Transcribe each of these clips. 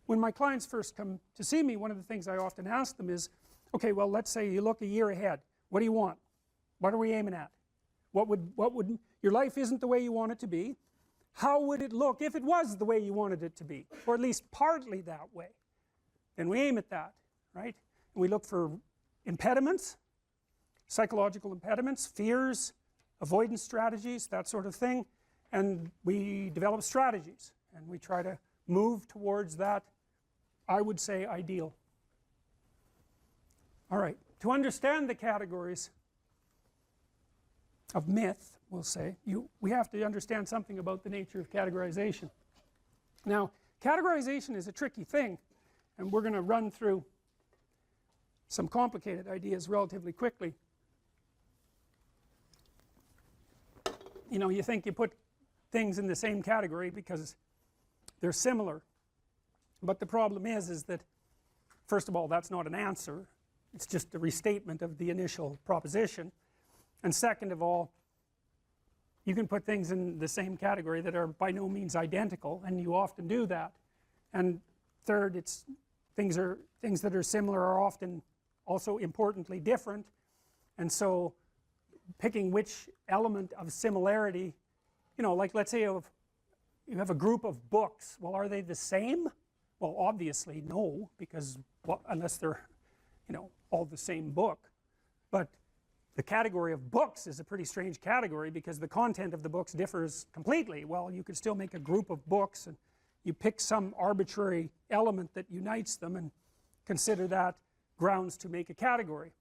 when my clients first come to see me, one of the things I often ask them is, okay, well, let's say you look a year ahead. What do you want? What are we aiming at? What would your life isn't the way you want it to be. How would it look if it was the way you wanted it to be, or at least partly that way? Then we aim at that, right? And we look for impediments, psychological impediments, fears, avoidance strategies, that sort of thing, and we develop strategies and we try to move towards that, I would say, ideal. Alright, to understand the categories of myth, we'll say, we have to understand something about the nature of categorization. Now, categorization is a tricky thing, and we're going to run through some complicated ideas relatively quickly. You know, you think you put things in the same category because they're similar, but the problem is that, first of all, that's not an answer, it's just a restatement of the initial proposition, and second of all, you can put things in the same category that are by no means identical, and you often do that, and third, it's things that are similar are often also importantly different, and so picking which element of similarity, you know, like let's say you have a group of books, well, are they the same? Well, obviously no, because, well, unless they're, you know, all the same book. But the category of books is a pretty strange category because the content of the books differs completely. Well, you could still make a group of books and you pick some arbitrary element that unites them and consider that grounds to make a category.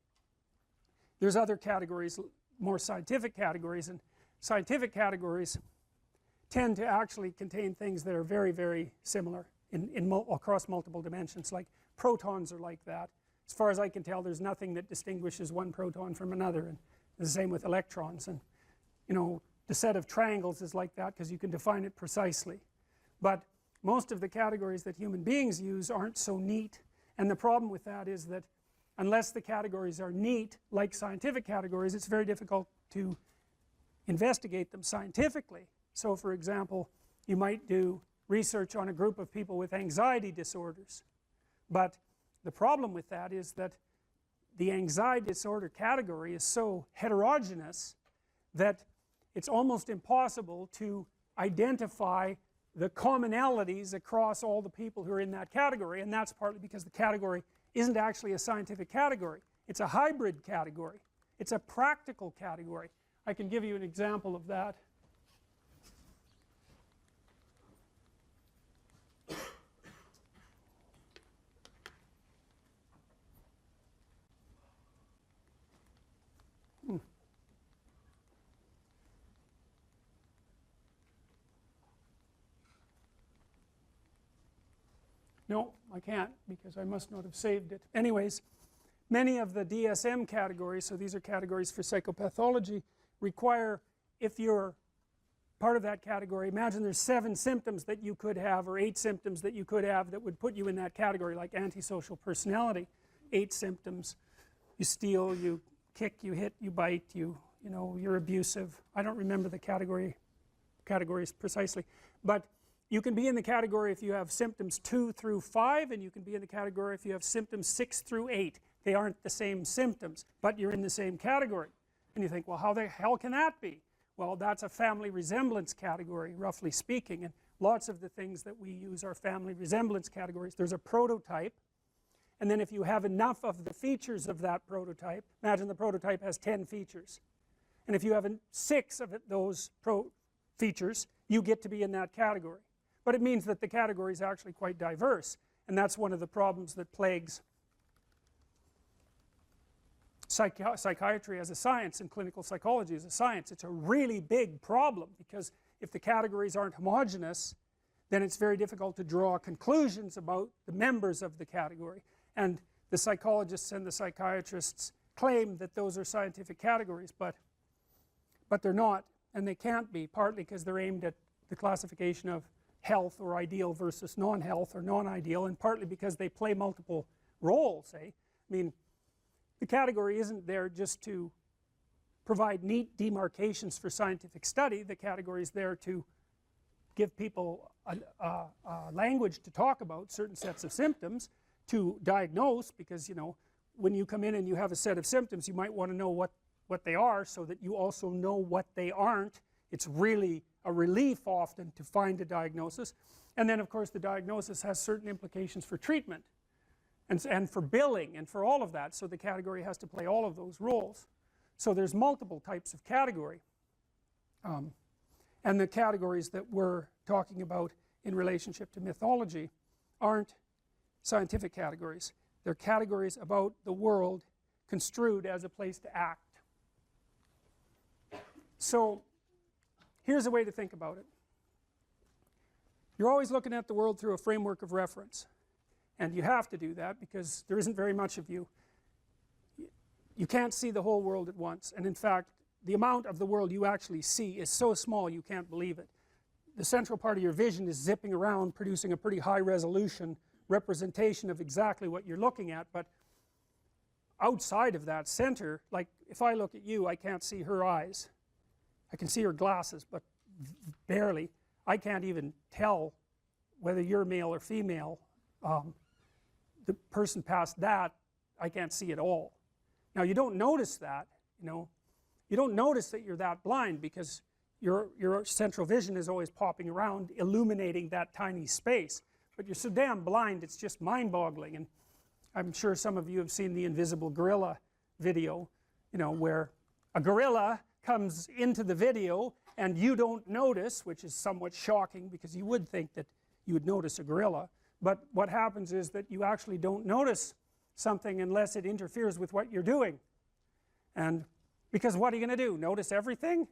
There's other categories, more scientific categories, and scientific categories tend to actually contain things that are very, very similar across multiple dimensions. Like protons are like that. As far as I can tell, there's nothing that distinguishes one proton from another, and the same with electrons. And you know, the set of triangles is like that because you can define it precisely. But most of the categories that human beings use aren't so neat, and the problem with that is that unless the categories are neat, like scientific categories, it's very difficult to investigate them scientifically. So for example, you might do research on a group of people with anxiety disorders, but the problem with that is that the anxiety disorder category is so heterogeneous that it's almost impossible to identify the commonalities across all the people who are in that category, and that's partly because the category isn't actually a scientific category. It's a hybrid category. It's a practical category. I can give you an example of that. No, I can't because I must not have saved it. Anyways, many of the DSM categories, so these are categories for psychopathology, require, if you're part of that category, imagine there's 7 symptoms that you could have, or 8 symptoms that you could have that would put you in that category, like antisocial personality. 8 symptoms: you steal, you kick, you hit, you bite, you know, you're abusive. I don't remember the categories precisely, but you can be in the category if you have symptoms 2 through 5, and you can be in the category if you have symptoms 6 through 8. They aren't the same symptoms, but you're in the same category. And you think, well, how the hell can that be? Well, that's a family resemblance category, roughly speaking, and lots of the things that we use are family resemblance categories. There's a prototype, and then if you have enough of the features of that prototype, imagine the prototype has 10 features, and if you have 6 of those features, you get to be in that category. But it means that the category is actually quite diverse, and that's one of the problems that plagues psychiatry as a science and clinical psychology as a science. It's a really big problem because if the categories aren't homogeneous, then it's very difficult to draw conclusions about the members of the category, and the psychologists and the psychiatrists claim that those are scientific categories, but they're not, and they can't be, partly because they're aimed at the classification of health or ideal versus non-health or non-ideal, and partly because they play multiple roles, eh? I mean, the category isn't there just to provide neat demarcations for scientific study. The category is there to give people a language to talk about certain sets of symptoms, to diagnose, because you know when you come in and you have a set of symptoms you might want to know what they are so that you also know what they aren't. It's really a relief often to find a diagnosis. And then of course the diagnosis has certain implications for treatment and for billing and for all of that, so the category has to play all of those roles. So there's multiple types of category, and the categories that we're talking about in relationship to mythology aren't scientific categories. They're categories about the world construed as a place to act. So here's a way to think about it. You're always looking at the world through a framework of reference, and you have to do that because there isn't very much of you. You can't see the whole world at once, and in fact the amount of the world you actually see is so small you can't believe it. The central part of your vision is zipping around producing a pretty high resolution representation of exactly what you're looking at, but outside of that center, like if I look at you I can't see her eyes. I can see her glasses but barely. I can't even tell whether you're male or female. The person past that I can't see at all. Now you don't notice that, you know, you don't notice that you're that blind because your central vision is always popping around illuminating that tiny space, but you're so damn blind it's just mind-boggling. And I'm sure some of you have seen the invisible gorilla video, you know, where a gorilla comes into the video and you don't notice, which is somewhat shocking because you would think that you would notice a gorilla, but what happens is that you actually don't notice something unless it interferes with what you're doing. And because what are you going to do, notice everything?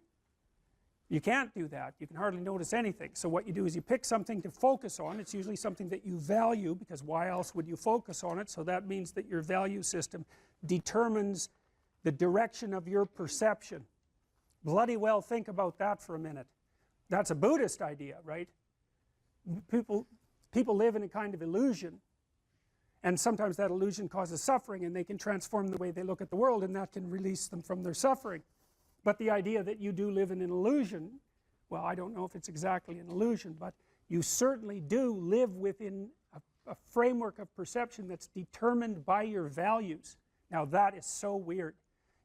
You can't do that. You can hardly notice anything. So what you do is you pick something to focus on. It's usually something that you value, because why else would you focus on it? So that means that your value system determines the direction of your perception. Bloody well think about that for a minute. That's a Buddhist idea, right? People live in a kind of illusion, and sometimes that illusion causes suffering, and they can transform the way they look at the world, and that can release them from their suffering. But the idea that you do live in an illusion, well, I don't know if it's exactly an illusion, but you certainly do live within a framework of perception that's determined by your values. Now that is so weird,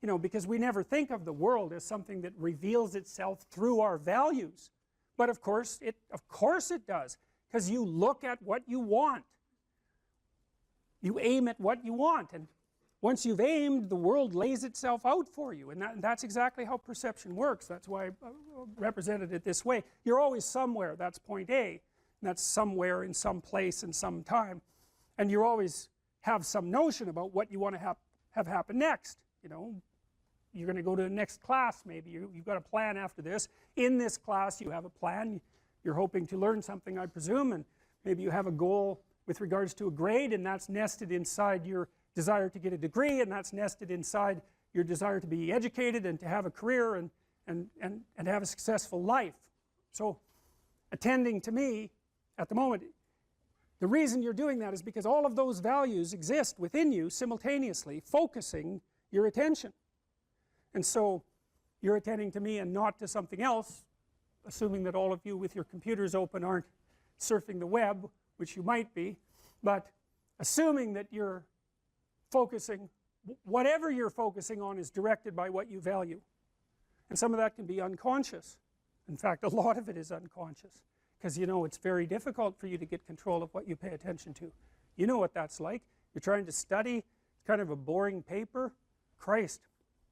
you know, because we never think of the world as something that reveals itself through our values, but of course it does, because you look at what you want, you aim at what you want, and once you've aimed, the world lays itself out for you, and that's exactly how perception works. That's why I represented it this way. You're always somewhere, that's point A, and that's somewhere in some place in some time, and you always have some notion about what you want to have happen next. You know, you're going to go to the next class maybe, you've got a plan after this. In this class you have a plan, you're hoping to learn something I presume, and maybe you have a goal with regards to a grade, and that's nested inside your desire to get a degree, and that's nested inside your desire to be educated and to have a career and have a successful life. So attending to me at the moment, the reason you're doing that is because all of those values exist within you simultaneously, focusing your attention. And so you're attending to me and not to something else, assuming that all of you with your computers open aren't surfing the web, which you might be, but assuming that you're focusing, whatever you're focusing on is directed by what you value, and some of that can be unconscious. In fact, a lot of it is unconscious, because you know it's very difficult for you to get control of what you pay attention to. You know what that's like. You're trying to study, it's kind of a boring paper. Christ,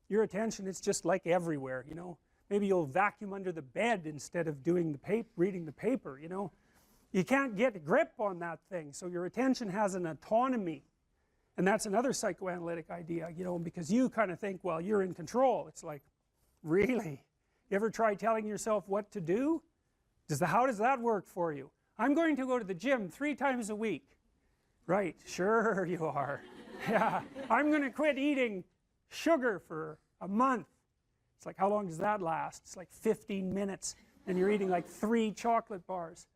your attention is just like everywhere, you know. Maybe you'll vacuum under the bed instead of doing the reading the paper, you know. You can't get a grip on that thing, so your attention has an autonomy. And that's another psychoanalytic idea, you know, because you kind of think, well, you're in control. It's like, really? You ever try telling yourself what to do? How does that work for you? I'm going to go to the gym 3 times a week. Right, sure you are. Yeah, I'm going to quit eating sugar for a month. It's like, how long does that last? It's like 15 minutes, and you're eating like 3 chocolate bars.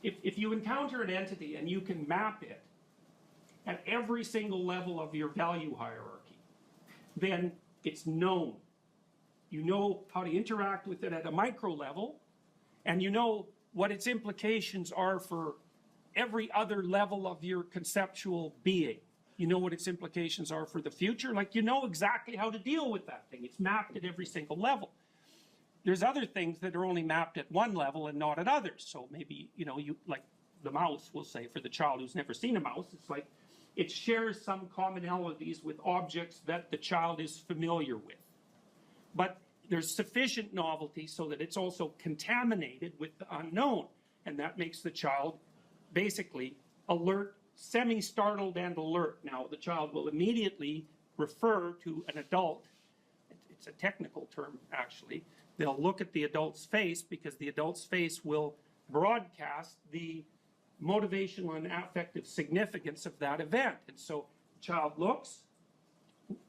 If you encounter an entity and you can map it at every single level of your value hierarchy, then it's known. you know how to interact with it at a micro level, and you know what its implications are for every other level of your conceptual being. You know what its implications are for the future. Like, you know exactly how to deal with that thing. It's mapped at every single level. There's other things that are only mapped at one level and not at others. So maybe, you know, like the mouse, we'll say, for the child who's never seen a mouse, it's like it shares some commonalities with objects that the child is familiar with. But there's sufficient novelty so that it's also contaminated with the unknown. And that makes the child basically alert, semi-startled and alert. Now, the child will immediately refer to an adult. It's a technical term, actually. They'll look at the adult's face because the adult's face will broadcast the motivational and affective significance of that event. And so the child looks,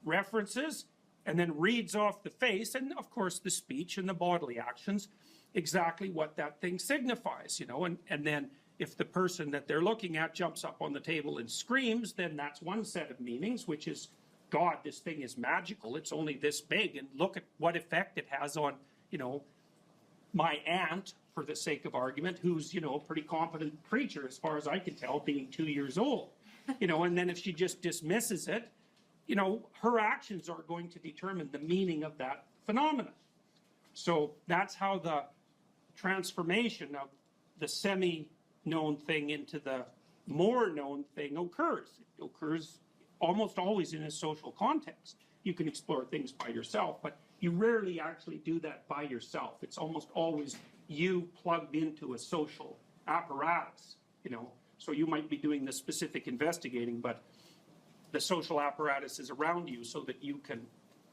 references, and then reads off the face, and of course the speech and the bodily actions, exactly what that thing signifies, you know. And then if the person that they're looking at jumps up on the table and screams, then that's one set of meanings, which is, God, this thing is magical, it's only this big, and look at what effect it has on, you know, my aunt, for the sake of argument, who's, you know, a pretty competent preacher, as far as I can tell, being 2 years old. You know, and then if she just dismisses it, you know, her actions are going to determine the meaning of that phenomenon. So that's how the transformation of the semi-known thing into the more known thing occurs. It occurs almost always in a social context. You can explore things by yourself, but you rarely actually do that by yourself. It's almost always you plugged into a social apparatus, you know. So you might be doing the specific investigating, but the social apparatus is around you so that you can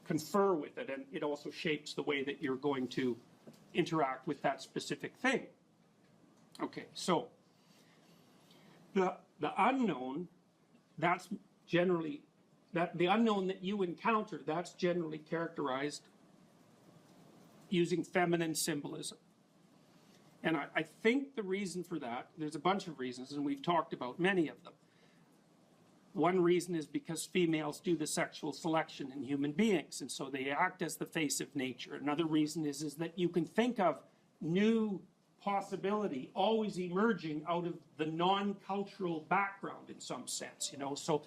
confer with it, and it also shapes the way that you're going to interact with that specific thing. Okay, so the unknown, that's generally, the unknown that you encounter, that's generally characterized using feminine symbolism. And I think the reason for that, there's a bunch of reasons, and we've talked about many of them. One reason is because females do the sexual selection in human beings, and so they act as the face of nature. Another reason is that you can think of new possibility always emerging out of the non-cultural background in some sense, you know. So,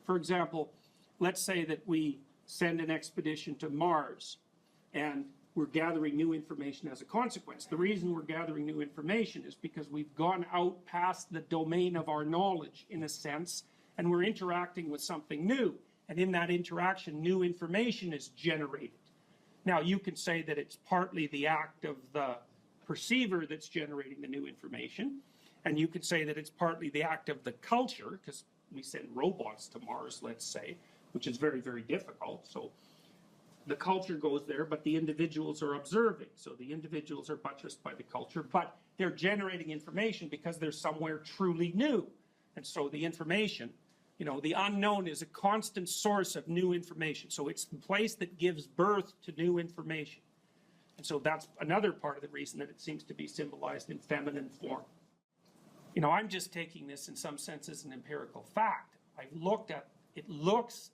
for example, let's say that we send an expedition to Mars, and we're gathering new information as a consequence. The reason we're gathering new information is because we've gone out past the domain of our knowledge, in a sense, and we're interacting with something new. And in that interaction, new information is generated. Now, you can say that it's partly the act of the perceiver that's generating the new information, and you could say that it's partly the act of the culture, because we send robots to Mars, let's say, which is very, very difficult. So the culture goes there, but the individuals are observing. So the individuals are buttressed by the culture, but they're generating information because they're somewhere truly new. And so the information, you know, the unknown is a constant source of new information. So it's the place that gives birth to new information. And so that's another part of the reason that it seems to be symbolized in feminine form. You know, I'm just taking this in some sense as an empirical fact. I've looked at, it looks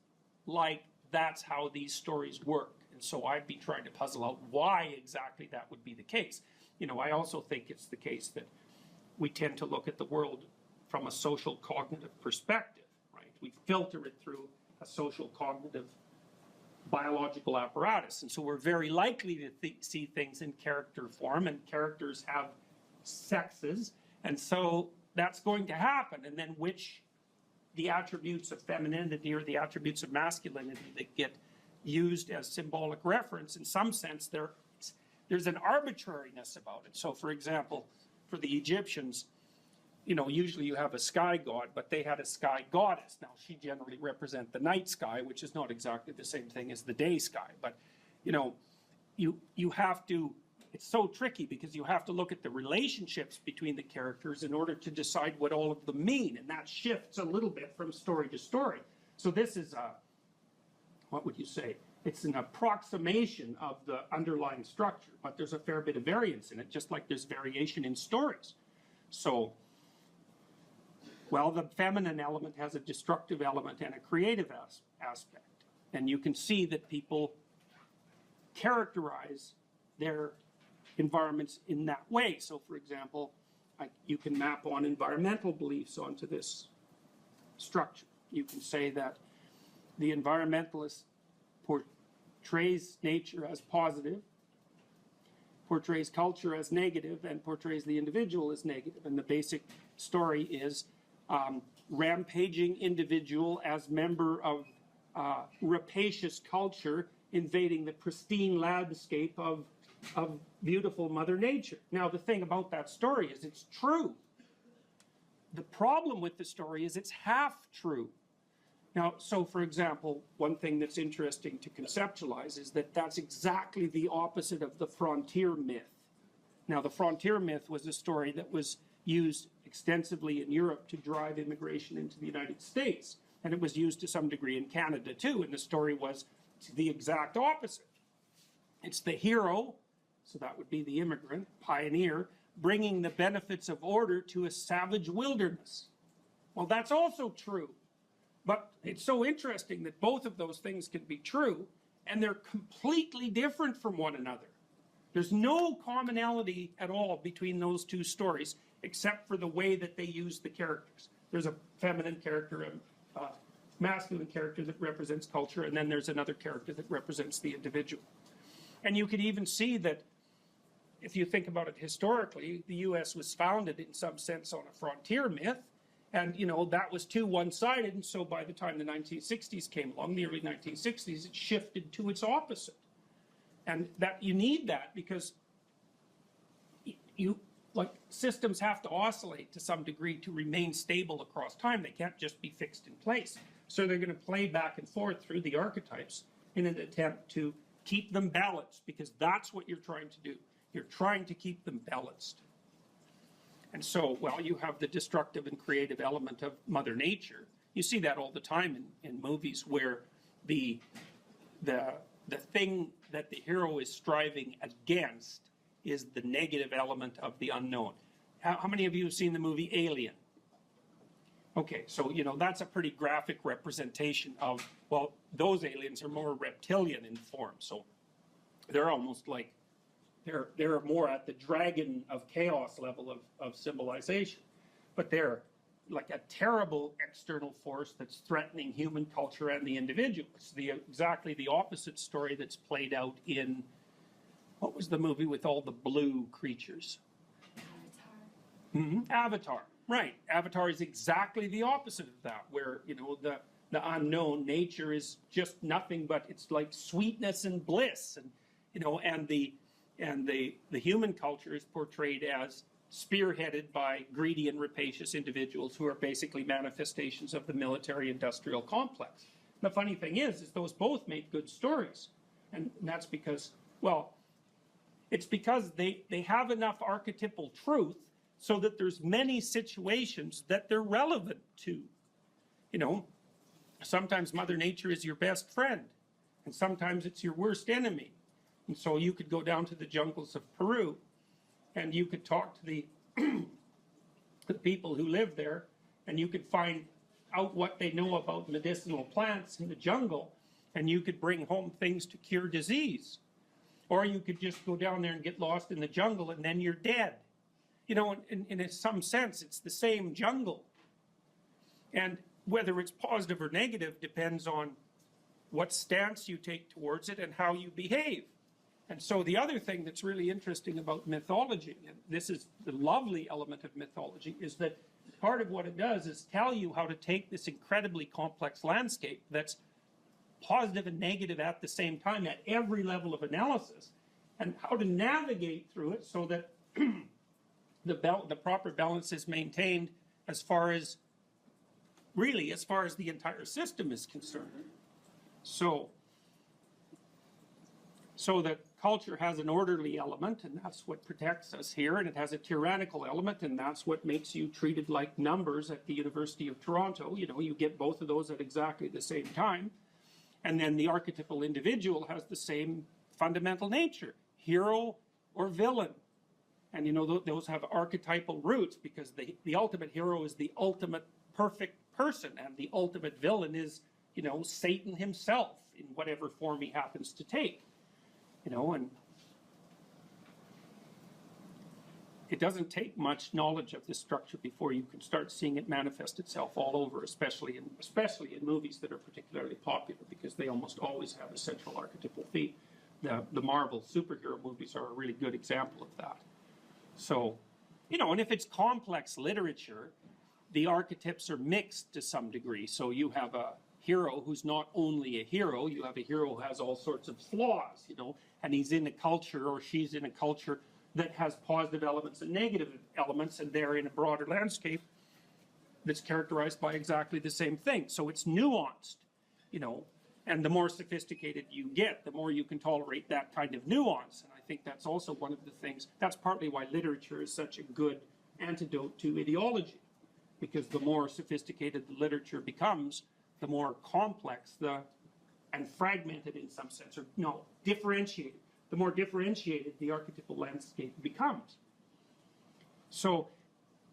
like that's how these stories work. And so I'd be trying to puzzle out why exactly that would be the case. You know, I also think it's the case that we tend to look at the world from a social cognitive perspective, right? We filter it through a social cognitive biological apparatus. And so we're very likely to see things in character form, and characters have sexes. And so that's going to happen. And then the attributes of femininity or the attributes of masculinity that get used as symbolic reference, in some sense, there's an arbitrariness about it. So, for example, for the Egyptians, you know, usually you have a sky god, but they had a sky goddess. Now, she generally represents the night sky, which is not exactly the same thing as the day sky. But, you know, you have to, it's so tricky because you have to look at the relationships between the characters in order to decide what all of them mean. And that shifts a little bit from story to story. So this is what would you say? It's an approximation of the underlying structure, but there's a fair bit of variance in it, just like there's variation in stories. So, well, the feminine element has a destructive element and a creative aspect. And you can see that people characterize their environments in that way. So for example, you can map on environmental beliefs onto this structure. You can say that the environmentalist portrays nature as positive, portrays culture as negative, and portrays the individual as negative. And the basic story is rampaging individual as member of rapacious culture invading the pristine landscape of beautiful Mother Nature. Now, the thing about that story is it's true. The problem with the story is it's half true. Now, so for example, one thing that's interesting to conceptualize is that that's exactly the opposite of the frontier myth. Now, the frontier myth was a story that was used extensively in Europe to drive immigration into the United States. And it was used to some degree in Canada too. And the story was the exact opposite. It's the hero, so that would be the immigrant, pioneer, bringing the benefits of order to a savage wilderness. Well, that's also true. But it's so interesting that both of those things can be true, and they're completely different from one another. There's no commonality at all between those two stories, except for the way that they use the characters. There's a feminine character, a masculine character that represents culture, and then there's another character that represents the individual. And you could even see that, if you think about it historically, the US was founded in some sense on a frontier myth, and that was too one-sided, and so by the time the 1960s came along, the early 1960s, it shifted to its opposite. And that you need that because systems have to oscillate to some degree to remain stable across time. They can't just be fixed in place. So they're going to play back and forth through the archetypes in an attempt to keep them balanced, because that's what you're trying to do. You're trying to keep them balanced. And so, well, you have the destructive and creative element of Mother Nature. You see that all the time in movies where the thing that the hero is striving against is the negative element of the unknown. How many of you have seen the movie Alien? Okay, so, that's a pretty graphic representation of, well, those aliens are more reptilian in form. So they're almost like, they're more at the dragon of chaos level of civilization. But they're like a terrible external force that's threatening human culture and the individual. It's exactly the opposite story that's played out in, what was the movie with all the blue creatures? Avatar. Avatar, right. Avatar is exactly the opposite of that, where, the unknown nature is just nothing but, it's like sweetness and bliss. And, and the human culture is portrayed as spearheaded by greedy and rapacious individuals who are basically manifestations of the military-industrial complex. The funny thing is those both make good stories. And that's because, well, it's because they have enough archetypal truth so that there's many situations that they're relevant to. Sometimes Mother Nature is your best friend, and sometimes it's your worst enemy. And so you could go down to the jungles of Peru, and you could talk to the people who live there, and you could find out what they know about medicinal plants in the jungle, and you could bring home things to cure disease. Or you could just go down there and get lost in the jungle, and then you're dead. In some sense, it's the same jungle. And whether it's positive or negative depends on what stance you take towards it and how you behave. And so the other thing that's really interesting about mythology, and this is the lovely element of mythology, is that part of what it does is tell you how to take this incredibly complex landscape that's positive and negative at the same time at every level of analysis, and how to navigate through it so that the proper balance is maintained as far as the entire system is concerned. So that culture has an orderly element, and that's what protects us here, and it has a tyrannical element, and that's what makes you treated like numbers at the University of Toronto. You get both of those at exactly the same time. And then the archetypal individual has the same fundamental nature, hero or villain. And those have archetypal roots, because the ultimate hero is the ultimate perfect person, and the ultimate villain is, Satan himself in whatever form he happens to take. you know, and it doesn't take much knowledge of this structure before you can start seeing it manifest itself all over, especially in movies that are particularly popular, because they almost always have a central archetypal theme. The Marvel superhero movies are a really good example of that. So, you know, and if it's complex literature, the archetypes are mixed to some degree. So you have a hero who's not only a hero, you have a hero who has all sorts of flaws, you know, and he's in a culture or she's in a culture that has positive elements and negative elements, and they're in a broader landscape that's characterized by exactly the same thing. So it's nuanced, you know, and the more sophisticated you get, the more you can tolerate that kind of nuance. And I think that's also one of the things, that's partly why literature is such a good antidote to ideology, because the more sophisticated the literature becomes, the more complex and fragmented in some sense, or no, differentiated. The more differentiated the archetypal landscape becomes. So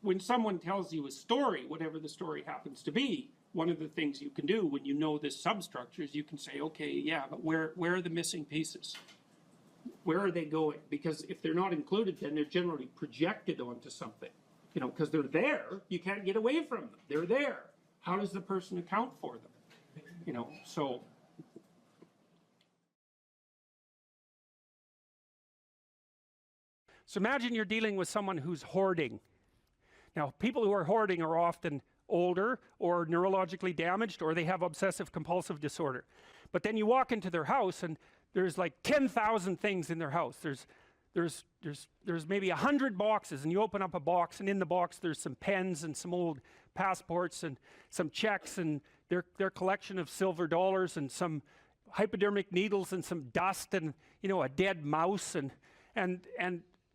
when someone tells you a story, whatever the story happens to be, one of the things you can do when you know this substructure is you can say, okay, yeah, but where are the missing pieces? Where are they going? Because if they're not included, then they're generally projected onto something. You know, because they're there, you can't get away from them. They're there. How does the person account for them? You know, so... So imagine you're dealing with someone who's hoarding. Now, people who are hoarding are often older or neurologically damaged, or they have obsessive compulsive disorder. But then you walk into their house and there's like 10,000 things in their house. There's maybe 100 boxes, and you open up a box, and in the box there's some pens and some old passports and some checks and their collection of silver dollars and some hypodermic needles and some dust and, you know, a dead mouse, and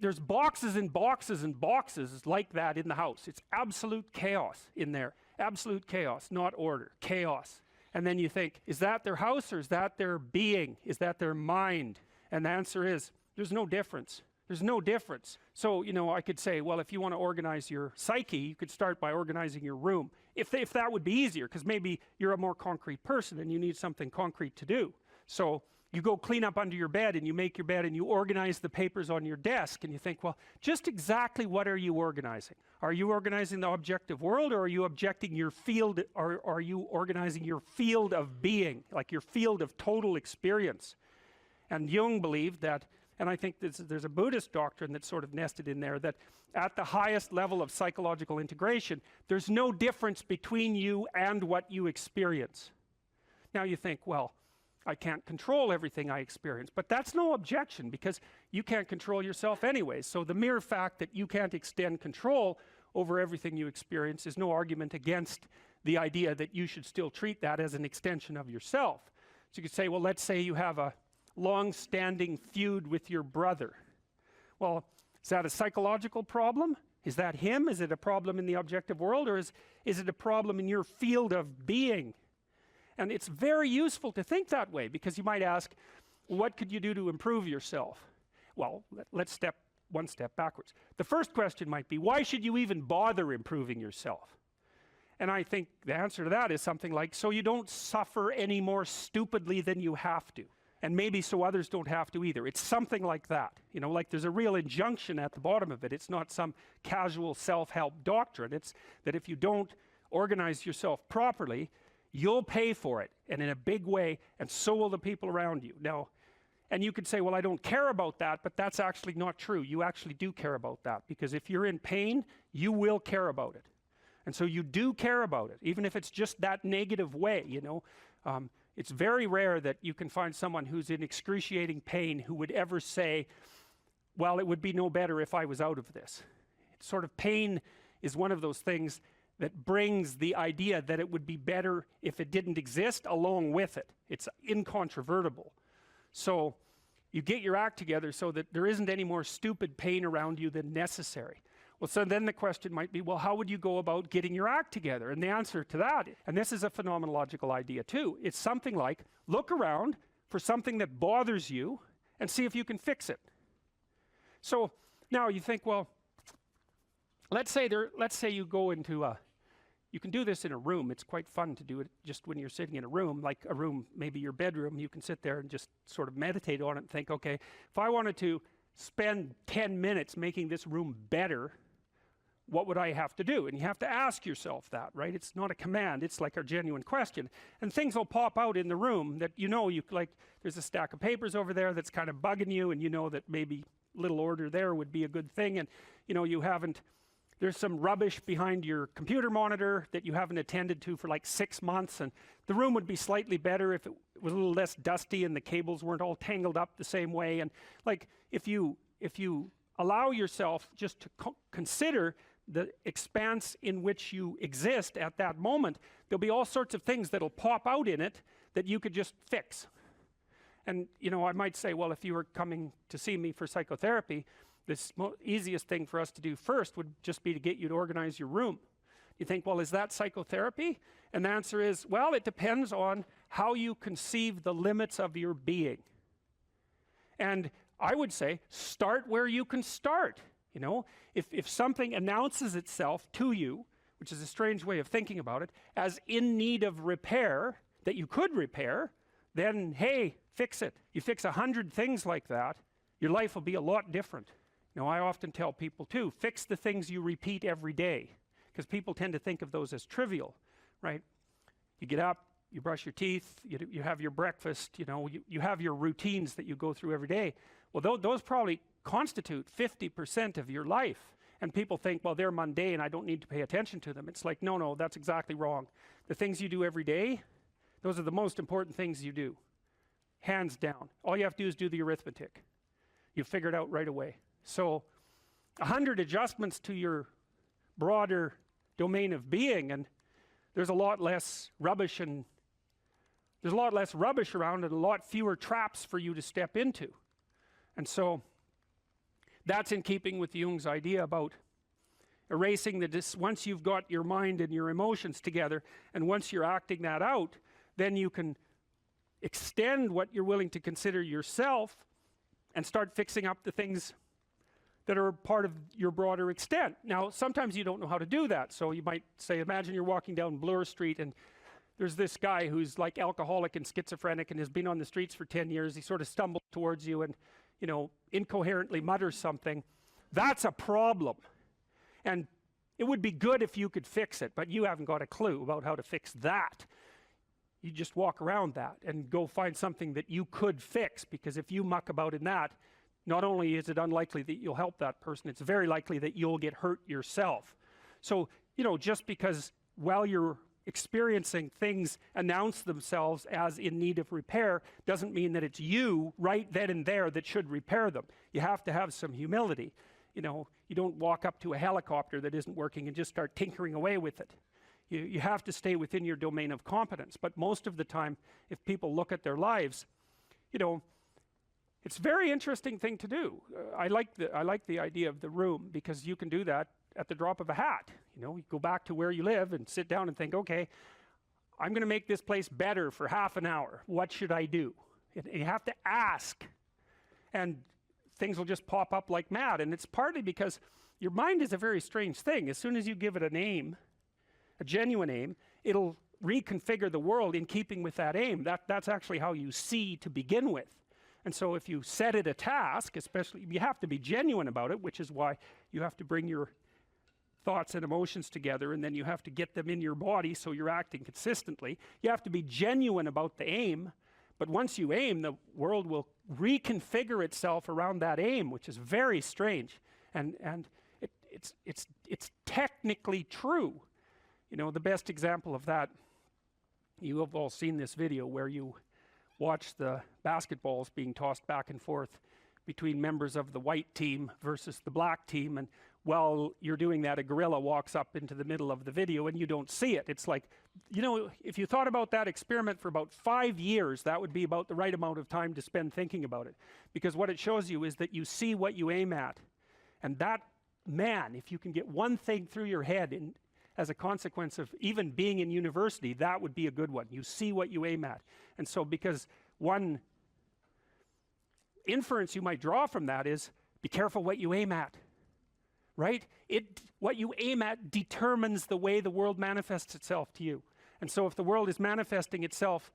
there's boxes and boxes and boxes like that in the house. It's absolute chaos in there. Absolute chaos, not order, chaos. And then you think, is that their house, or is that their being? Is that their mind? And the answer is, there's no difference. There's no difference. So, you know, I could say, well, if you want to organize your psyche, you could start by organizing your room. If that would be easier, because maybe you're a more concrete person and you need something concrete to do. So you go clean up under your bed and you make your bed and you organize the papers on your desk, and you think, well, just exactly what are you organizing? Are you organizing the objective world, or are you objecting your field, or are you organizing your field of being, like your field of total experience? And Jung believed that, and I think there's a Buddhist doctrine that's sort of nested in there, that at the highest level of psychological integration, there's no difference between you and what you experience. Now you think, well, I can't control everything I experience, but that's no objection, because you can't control yourself anyway. So the mere fact that you can't extend control over everything you experience is no argument against the idea that you should still treat that as an extension of yourself. So you could say, well, let's say you have a long-standing feud with your brother. Well, is that a psychological problem? Is that him? Is it a problem in the objective world, or is it a problem in your field of being? And it's very useful to think that way, because you might ask, what could you do to improve yourself? Well, let's step one step backwards. The first question might be, why should you even bother improving yourself? And I think the answer to that is something like, so you don't suffer any more stupidly than you have to. And maybe so others don't have to either. It's something like that. You know, like there's a real injunction at the bottom of it. It's not some casual self-help doctrine. It's that if you don't organize yourself properly, you'll pay for it, and in a big way, and so will the people around you. Now, and you could say, well, I don't care about that, but that's actually not true. You actually do care about that, because if you're in pain, you will care about it. And so you do care about it, even if it's just that negative way, you know. It's very rare that you can find someone who's in excruciating pain who would ever say, well, it would be no better if I was out of this. It's sort of, pain is one of those things that brings the idea that it would be better if it didn't exist along with it. It's incontrovertible. So you get your act together so that there isn't any more stupid pain around you than necessary. Well, so then the question might be, well, how would you go about getting your act together? And the answer to that, and this is a phenomenological idea too, it's something like, look around for something that bothers you and see if you can fix it. So now you think, well, let's say you go into you can do this in a room. It's quite fun to do it just when you're sitting in a room, like a room, maybe your bedroom. You can sit there and just sort of meditate on it and think, okay, if I wanted to spend 10 minutes making this room better, what would I have to do? And you have to ask yourself that, right? It's not a command, it's like a genuine question. And things will pop out in the room that you like, there's a stack of papers over there that's kind of bugging you, and you know that maybe little order there would be a good thing, and you haven't, there's some rubbish behind your computer monitor that you haven't attended to for like 6 months, and the room would be slightly better if it was a little less dusty and the cables weren't all tangled up the same way. And like, if you allow yourself just to consider the expanse in which you exist at that moment, there'll be all sorts of things that'll pop out in it that you could just fix. And I might say, well, if you were coming to see me for psychotherapy, the easiest thing for us to do first would just be to get you to organize your room. You think, well, is that psychotherapy? And the answer is, well, it depends on how you conceive the limits of your being. And I would say, start where you can start. If something announces itself to you, which is a strange way of thinking about it, as in need of repair, that you could repair, then hey, fix it. You fix 100 things like that, your life will be a lot different. I often tell people too, fix the things you repeat every day, because people tend to think of those as trivial, right? You get up, you brush your teeth, you have your breakfast, you have your routines that you go through every day. Well, those probably constitute 50% of your life, and people think, well, they're mundane, I don't need to pay attention to them. It's like, no, that's exactly wrong. The things you do every day, those are the most important things you do, hands down. All you have to do is do the arithmetic. You figure it out right away. So 100 adjustments to your broader domain of being, and there's a lot less rubbish, and there's a lot less rubbish around, and a lot fewer traps for you to step into. And so that's in keeping with Jung's idea about erasing once you've got your mind and your emotions together, and once you're acting that out, then you can extend what you're willing to consider yourself and start fixing up the things that are part of your broader extent. Now, sometimes you don't know how to do that. So you might say, imagine you're walking down Bloor Street and there's this guy who's like alcoholic and schizophrenic and has been on the streets for 10 years. He sort of stumbles towards you and, incoherently mutters something. That's a problem. And it would be good if you could fix it, but you haven't got a clue about how to fix that. You just walk around that and go find something that you could fix, because if you muck about in that, not only is it unlikely that you'll help that person, it's very likely that you'll get hurt yourself. So, just because while you're experiencing things announce themselves as in need of repair, doesn't mean that it's you right then and there that should repair them. You have to have some humility. You don't walk up to a helicopter that isn't working and just start tinkering away with it. You have to stay within your domain of competence. But most of the time, if people look at their lives, it's a very interesting thing to do. I like the idea of the room, because you can do that at the drop of a hat. You go back to where you live and sit down and think, okay, I'm going to make this place better for half an hour. What should I do? And you have to ask, and things will just pop up like mad. And it's partly because your mind is a very strange thing. As soon as you give it a name, a genuine aim, it'll reconfigure the world in keeping with that aim. That's actually how you see to begin with. And so if you set it a task, especially, you have to be genuine about it, which is why you have to bring your thoughts and emotions together, and then you have to get them in your body so you're acting consistently. You have to be genuine about the aim, but once you aim, the world will reconfigure itself around that aim, which is very strange. And it's technically true. The best example of that, you have all seen this video where you watch the basketballs being tossed back and forth between members of the white team versus the black team, and while you're doing that, a gorilla walks up into the middle of the video and you don't see it. It's like, if you thought about that experiment for about 5 years, that would be about the right amount of time to spend thinking about it, because what it shows you is that you see what you aim at. And that, man, if you can get one thing through your head as a consequence of even being in university, that would be a good one. You see what you aim at. And so, because one inference you might draw from that is, be careful what you aim at. right? What you aim at determines the way the world manifests itself to you. And so if the world is manifesting itself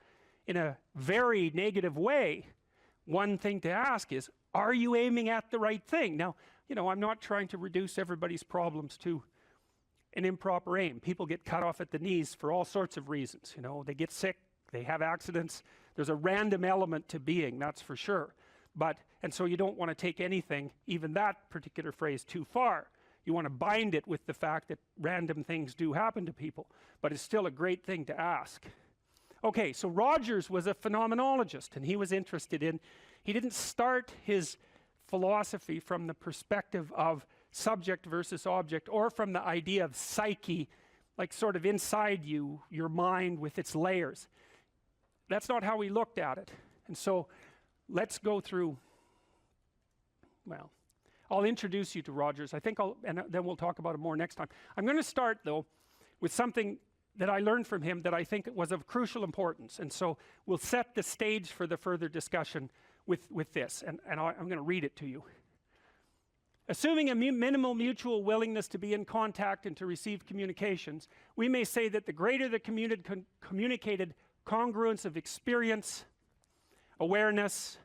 in a very negative way, one thing to ask is, are you aiming at the right thing? Now, you know, I'm not trying to reduce everybody's problems to an improper aim. People get cut off at the knees for all sorts of reasons. You know, they get sick, they have accidents. There's a random element to being, that's for sure. And so you don't want to take anything, even that particular phrase, too far. You want to bind it with the fact that random things do happen to people, but it's still a great thing to ask. Okay, so Rogers was a phenomenologist, and he was interested in, he didn't start his philosophy from the perspective of subject versus object, or from the idea of psyche, like sort of inside you, your mind with its layers. That's not how he looked at it. And so let's go through, well, I'll introduce you to Rogers. I think and then we'll talk about it more next time. I'm going to start though with something that I learned from him that I think was of crucial importance, and so we'll set the stage for the further discussion with this, and I'm going to read it to you. Assuming a minimal mutual willingness to be in contact and to receive communications, we may say that the greater the communicated congruence of experience, awareness,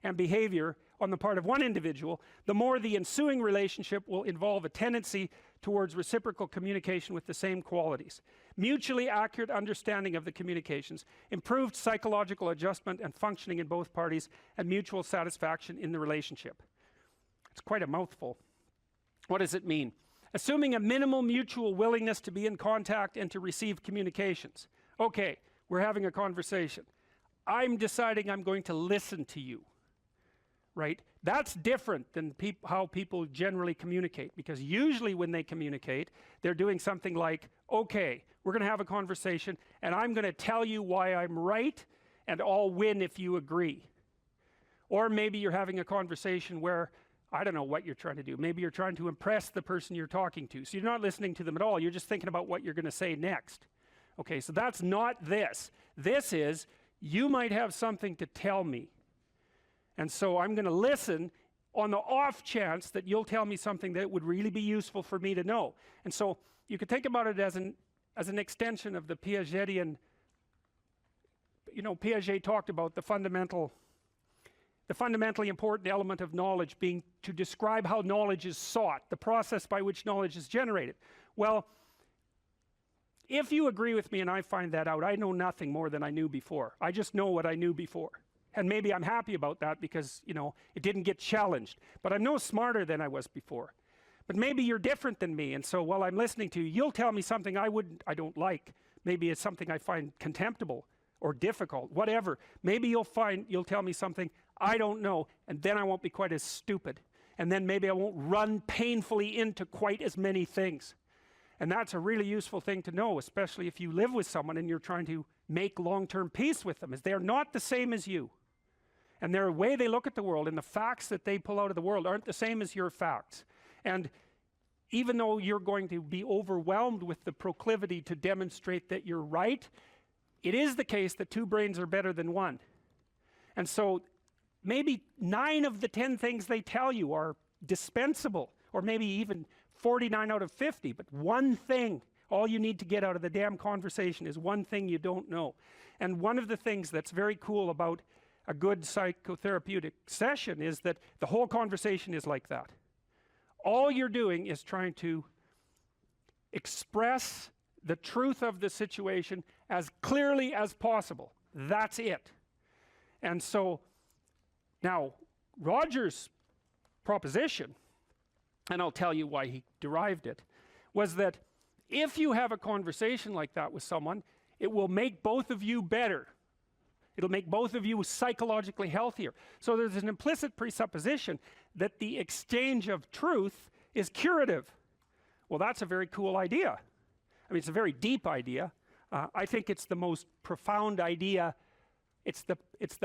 and behavior on the part of one individual, the more the ensuing relationship will involve a tendency towards reciprocal communication with the same qualities, mutually accurate understanding of the communications, improved psychological adjustment and functioning in both parties, and mutual satisfaction in the relationship. It's quite a mouthful. What does it mean? Assuming a minimal mutual willingness to be in contact and to receive communications. Okay, we're having a conversation. I'm deciding I'm going to listen to you, right? That's different than how people generally communicate, because usually when they communicate, they're doing something like, okay, we're going to have a conversation and I'm going to tell you why I'm right and I'll win if you agree. Or maybe you're having a conversation where, I don't know what you're trying to do. Maybe you're trying to impress the person you're talking to. So you're not listening to them at all. You're just thinking about what you're going to say next. Okay, so that's not this. This is, you might have something to tell me. And so I'm going to listen on the off chance that you'll tell me something that would really be useful for me to know. And so you could think about it as an extension of the Piagetian, you know, Piaget talked about the fundamentally important element of knowledge being to describe how knowledge is sought, the process by which knowledge is generated. Well, if you agree with me and I find that out, I know nothing more than I knew before. I just know what I knew before. And maybe I'm happy about that because, you know, it didn't get challenged. But I'm no smarter than I was before. But maybe you're different than me, and so while I'm listening to you, you'll tell me something I don't like. Maybe it's something I find contemptible or difficult, whatever. Maybe you'll tell me something I don't know, and then I won't be quite as stupid. And then maybe I won't run painfully into quite as many things. And that's a really useful thing to know, especially if you live with someone and you're trying to make long-term peace with them, is they're not the same as you. And their way they look at the world and the facts that they pull out of the world aren't the same as your facts. And even though you're going to be overwhelmed with the proclivity to demonstrate that you're right, it is the case that two brains are better than one. And so maybe 9 of the 10 things they tell you are dispensable, or maybe even 49 out of 50, but one thing, all you need to get out of the damn conversation is one thing you don't know. And one of the things that's very cool about a good psychotherapeutic session is that the whole conversation is like that. All you're doing is trying to express the truth of the situation as clearly as possible. That's it. And so now Rogers' proposition, and I'll tell you why he derived it, was that if you have a conversation like that with someone, it will make both of you better. It'll make both of you psychologically healthier. So there's an implicit presupposition that the exchange of truth is curative. Well, that's a very cool idea. I mean, it's a very deep idea. I think it's the most profound idea. It's the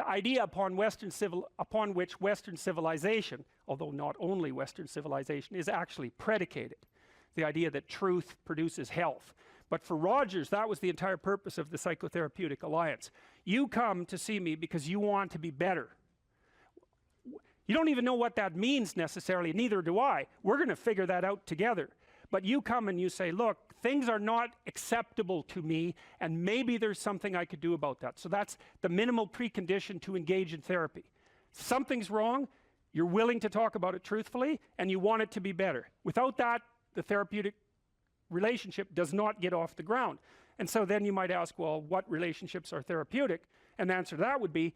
idea upon which Western civilization, although not only Western civilization, is actually predicated. The idea that truth produces health. But for Rogers, that was the entire purpose of the Psychotherapeutic Alliance. You come to see me because you want to be better. You don't even know what that means necessarily, neither do I. We're going to figure that out together. But you come and you say, look, things are not acceptable to me, and maybe there's something I could do about that. So that's the minimal precondition to engage in therapy. Something's wrong, you're willing to talk about it truthfully, and you want it to be better. Without that, the therapeutic relationship does not get off the ground. And so then you might ask, well, what relationships are therapeutic? And the answer to that would be,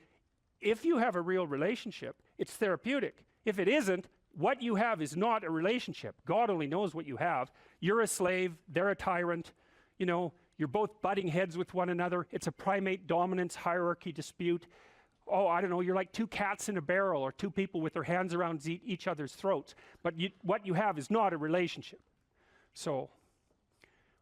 if you have a real relationship, it's therapeutic. If it isn't, what you have is not a relationship. God only knows what you have. You're a slave, they're a tyrant, you know, you're both butting heads with one another. It's a primate dominance hierarchy dispute. Oh, I don't know, you're like two cats in a barrel, or two people with their hands around each other's throats. But what you have is not a relationship. So,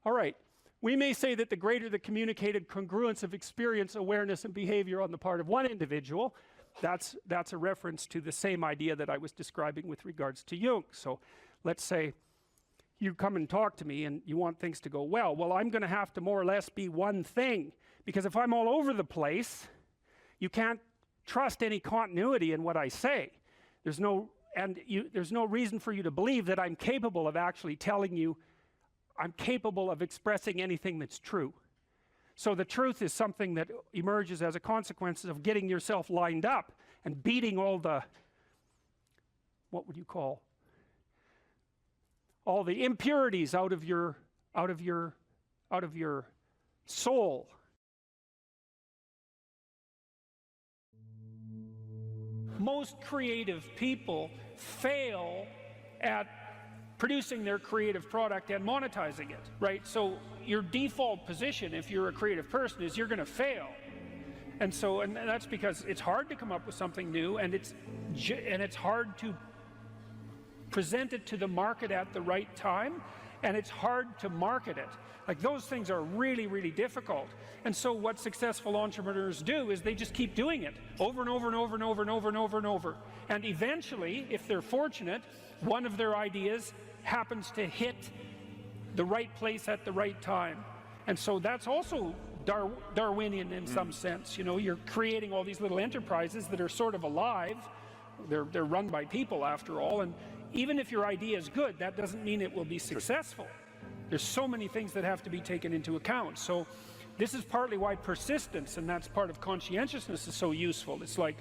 all right. We may say that the greater the communicated congruence of experience, awareness, and behavior on the part of one individual, that's a reference to the same idea that I was describing with regards to Jung. So let's say you come and talk to me and you want things to go well. Well, I'm going to have to more or less be one thing, because if I'm all over the place, you can't trust any continuity in what I say. There's no reason for you to believe that I'm capable of actually telling you, I'm capable of expressing anything that's true. So the truth is something that emerges as a consequence of getting yourself lined up and beating all the, what would you call, all the impurities out of your soul. Most creative people fail at producing their creative product and monetizing it, right? So your default position, if you're a creative person, is you're going to fail. And that's because it's hard to come up with something new, and it's hard to present it to the market at the right time, and it's hard to market it. Like, those things are really, really difficult. And so what successful entrepreneurs do is they just keep doing it over and over and over and over and over and over and over. And eventually, if they're fortunate, one of their ideas happens to hit the right place at the right time. And so that's also Darwinian in some sense. You know, you're creating all these little enterprises that are sort of alive. They're run by people, after all. And even if your idea is good, that doesn't mean it will be successful. There's so many things that have to be taken into account. So this is partly why persistence, and that's part of conscientiousness, is so useful. It's like,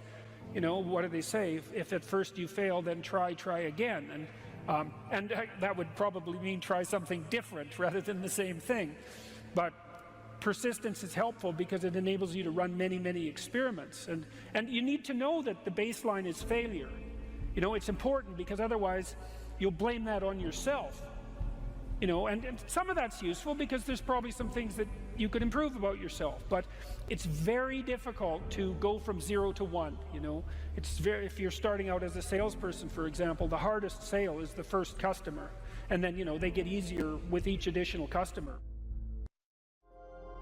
you know, what do they say? If at first you fail, then try again. And that would probably mean try something different rather than the same thing. But persistence is helpful because it enables you to run many, many experiments. And you need to know that the baseline is failure. You know, it's important, because otherwise you'll blame that on yourself. You know, and some of that's useful because there's probably some things that you could improve about yourself, but it's very difficult to go from 0 to 1, you know. If you're starting out as a salesperson, for example, the hardest sale is the first customer, and then, you know, they get easier with each additional customer.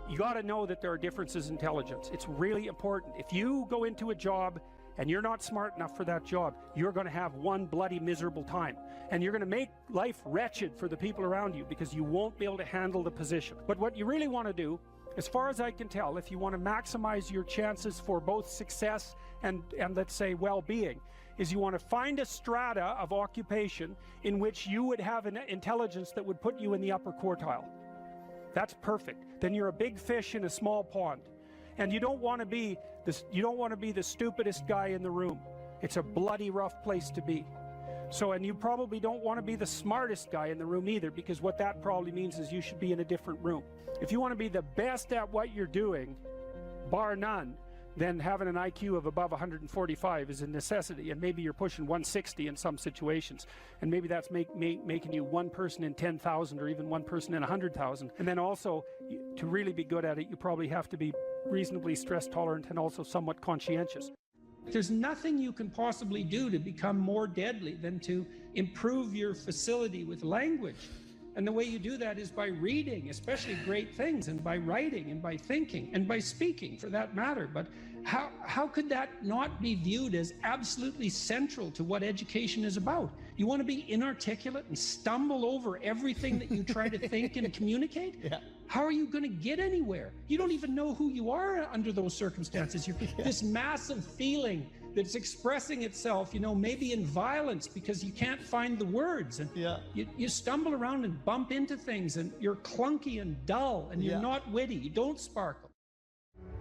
You got to know that there are differences in intelligence. It's really important. If you go into a job and you're not smart enough for that job, you're going to have one bloody miserable time. And you're going to make life wretched for the people around you, because you won't be able to handle the position. But what you really want to do, as far as I can tell, if you want to maximize your chances for both success and let's say well-being, is you want to find a strata of occupation in which you would have an intelligence that would put you in the upper quartile. That's perfect. Then you're a big fish in a small pond. And you don't want to be the stupidest guy in the room. It's a bloody rough place to be. So, and you probably don't want to be the smartest guy in the room either, because what that probably means is you should be in a different room. If you want to be the best at what you're doing, bar none, then having an IQ of above 145 is a necessity, and maybe you're pushing 160 in some situations, and maybe that's making you one person in 10,000 or even one person in 100,000. And then also, to really be good at it, you probably have to be reasonably stress tolerant and also somewhat conscientious. There's nothing you can possibly do to become more deadly than to improve your facility with language. And the way you do that is by reading, especially great things, and by writing, and by thinking, and by speaking, for that matter. But how could that not be viewed as absolutely central to what education is about? You want to be inarticulate and stumble over everything that you try to think and communicate? Yeah. How are you going to get anywhere? You don't even know who you are under those circumstances. You're this massive feeling that's expressing itself, you know, maybe in violence because you can't find the words, and you stumble around and bump into things, and you're clunky and dull, and you're not witty, you don't sparkle.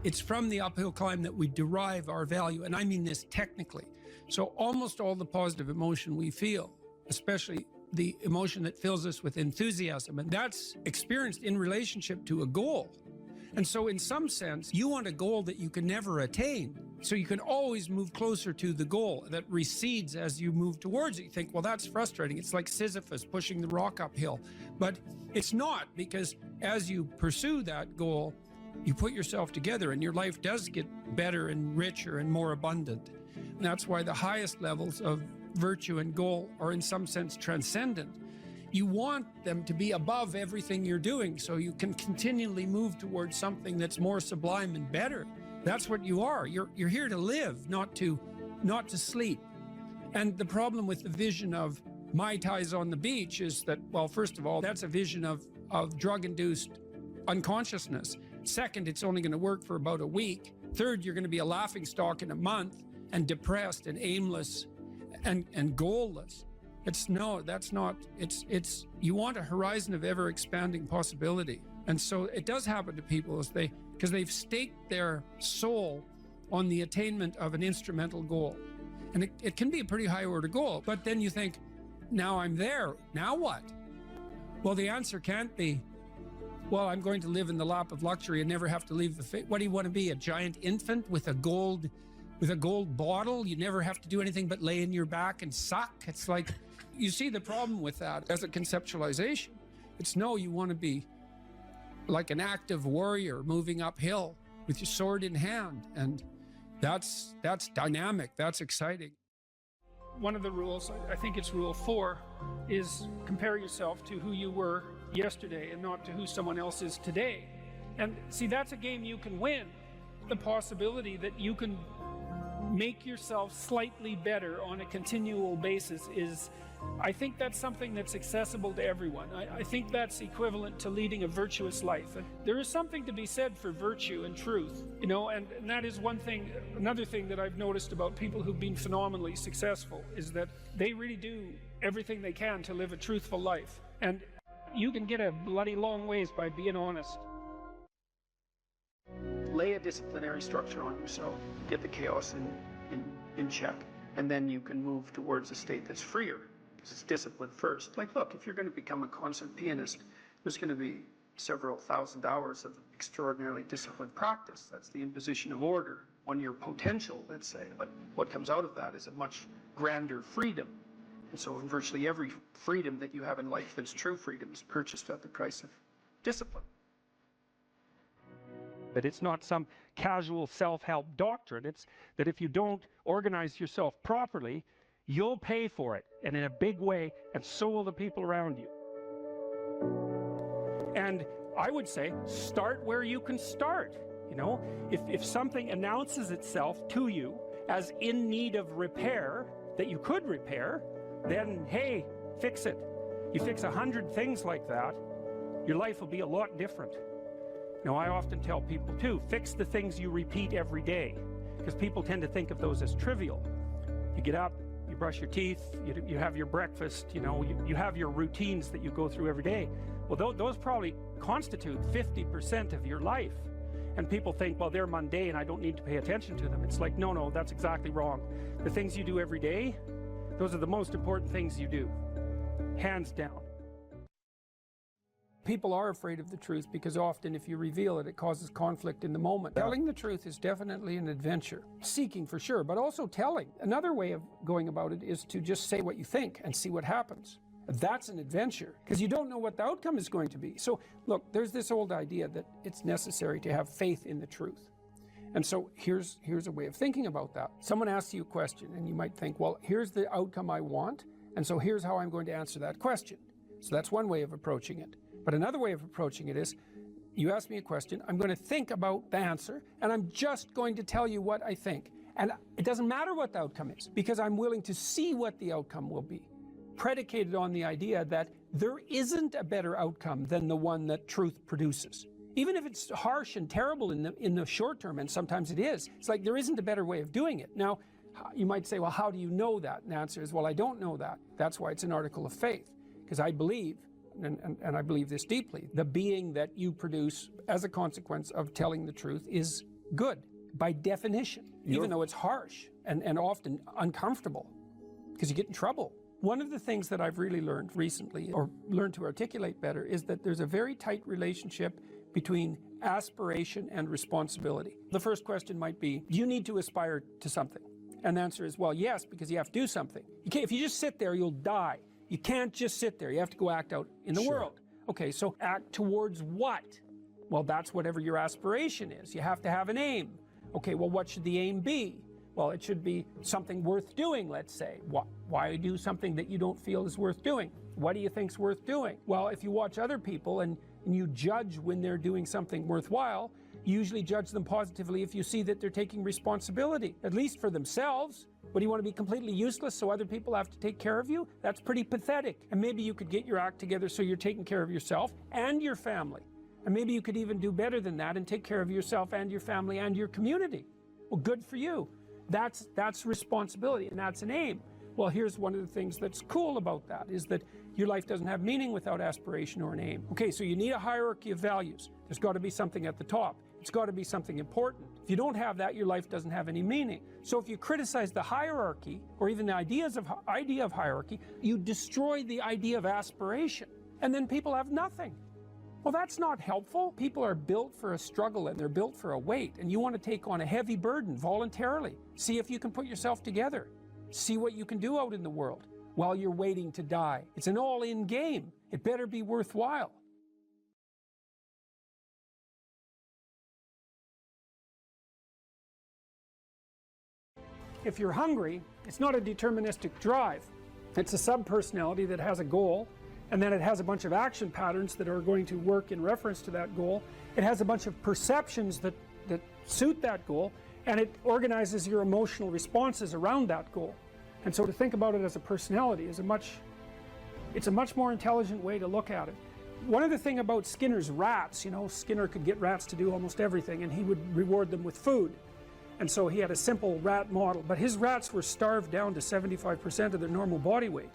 It's from the uphill climb that we derive our value, and I mean this technically. So almost all the positive emotion we feel, especially the emotion that fills us with enthusiasm, and that's experienced in relationship to a goal. And so in some sense, you want a goal that you can never attain. So you can always move closer to the goal that recedes as you move towards it. You think, well, that's frustrating. It's like Sisyphus pushing the rock uphill. But it's not, because as you pursue that goal, you put yourself together and your life does get better and richer and more abundant. And that's why the highest levels of virtue and goal are in some sense transcendent. You want them to be above everything you're doing so you can continually move towards something that's more sublime and better. That's what you are. You're here to live, not to sleep. And the problem with the vision of Mai Tais on the beach is that, well, first of all, that's a vision of drug-induced unconsciousness. Second, it's only going to work for about a week. Third, you're going to be a laughingstock in a month and depressed and aimless and goalless. That's not, you want a horizon of ever expanding possibility. And so it does happen to people because they've staked their soul on the attainment of an instrumental goal. And it can be a pretty high order goal, but then you think, now I'm there, now what? Well, the answer can't be, well, I'm going to live in the lap of luxury and never have to leave what do you want to be, a giant infant with a gold bottle? You never have to do anything but lay in your back and suck. It's like, you see the problem with that as a conceptualization. It's no, you want to be like an active warrior moving uphill with your sword in hand. And that's dynamic, that's exciting. One of the rules, I think it's rule 4, is compare yourself to who you were yesterday and not to who someone else is today. And see, that's a game you can win. The possibility that you can make yourself slightly better on a continual basis is, I think that's something that's accessible to everyone. I think that's equivalent to leading a virtuous life. And there is something to be said for virtue and truth, you know, and that is one thing. Another thing that I've noticed about people who've been phenomenally successful is that they really do everything they can to live a truthful life. And you can get a bloody long ways by being honest. Lay a disciplinary structure on yourself, get the chaos in check, and then you can move towards a state that's freer, because it's discipline first. Like, look, if you're going to become a concert pianist, there's going to be several thousand hours of extraordinarily disciplined practice. That's the imposition of order on your potential, let's say. But what comes out of that is a much grander freedom. And so virtually every freedom that you have in life that's true freedom is purchased at the price of discipline. But it's not some casual self-help doctrine. It's that if you don't organize yourself properly, you'll pay for it, and in a big way, and so will the people around you. And I would say, start where you can start. You know, if something announces itself to you as in need of repair, that you could repair, then, hey, fix it. You fix 100 things like that, your life will be a lot different. Now, I often tell people too, fix the things you repeat every day, because people tend to think of those as trivial. You get up, you brush your teeth, you have your breakfast, you know, you have your routines that you go through every day. Well, those probably constitute 50% of your life. And people think, well, they're mundane, I don't need to pay attention to them. It's like, no, that's exactly wrong. The things you do every day, those are the most important things you do, hands down. People are afraid of the truth because often if you reveal it, it causes conflict in the moment. Telling the truth is definitely an adventure. Seeking for sure, but also telling. Another way of going about it is to just say what you think and see what happens. That's an adventure because you don't know what the outcome is going to be. So look, there's this old idea that it's necessary to have faith in the truth. And so here's a way of thinking about that. Someone asks you a question and you might think, well, here's the outcome I want, and so here's how I'm going to answer that question. So that's one way of approaching it. But another way of approaching it is, you ask me a question, I'm going to think about the answer, and I'm just going to tell you what I think. And it doesn't matter what the outcome is, because I'm willing to see what the outcome will be, predicated on the idea that there isn't a better outcome than the one that truth produces. Even if it's harsh and terrible in the short term, and sometimes it is, it's like there isn't a better way of doing it. Now, You might say, well, how do you know that? And the answer is, well, I don't know that. That's why it's an article of faith, because I believe, and I believe this deeply, the being that you produce as a consequence of telling the truth is good by definition, even though it's harsh and often uncomfortable, because you get in trouble. One of the things that I've really learned recently, or learned to articulate better, is that there's a very tight relationship between aspiration and responsibility. The first question might be, do you need to aspire to something? And the answer is, well, yes, because you have to do something. You can't, if you just sit there, you'll die. You can't just sit there. You have to go act out in the world. Okay, so act towards what? Well, that's whatever your aspiration is. You have to have an aim. Okay, well, what should the aim be? Well, it should be something worth doing, let's say. Why do something that you don't feel is worth doing? What do you think's worth doing? Well, if you watch other people and you judge when they're doing something worthwhile, you usually judge them positively if you see that they're taking responsibility, at least for themselves. What, do you want to be completely useless so other people have to take care of you? That's pretty pathetic. And maybe you could get your act together so you're taking care of yourself and your family. And maybe you could even do better than that and take care of yourself and your family and your community. Well, good for you. That's responsibility, and that's an aim. Well, here's one of the things that's cool about that, is that your life doesn't have meaning without aspiration or an aim. Okay, so you need a hierarchy of values. There's got to be something at the top. It's got to be something important. If you don't have that, your life doesn't have any meaning. So if you criticize the hierarchy, or even the idea of hierarchy, you destroy the idea of aspiration, and then people have nothing. Well, that's not helpful. People are built for a struggle, and they're built for a weight, and you want to take on a heavy burden voluntarily. See if you can put yourself together. See what you can do out in the world while you're waiting to die. It's an all-in game. It better be worthwhile. If you're hungry, it's not a deterministic drive. It's a subpersonality that has a goal, and then it has a bunch of action patterns that are going to work in reference to that goal. It has a bunch of perceptions that suit that goal, and it organizes your emotional responses around that goal. And so to think about it as a personality is it's a much more intelligent way to look at it. One other thing about Skinner's rats, Skinner could get rats to do almost everything, and he would reward them with food. And so he had a simple rat model, but his rats were starved down to 75% of their normal body weight.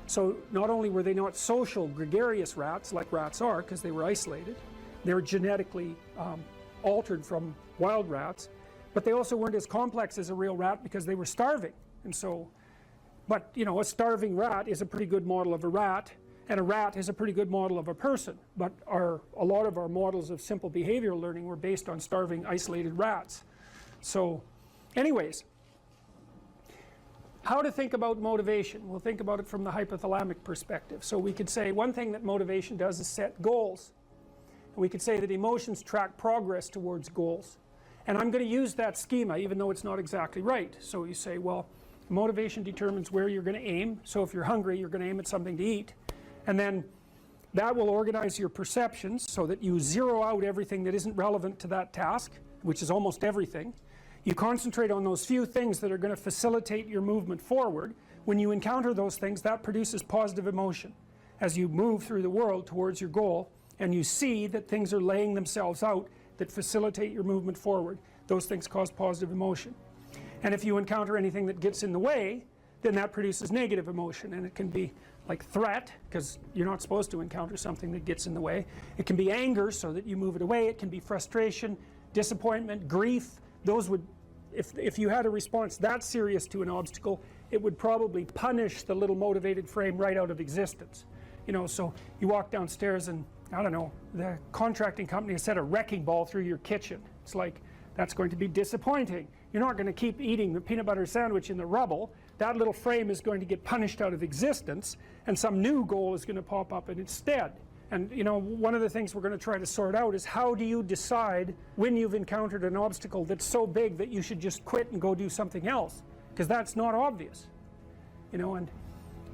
So not only were they not social, gregarious rats like rats are, because they were isolated, they were genetically altered from wild rats, but they also weren't as complex as a real rat because they were starving. And so, but a starving rat is a pretty good model of a rat, and a rat is a pretty good model of a person. But a lot of our models of simple behavioral learning were based on starving, isolated rats. So, anyways, how to think about motivation? We'll think about it from the hypothalamic perspective. So we could say one thing that motivation does is set goals. We could say that emotions track progress towards goals. And I'm going to use that schema even though it's not exactly right. So you say, well, motivation determines where you're going to aim. So if you're hungry, you're going to aim at something to eat. And then that will organize your perceptions so that you zero out everything that isn't relevant to that task, which is almost everything. You concentrate on those few things that are going to facilitate your movement forward. When you encounter those things, that produces positive emotion as you move through the world towards your goal, and you see that things are laying themselves out that facilitate your movement forward. Those things cause positive emotion. And if you encounter anything that gets in the way, then that produces negative emotion, and it can be like threat, because you're not supposed to encounter something that gets in the way. It can be anger, so that you move it away. It can be frustration, disappointment, grief. Those would, if you had a response that serious to an obstacle, it would probably punish the little motivated frame right out of existence. So you walk downstairs and, I don't know, the contracting company has set a wrecking ball through your kitchen. It's like, that's going to be disappointing. You're not going to keep eating the peanut butter sandwich in the rubble. That little frame is going to get punished out of existence, and some new goal is going to pop up in its stead. And one of the things we're going to try to sort out is, how do you decide when you've encountered an obstacle that's so big that you should just quit and go do something else? Because that's not obvious. And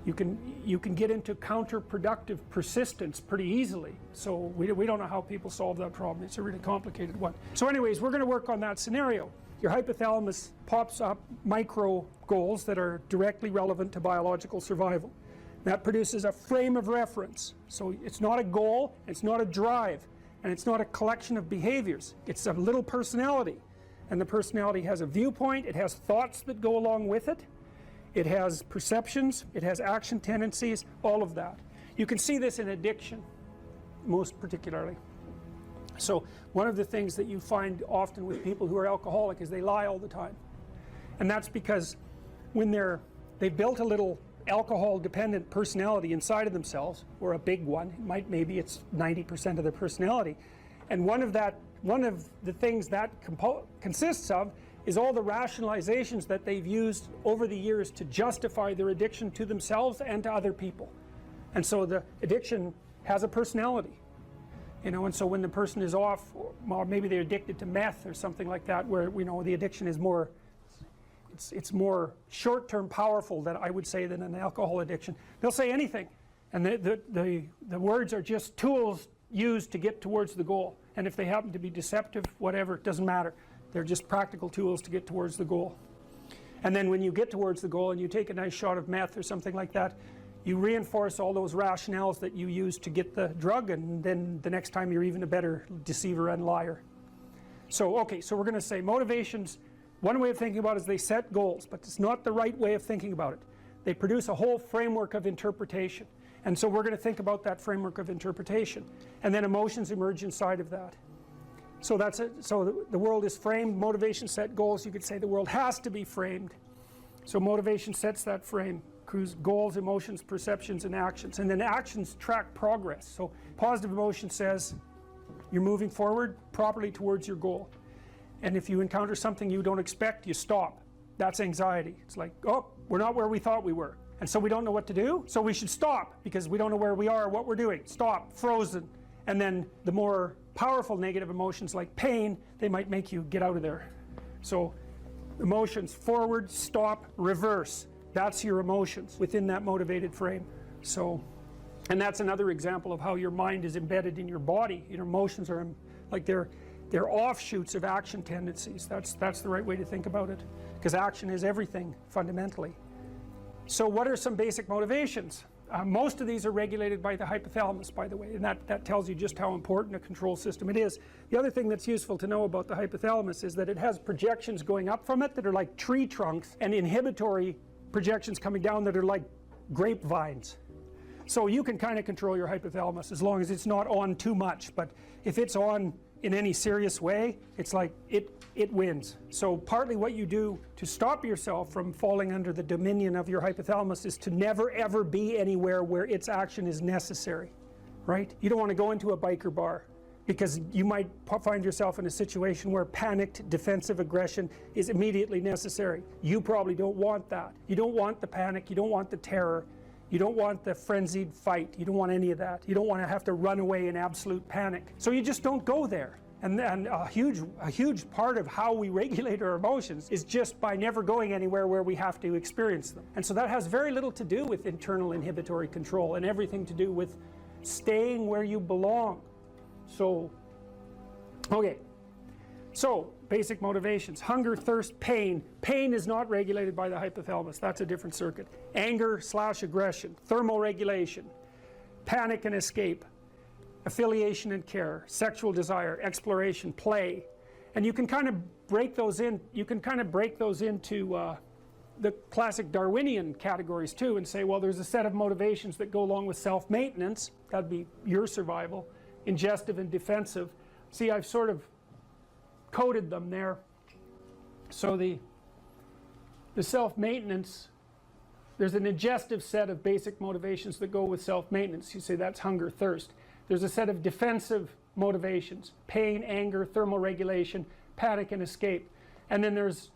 you can get into counterproductive persistence pretty easily. So we don't know how people solve that problem. It's a really complicated one. So anyways, we're going to work on that scenario. Your hypothalamus pops up micro goals that are directly relevant to biological survival. That produces a frame of reference. So it's not a goal, it's not a drive, and it's not a collection of behaviors. It's a little personality. and the personality has a viewpoint, it has thoughts that go along with it, it has perceptions, it has action tendencies, all of that. You can see this in addiction, most particularly. So one of the things that you find often with people who are alcoholic is they lie all the time. And that's because when they've built a little alcohol dependent personality inside of themselves, or a big one, maybe it's 90% of their personality, and one of the things that consists of is all the rationalizations that they've used over the years to justify their addiction to themselves and to other people. And so the addiction has a personality, you know, and so when the person is off, or maybe they're addicted to meth or something like that, where, you know, the addiction is more, it's more short-term powerful, than I would say, than an alcohol addiction. They'll say anything, and the words are just tools used to get towards the goal. And if they happen to be deceptive, whatever, it doesn't matter. They're just practical tools to get towards the goal. And then when you get towards the goal and you take a nice shot of meth or something like that, you reinforce all those rationales that you used to get the drug, and then the next time you're even a better deceiver and liar. So okay, so we're going to say motivations, one way of thinking about it is they set goals, but it's not the right way of thinking about it. They produce a whole framework of interpretation. And so we're going to think about that framework of interpretation. And then emotions emerge inside of that. So that's it. So the world is framed, motivation set goals. You could say the world has to be framed. So motivation sets that frame. Goals, emotions, perceptions, and actions. And then actions track progress. So positive emotion says you're moving forward properly towards your goal. And if you encounter something you don't expect, you stop. That's anxiety. It's like, oh, we're not where we thought we were. And so we don't know what to do, so we should stop, because we don't know where we are or what we're doing. Stop, frozen. And then the more powerful negative emotions like pain, they might make you get out of there. So emotions, forward, stop, reverse. That's your emotions within that motivated frame. So, and that's another example of how your mind is embedded in your body. Your emotions are like they're offshoots of action tendencies. That's the right way to think about it, because action is everything fundamentally. So what are some basic motivations? Most of these are regulated by the hypothalamus, by the way, and that tells you just how important a control system it is. The other thing that's useful to know about the hypothalamus is that it has projections going up from it that are like tree trunks, and inhibitory projections coming down that are like grapevines. So you can kind of control your hypothalamus as long as it's not on too much, but if it's on in any serious way, it's like it wins. So partly what you do to stop yourself from falling under the dominion of your hypothalamus is to never ever be anywhere where its action is necessary, right? You don't want to go into a biker bar, because you might find yourself in a situation where panicked defensive aggression is immediately necessary. You probably don't want that. You don't want the panic, you don't want the terror, you don't want the frenzied fight, you don't want any of that. You don't want to have to run away in absolute panic. So you just don't go there. And a huge part of how we regulate our emotions is just by never going anywhere where we have to experience them. And so that has very little to do with internal inhibitory control, and everything to do with staying where you belong. So, okay, so basic motivations: hunger, thirst, pain. Pain is not regulated by the hypothalamus. That's a different circuit. Anger / aggression, thermoregulation, panic and escape, affiliation and care, sexual desire, exploration, play. And you can kind of break those in. You can kind of break those into the classic Darwinian categories too, and say, well, there's a set of motivations that go along with self-maintenance. That'd be your survival. Ingestive and defensive. See, I've sort of coded them there. So the self-maintenance, there's an ingestive set of basic motivations that go with self-maintenance. You say that's hunger, thirst. There's a set of defensive motivations: pain, anger, thermoregulation, panic, and escape. And then there's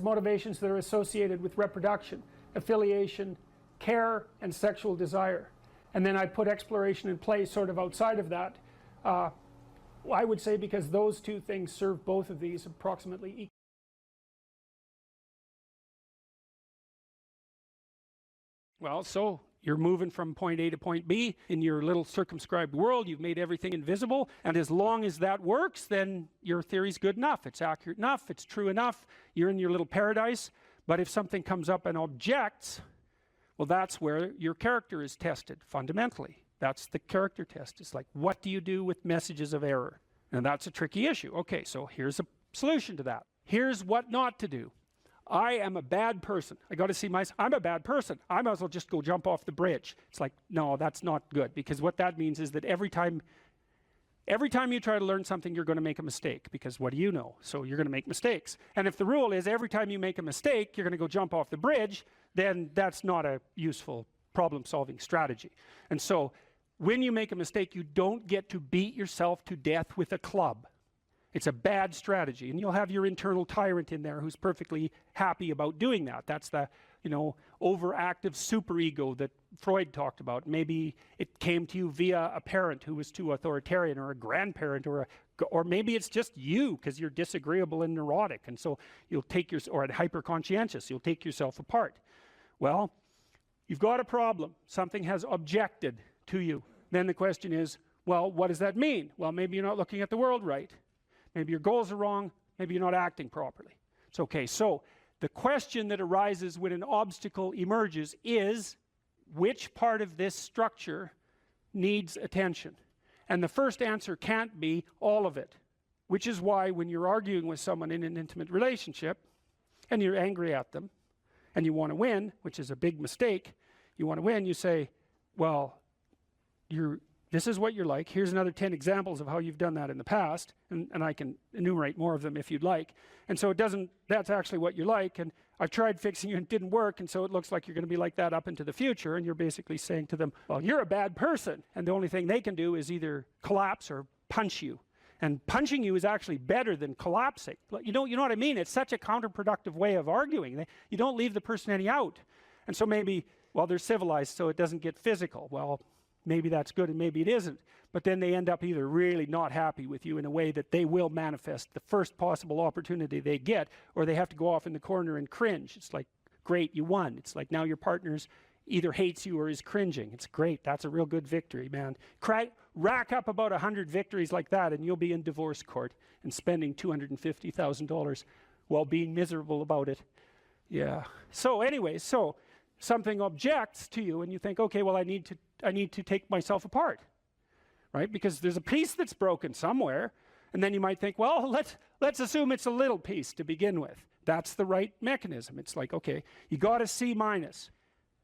motivations that are associated with reproduction: affiliation, care, and sexual desire. And then I put exploration and play sort of outside of that. I would say because those two things serve both of these approximately equally. Well, so you're moving from point A to point B in your little circumscribed world. You've made everything invisible, and as long as that works, then your theory's good enough. It's accurate enough, it's true enough, you're in your little paradise. But if something comes up and objects, well, that's where your character is tested fundamentally. That's the character test. It's like, what do you do with messages of error? And that's a tricky issue. Okay, so here's a solution to that. here's what not to do. I am a bad person. I got to see myself. I'm a bad person. I might as well just go jump off the bridge. It's like, no, that's not good, because what that means is that every time you try to learn something, you're going to make a mistake, because what do you know? So you're going to make mistakes. And if the rule is every time you make a mistake, you're going to go jump off the bridge, then that's not a useful problem-solving strategy. And so when you make a mistake, you don't get to beat yourself to death with a club. It's a bad strategy, and you'll have your internal tyrant in there who's perfectly happy about doing that. That's the, overactive superego that Freud talked about. Maybe it came to you via a parent who was too authoritarian, or a grandparent, or maybe it's just you because you're disagreeable and neurotic, and so you'll take or hyper-conscientious, you'll take yourself apart. Well, you've got a problem. Something has objected to you. Then the question is, well, what does that mean? Well, maybe you're not looking at the world right. Maybe your goals are wrong. Maybe you're not acting properly. It's okay. So the question that arises when an obstacle emerges is, which part of this structure needs attention? And the first answer can't be all of it, which is why when you're arguing with someone in an intimate relationship and you're angry at them and you want to win, which is a big mistake, you want to win, you say, well, this is what you're like. Here's another 10 examples of how you've done that in the past, and I can enumerate more of them if you'd like. And so that's actually what you're like, and I've tried fixing you and it didn't work, and so it looks like you're going to be like that up into the future. And you're basically saying to them, well, you're a bad person, and the only thing they can do is either collapse or punch you. And punching you is actually better than collapsing. You know what I mean? It's such a counterproductive way of arguing. You don't leave the person any out. And so maybe, well, they're civilized, so it doesn't get physical. Well, maybe that's good and maybe it isn't. But then they end up either really not happy with you in a way that they will manifest the first possible opportunity they get, or they have to go off in the corner and cringe. It's like, great, you won. It's like now your partner's either hates you or is cringing. It's great. That's a real good victory, man. Rack up about 100 victories like that and you'll be in divorce court and spending $250,000 while being miserable about it. Yeah. So anyway, something objects to you and you think, okay, well, I need to take myself apart, right? Because there's a piece that's broken somewhere, and then you might think, well, let's assume it's a little piece to begin with. That's the right mechanism. It's like, okay, you got a C-.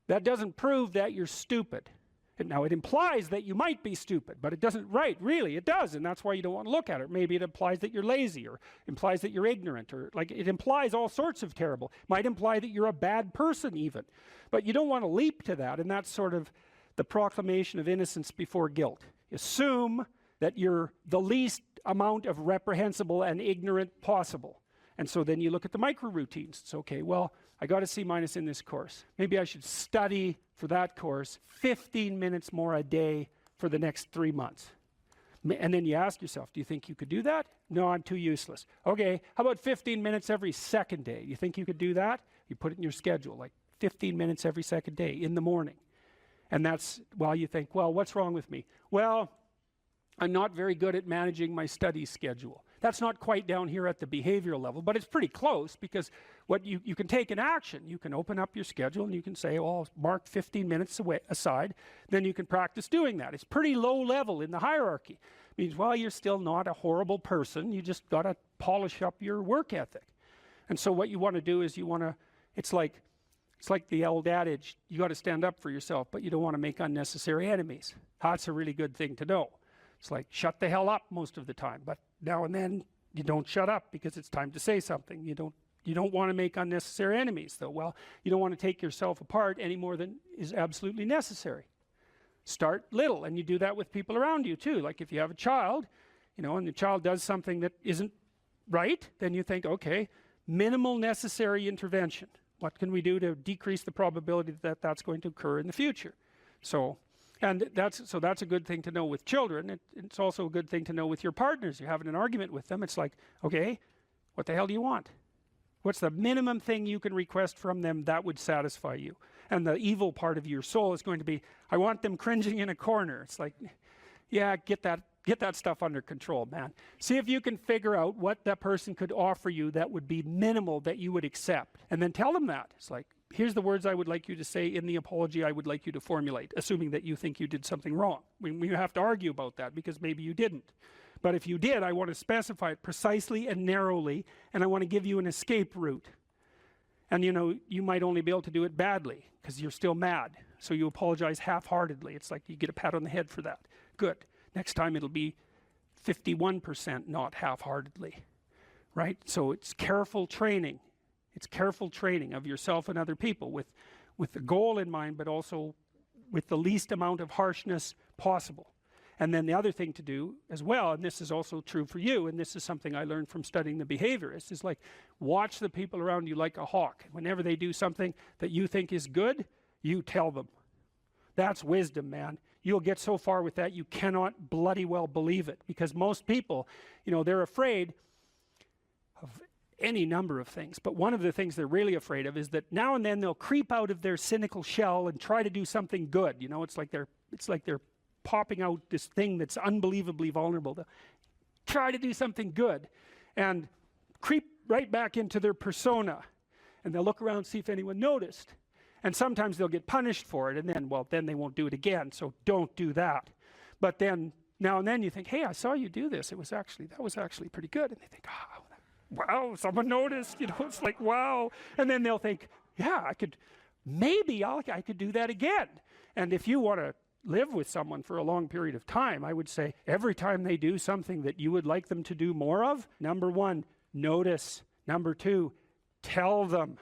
That doesn't prove that you're stupid. Now, it implies that you might be stupid, but it doesn't, right, really, it does, and that's why you don't want to look at it. Maybe it implies that you're lazy, or implies that you're ignorant, or like it implies all sorts of terrible. Might imply that you're a bad person even. But you don't want to leap to that, and that's sort of the proclamation of innocence before guilt. Assume that you're the least amount of reprehensible and ignorant possible. And so then you look at the micro routines. It's okay, well, I got a C- in this course. Maybe I should study for that course 15 minutes more a day for the next 3 months. And then you ask yourself, do you think you could do that? No, I'm too useless. Okay, how about 15 minutes every second day? You think you could do that? You put it in your schedule, like 15 minutes every second day in the morning. And that's, well, you think, well, what's wrong with me? Well, I'm not very good at managing my study schedule. That's not quite down here at the behavioral level, but it's pretty close, because what you can take an action. You can open up your schedule and you can say, oh, I'll mark 15 minutes aside. Then you can practice doing that. It's pretty low level in the hierarchy. It means, well, you're still not a horrible person. You just got to polish up your work ethic. And so what you want to do is it's like the old adage, you got to stand up for yourself, but you don't want to make unnecessary enemies. That's a really good thing to know. It's like, shut the hell up most of the time, but now and then you don't shut up because it's time to say something. You don't want to make unnecessary enemies, though. Well, you don't want to take yourself apart any more than is absolutely necessary. Start little, and you do that with people around you too. Like if you have a child, and the child does something that isn't right, then you think, okay, minimal necessary intervention. What can we do to decrease the probability that that's going to occur in the future? So that's a good thing to know with children. It's also a good thing to know with your partners. You're having an argument with them. It's like, okay, what the hell do you want? What's the minimum thing you can request from them that would satisfy you? And the evil part of your soul is going to be, I want them cringing in a corner. It's like, yeah, get that stuff under control, man. See if you can figure out what that person could offer you that would be minimal that you would accept. And then tell them that. It's like, here's the words I would like you to say in the apology I would like you to formulate, assuming that you think you did something wrong. We have to argue about that because maybe you didn't. But if you did, I want to specify it precisely and narrowly, and I want to give you an escape route. And you know, you might only be able to do it badly because you're still mad. So you apologize half-heartedly. It's like you get a pat on the head for that. Good. Next time it'll be 51% not half-heartedly. Right? So it's careful training. It's careful training of yourself and other people with the goal in mind, but also with the least amount of harshness possible. And then the other thing to do as well, and this is also true for you, and this is something I learned from studying the behaviorists, is like watch the people around you like a hawk. Whenever they do something that you think is good, you tell them. That's wisdom, man. You'll get so far with that you cannot bloody well believe it, because most people, you know, they're afraid of any number of things, but one of the things they're really afraid of is that now and then they'll creep out of their cynical shell and try to do something good. You know, it's like they're popping out this thing that's unbelievably vulnerable. They'll try to do something good and creep right back into their persona, and they'll look around, see if anyone noticed, and sometimes they'll get punished for it, and then, well, then they won't do it again. So don't do that. But then now and then you think, hey, I saw you do this. That was actually pretty good. And they think, oh, wow, someone noticed. You know, it's like, wow. And then they'll think, yeah, I could do that again. And if you want to live with someone for a long period of time, I would say every time they do something that you would like them to do more of, number one, notice. Number two, tell them,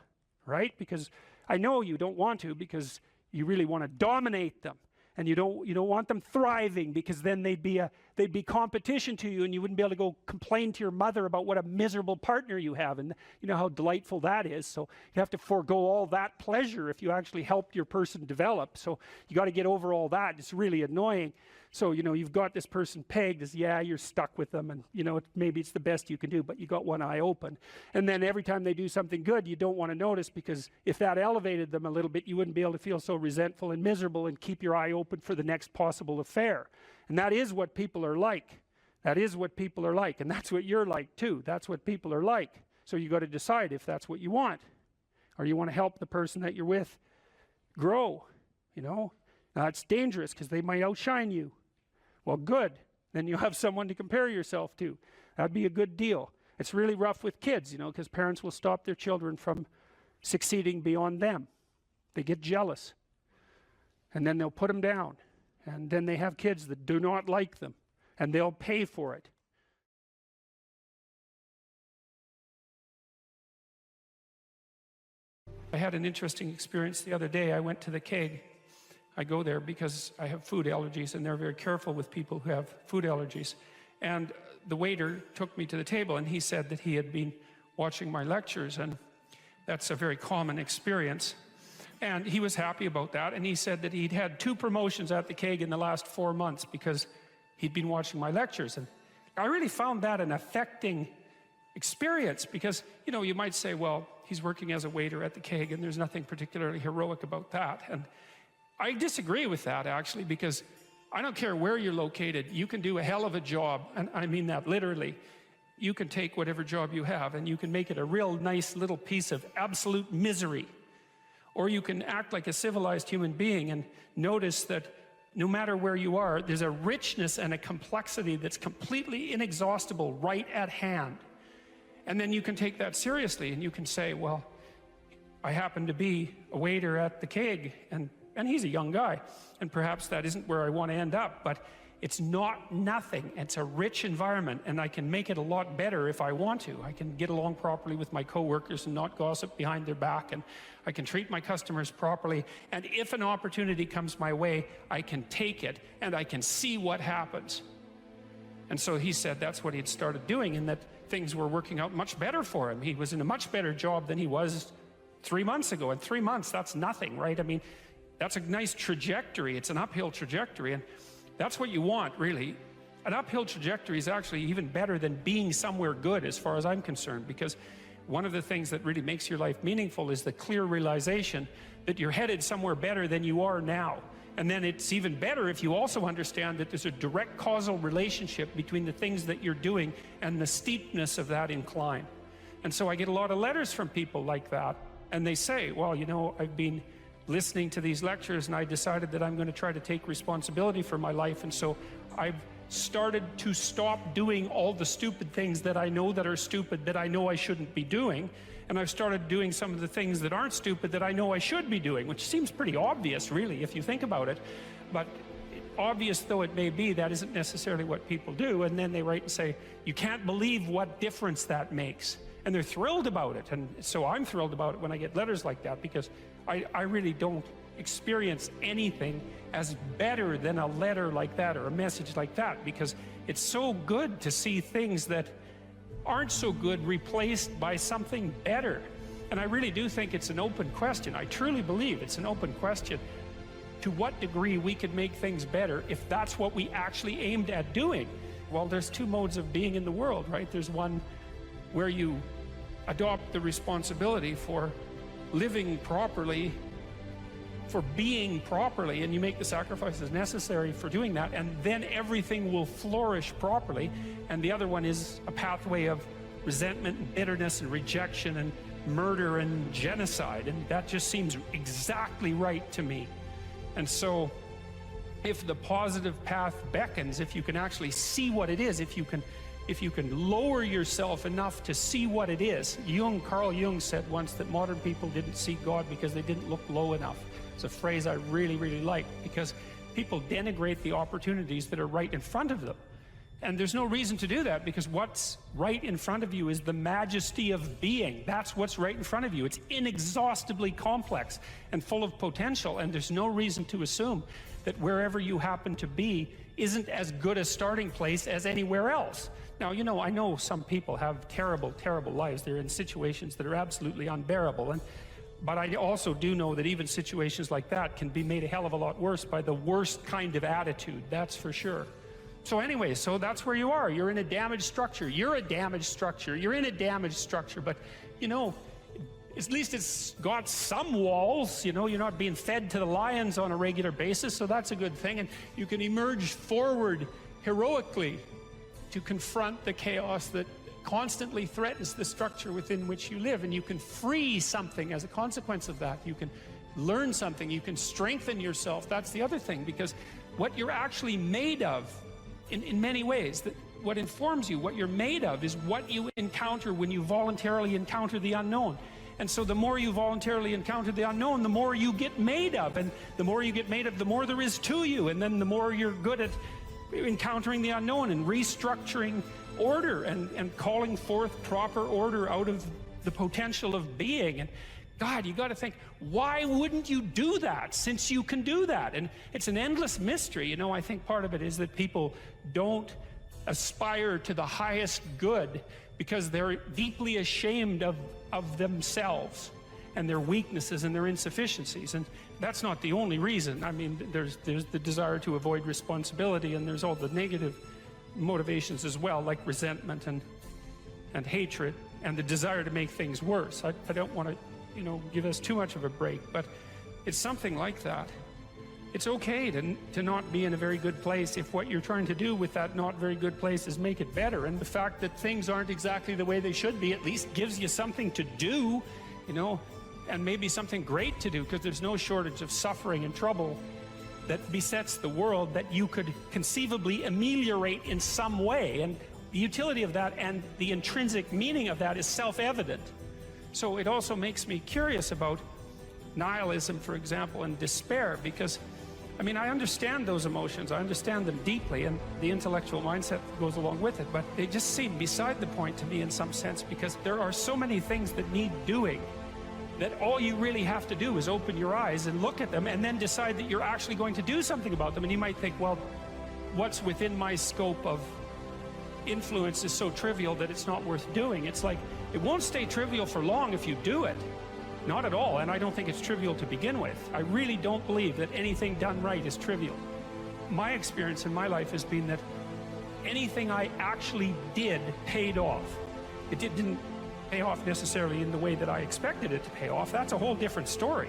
right? Because I know you don't want to, because you really want to dominate them. And you don't want them thriving, because then they'd be competition to you, and you wouldn't be able to go complain to your mother about what a miserable partner you have, and you know how delightful that is. So you have to forego all that pleasure if you actually helped your person develop. So you got to get over all that. It's really annoying. So you know, you've got this person pegged as, yeah, you're stuck with them, and you know, maybe it's the best you can do, but you got one eye open. And then every time they do something good, you don't want to notice, because if that elevated them a little bit, you wouldn't be able to feel so resentful and miserable and keep your eye open for the next possible affair. And that is what people are like. That is what people are like, and that's what you're like too. That's what people are like. So you got to decide if that's what you want, or you want to help the person that you're with grow. You know, now it's dangerous because they might outshine you. Well, good. Then you have someone to compare yourself to. That'd be a good deal. It's really rough with kids, you know, because parents will stop their children from succeeding beyond them. They get jealous, and then they'll put them down. And then they have kids that do not like them, and they'll pay for it. I had an interesting experience the other day. I went to the keg. I go there because I have food allergies, and they're very careful with people who have food allergies. And the waiter took me to the table, and he said that he had been watching my lectures, and that's a very common experience. And he was happy about that, and he said that he'd had 2 promotions at the keg in the last 4 months because he'd been watching my lectures. And I really found that an affecting experience, because, you know, you might say, well, he's working as a waiter at the keg, and there's nothing particularly heroic about that. And I disagree with that, actually, because I don't care where you're located, you can do a hell of a job, and I mean that literally. You can take whatever job you have, and you can make it a real nice little piece of absolute misery. Or you can act like a civilized human being and notice that no matter where you are, there's a richness and a complexity that's completely inexhaustible right at hand. And then you can take that seriously, and you can say, well, I happen to be a waiter at the keg, and he's a young guy, and perhaps that isn't where I want to end up, but it's not nothing. It's a rich environment, and I can make it a lot better if I want to. I can get along properly with my coworkers and not gossip behind their back, and I can treat my customers properly, and if an opportunity comes my way, I can take it, and I can see what happens. And so he said that's what he had started doing, and that things were working out much better for him. He was in a much better job than he was 3 months ago. In 3 months, that's nothing, right? I mean, that's a nice trajectory. It's an uphill trajectory, and that's what you want, really. An uphill trajectory is actually even better than being somewhere good, as far as I'm concerned, because one of the things that really makes your life meaningful is the clear realization that you're headed somewhere better than you are now. And then it's even better if you also understand that there's a direct causal relationship between the things that you're doing and the steepness of that incline. And so I get a lot of letters from people like that. And they say, well, you know, I've been listening to these lectures and I decided that I'm going to try to take responsibility for my life, and so I've started to stop doing all the stupid things that I know that are stupid, that I know I shouldn't be doing, and I've started doing some of the things that aren't stupid that I know I should be doing, which seems pretty obvious, really, if you think about it. But obvious though it may be, that isn't necessarily what people do. And then they write and say, you can't believe what difference that makes. And they're thrilled about it. And so I'm thrilled about it when I get letters like that, because I really don't experience anything as better than a letter like that or a message like that, because it's so good to see things that aren't so good replaced by something better. And I really do think it's an open question. I truly believe it's an open question to what degree we could make things better if that's what we actually aimed at doing. Well, there's two modes of being in the world, right? There's one where you adopt the responsibility for living properly, for being properly, and you make the sacrifices necessary for doing that, and then everything will flourish properly. And the other one is a pathway of resentment and bitterness and rejection and murder and genocide, and that just seems exactly right to me. And so if the positive path beckons, if you can actually see what it is, if you can lower yourself enough to see what it is. Carl Jung said once that modern people didn't see God because they didn't look low enough. It's a phrase I really, really like, because people denigrate the opportunities that are right in front of them. And there's no reason to do that, because what's right in front of you is the majesty of being. That's what's right in front of you. It's inexhaustibly complex and full of potential, and there's no reason to assume that wherever you happen to be isn't as good a starting place as anywhere else. Now, you know, I know some people have terrible, terrible lives. They're in situations that are absolutely unbearable. But I also do know that even situations like that can be made a hell of a lot worse by the worst kind of attitude, that's for sure. So anyway, so that's where you are. You're in a damaged structure. You're a damaged structure. You're in a damaged structure. But, you know, at least it's got some walls. You know, you're not being fed to the lions on a regular basis, so that's a good thing. And you can emerge forward heroically to confront the chaos that constantly threatens the structure within which you live. And you can free something as a consequence of that. You can learn something. You can strengthen yourself. That's the other thing, because what you're actually made of, in many ways, that what informs you, what you're made of, is what you encounter when you voluntarily encounter the unknown. And so the more you voluntarily encounter the unknown, the more you get made of. And the more you get made of, the more there is to you. And then the more you're good at encountering the unknown and restructuring order and calling forth proper order out of the potential of being. And God, you got to think, why wouldn't you do that, since you can do that? And it's an endless mystery. You know, I think part of it is that people don't aspire to the highest good because they're deeply ashamed of themselves and their weaknesses and their insufficiencies. And that's not the only reason. I mean, there's the desire to avoid responsibility, and there's all the negative motivations as well, like resentment and hatred, and the desire to make things worse. I don't want to, you know, give us too much of a break, but it's something like that. It's okay to not be in a very good place if what you're trying to do with that not very good place is make it better. And the fact that things aren't exactly the way they should be at least gives you something to do, you know, and maybe something great to do, because there's no shortage of suffering and trouble that besets the world that you could conceivably ameliorate in some way. And the utility of that and the intrinsic meaning of that is self-evident. So it also makes me curious about nihilism, for example, and despair, because I mean, I understand those emotions, I understand them deeply, and the intellectual mindset goes along with it, but they just seem beside the point to me in some sense, because there are so many things that need doing that all you really have to do is open your eyes and look at them and then decide that you're actually going to do something about them. And you might think, well, what's within my scope of influence is so trivial that it's not worth doing. It's like, it won't stay trivial for long if you do it. Not at all, and I don't think it's trivial to begin with. I really don't believe that anything done right is trivial. My experience in my life has been that anything I actually did paid off. It didn't pay off necessarily in the way that I expected it to pay off. That's a whole different story.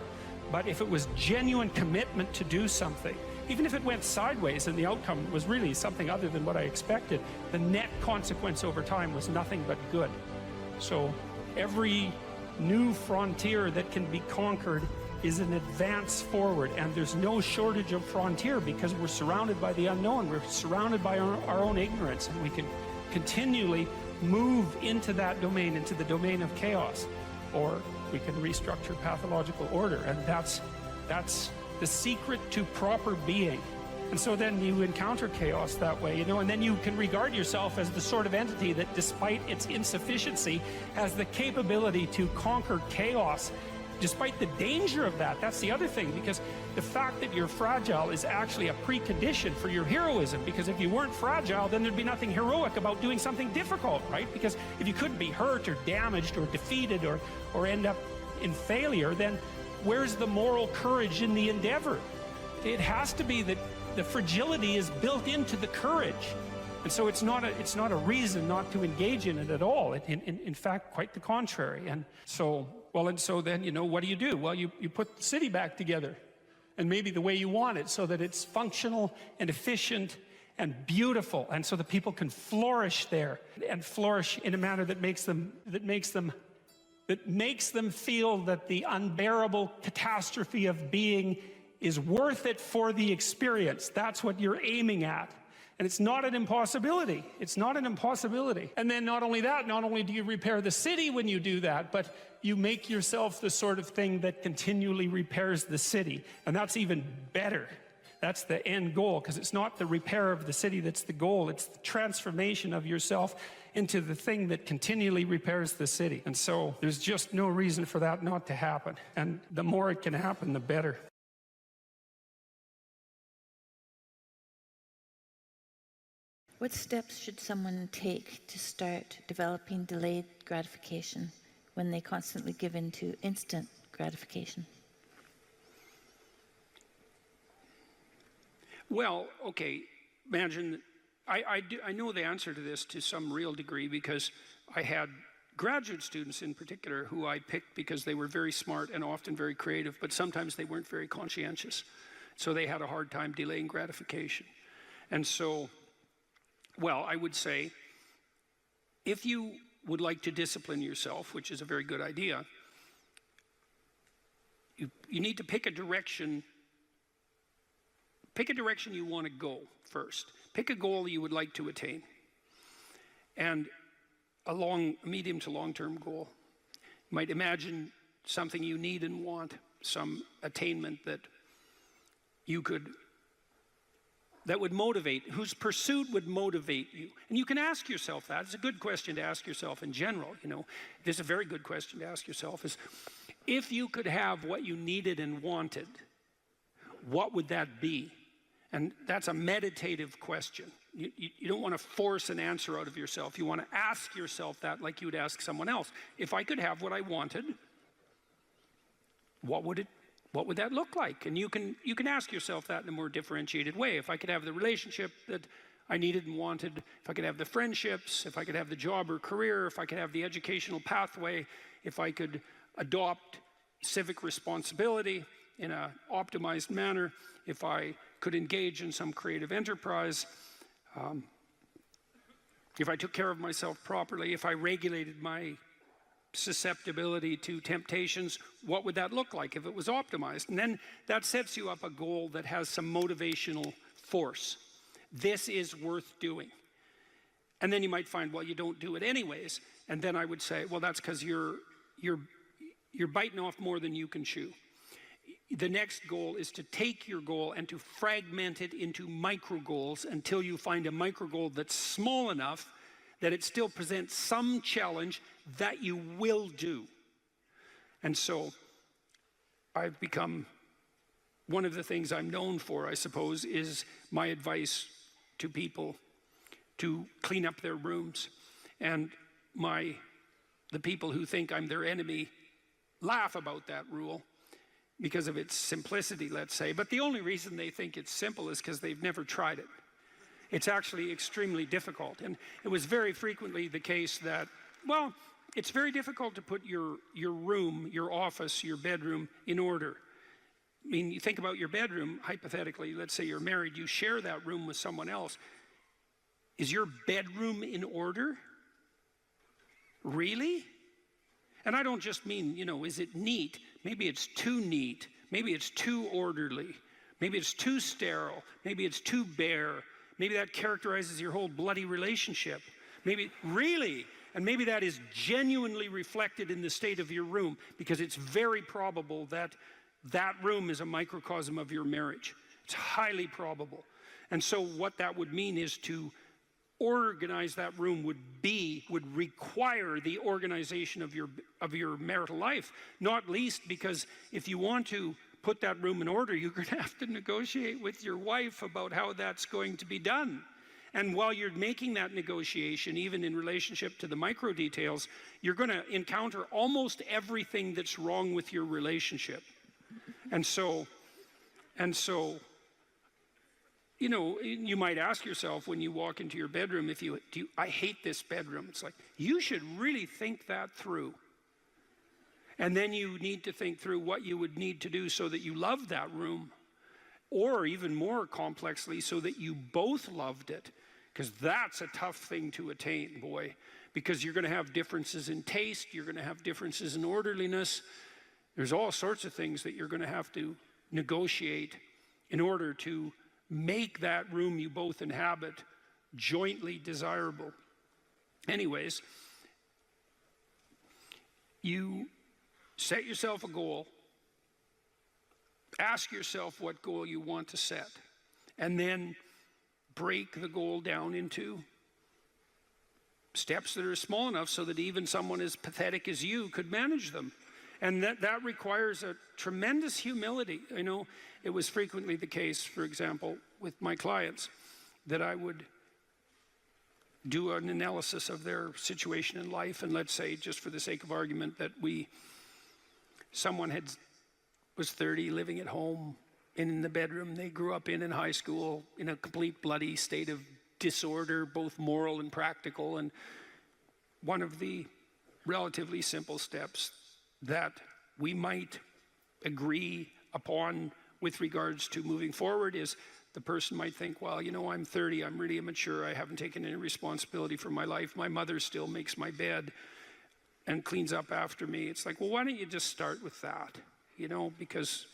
But if it was genuine commitment to do something, even if it went sideways and the outcome was really something other than what I expected, the net consequence over time was nothing but good. So every new frontier that can be conquered is an advance forward, and there's no shortage of frontier because we're surrounded by the unknown. We're surrounded by our own ignorance, and we can continually move into that domain, into the domain of chaos, or we can restructure pathological order, and that's the secret to proper being. And so then you encounter chaos that way, you know, and then you can regard yourself as the sort of entity that, despite its insufficiency, has the capability to conquer chaos, despite the danger of that. That's the other thing, because the fact that you're fragile is actually a precondition for your heroism, because if you weren't fragile, then there'd be nothing heroic about doing something difficult, right? Because if you couldn't be hurt or damaged or defeated or end up in failure, then where's the moral courage in the endeavor? It has to be that the fragility is built into the courage. And so it's not a reason not to engage in it at all. In fact, quite the contrary. And so then, you know, what do? Well, you put the city back together, and maybe the way you want it, so that it's functional and efficient and beautiful, and so that people can flourish there, and flourish in a manner that makes them feel that the unbearable catastrophe of being is worth it for the experience. That's what you're aiming at. And it's not an impossibility. It's not an impossibility. And then not only that, not only do you repair the city when you do that, but you make yourself the sort of thing that continually repairs the city. And that's even better. That's the end goal, because it's not the repair of the city that's the goal. It's the transformation of yourself into the thing that continually repairs the city. And so there's just no reason for that not to happen. And the more it can happen, the better. What steps should someone take to start developing delayed gratification when they constantly give in to instant gratification? Well, okay, imagine, I know the answer to this to some real degree, because I had graduate students in particular who I picked because they were very smart and often very creative, but sometimes they weren't very conscientious. So they had a hard time delaying gratification. And so, well, I would say, if you would like to discipline yourself, which is a very good idea, you need to pick a direction. Pick a direction you want to go first. Pick a goal you would like to attain, and a medium to long-term goal. You might imagine something you need and want, some attainment that would motivate, whose pursuit would motivate you. And you can ask yourself that. It's a good question to ask yourself in general, you know. This is a very good question to ask yourself, is if you could have what you needed and wanted, what would that be? And that's a meditative question. You don't want to force an answer out of yourself. You want to ask yourself that like you would ask someone else. If I could have what I wanted, what would that look like? And you can ask yourself that in a more differentiated way. If I could have the relationship that I needed and wanted, if I could have the friendships, if I could have the job or career, if I could have the educational pathway, if I could adopt civic responsibility in an optimized manner, if I could engage in some creative enterprise, if I took care of myself properly, if I regulated my susceptibility to temptations, what would that look like if it was optimized? And then that sets you up a goal that has some motivational force. This is worth doing. And then you might find, well, you don't do it anyways. And then I would say, well, that's because you're biting off more than you can chew. The next goal is to take your goal and to fragment it into micro goals until you find a micro goal that's small enough that it still presents some challenge that you will do. And so I've become, one of the things I'm known for, I suppose, is my advice to people to clean up their rooms. And the people who think I'm their enemy laugh about that rule because of its simplicity, let's say. But the only reason they think it's simple is because they've never tried it. It's actually extremely difficult. And it was very frequently the case that, well, it's very difficult to put your room, your office, your bedroom in order. I mean, you think about your bedroom, hypothetically, let's say you're married, you share that room with someone else. Is your bedroom in order? Really? And I don't just mean, you know, is it neat? Maybe it's too neat. Maybe it's too orderly. Maybe it's too sterile. Maybe it's too bare. Maybe that characterizes your whole bloody relationship. Maybe, really, and maybe that is genuinely reflected in the state of your room, because it's very probable that that room is a microcosm of your marriage. It's highly probable. And so what that would mean is to organize that room would require the organization of your marital life, not least because if you want to put that room in order, you're going to have to negotiate with your wife about how that's going to be done. And while you're making that negotiation, even in relationship to the micro details, you're going to encounter almost everything that's wrong with your relationship. And so, you know, you might ask yourself when you walk into your bedroom, I hate this bedroom. It's like, you should really think that through. And then you need to think through what you would need to do so that you love that room, or even more complexly, so that you both loved it. Because that's a tough thing to attain, boy, because you're going to have differences in taste, you're going to have differences in orderliness. There's all sorts of things that you're going to have to negotiate in order to make that room you both inhabit jointly desirable. Anyways, you set yourself a goal, ask yourself what goal you want to set, and then break the goal down into steps that are small enough so that even someone as pathetic as you could manage them. And that requires a tremendous humility. I know it was frequently the case, for example, with my clients, that I would do an analysis of their situation in life, and let's say, just for the sake of argument, that someone was 30, living at home, in the bedroom they grew up in high school, in a complete bloody state of disorder, both moral and practical. And one of the relatively simple steps that we might agree upon with regards to moving forward is the person might think, well, you know, I'm 30, I'm really immature, I haven't taken any responsibility for my life, my mother still makes my bed and cleans up after me. It's like, well, why don't you just start with that? You know, because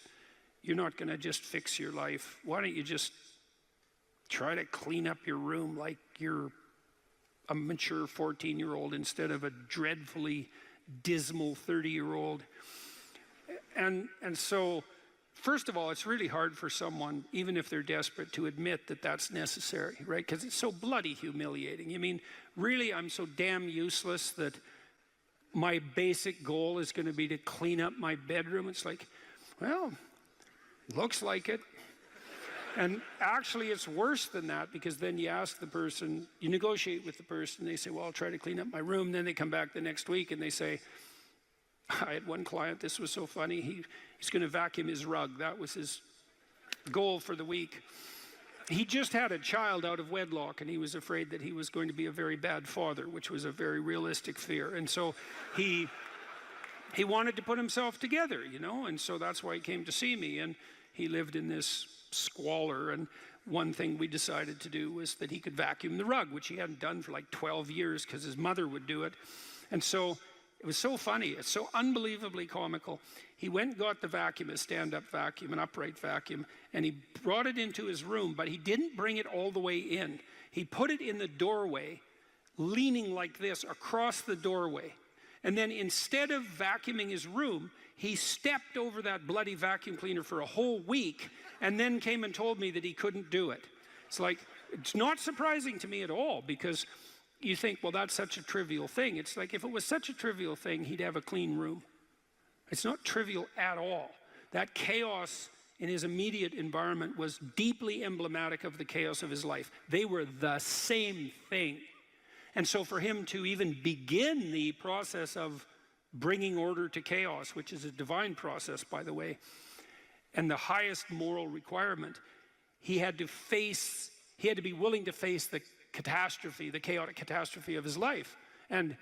you're not going to just fix your life. Why don't you just try to clean up your room like you're a mature 14-year-old instead of a dreadfully dismal 30-year-old. And so, first of all, it's really hard for someone, even if they're desperate, to admit that that's necessary, right? Because it's so bloody humiliating. I mean, really, I'm so damn useless that my basic goal is going to be to clean up my bedroom. It's like, well, looks like it. And actually, it's worse than that, because then you ask the person, you negotiate with the person, they say, well, I'll try to clean up my room. Then they come back the next week and they say, I had one client, this was so funny, he's going to vacuum his rug. That was his goal for the week. He just had a child out of wedlock, and he was afraid that he was going to be a very bad father, which was a very realistic fear. And so he wanted to put himself together, you know, and so that's why he came to see me. And he lived in this squalor, and one thing we decided to do was that he could vacuum the rug, which he hadn't done for like 12 years because his mother would do it. And so it was so funny, it's so unbelievably comical. He went and got the vacuum, a stand-up vacuum, an upright vacuum, and he brought it into his room, but he didn't bring it all the way in. He put it in the doorway, leaning like this across the doorway. And then instead of vacuuming his room, he stepped over that bloody vacuum cleaner for a whole week and then came and told me that he couldn't do it. It's like, it's not surprising to me at all, because you think, well, that's such a trivial thing. It's like, if it was such a trivial thing, he'd have a clean room. It's not trivial at all. That chaos in his immediate environment was deeply emblematic of the chaos of his life. They were the same thing. And so for him to even begin the process of bringing order to chaos, which is a divine process, by the way, and the highest moral requirement, he had to be willing to face the catastrophe, the chaotic catastrophe of his life. And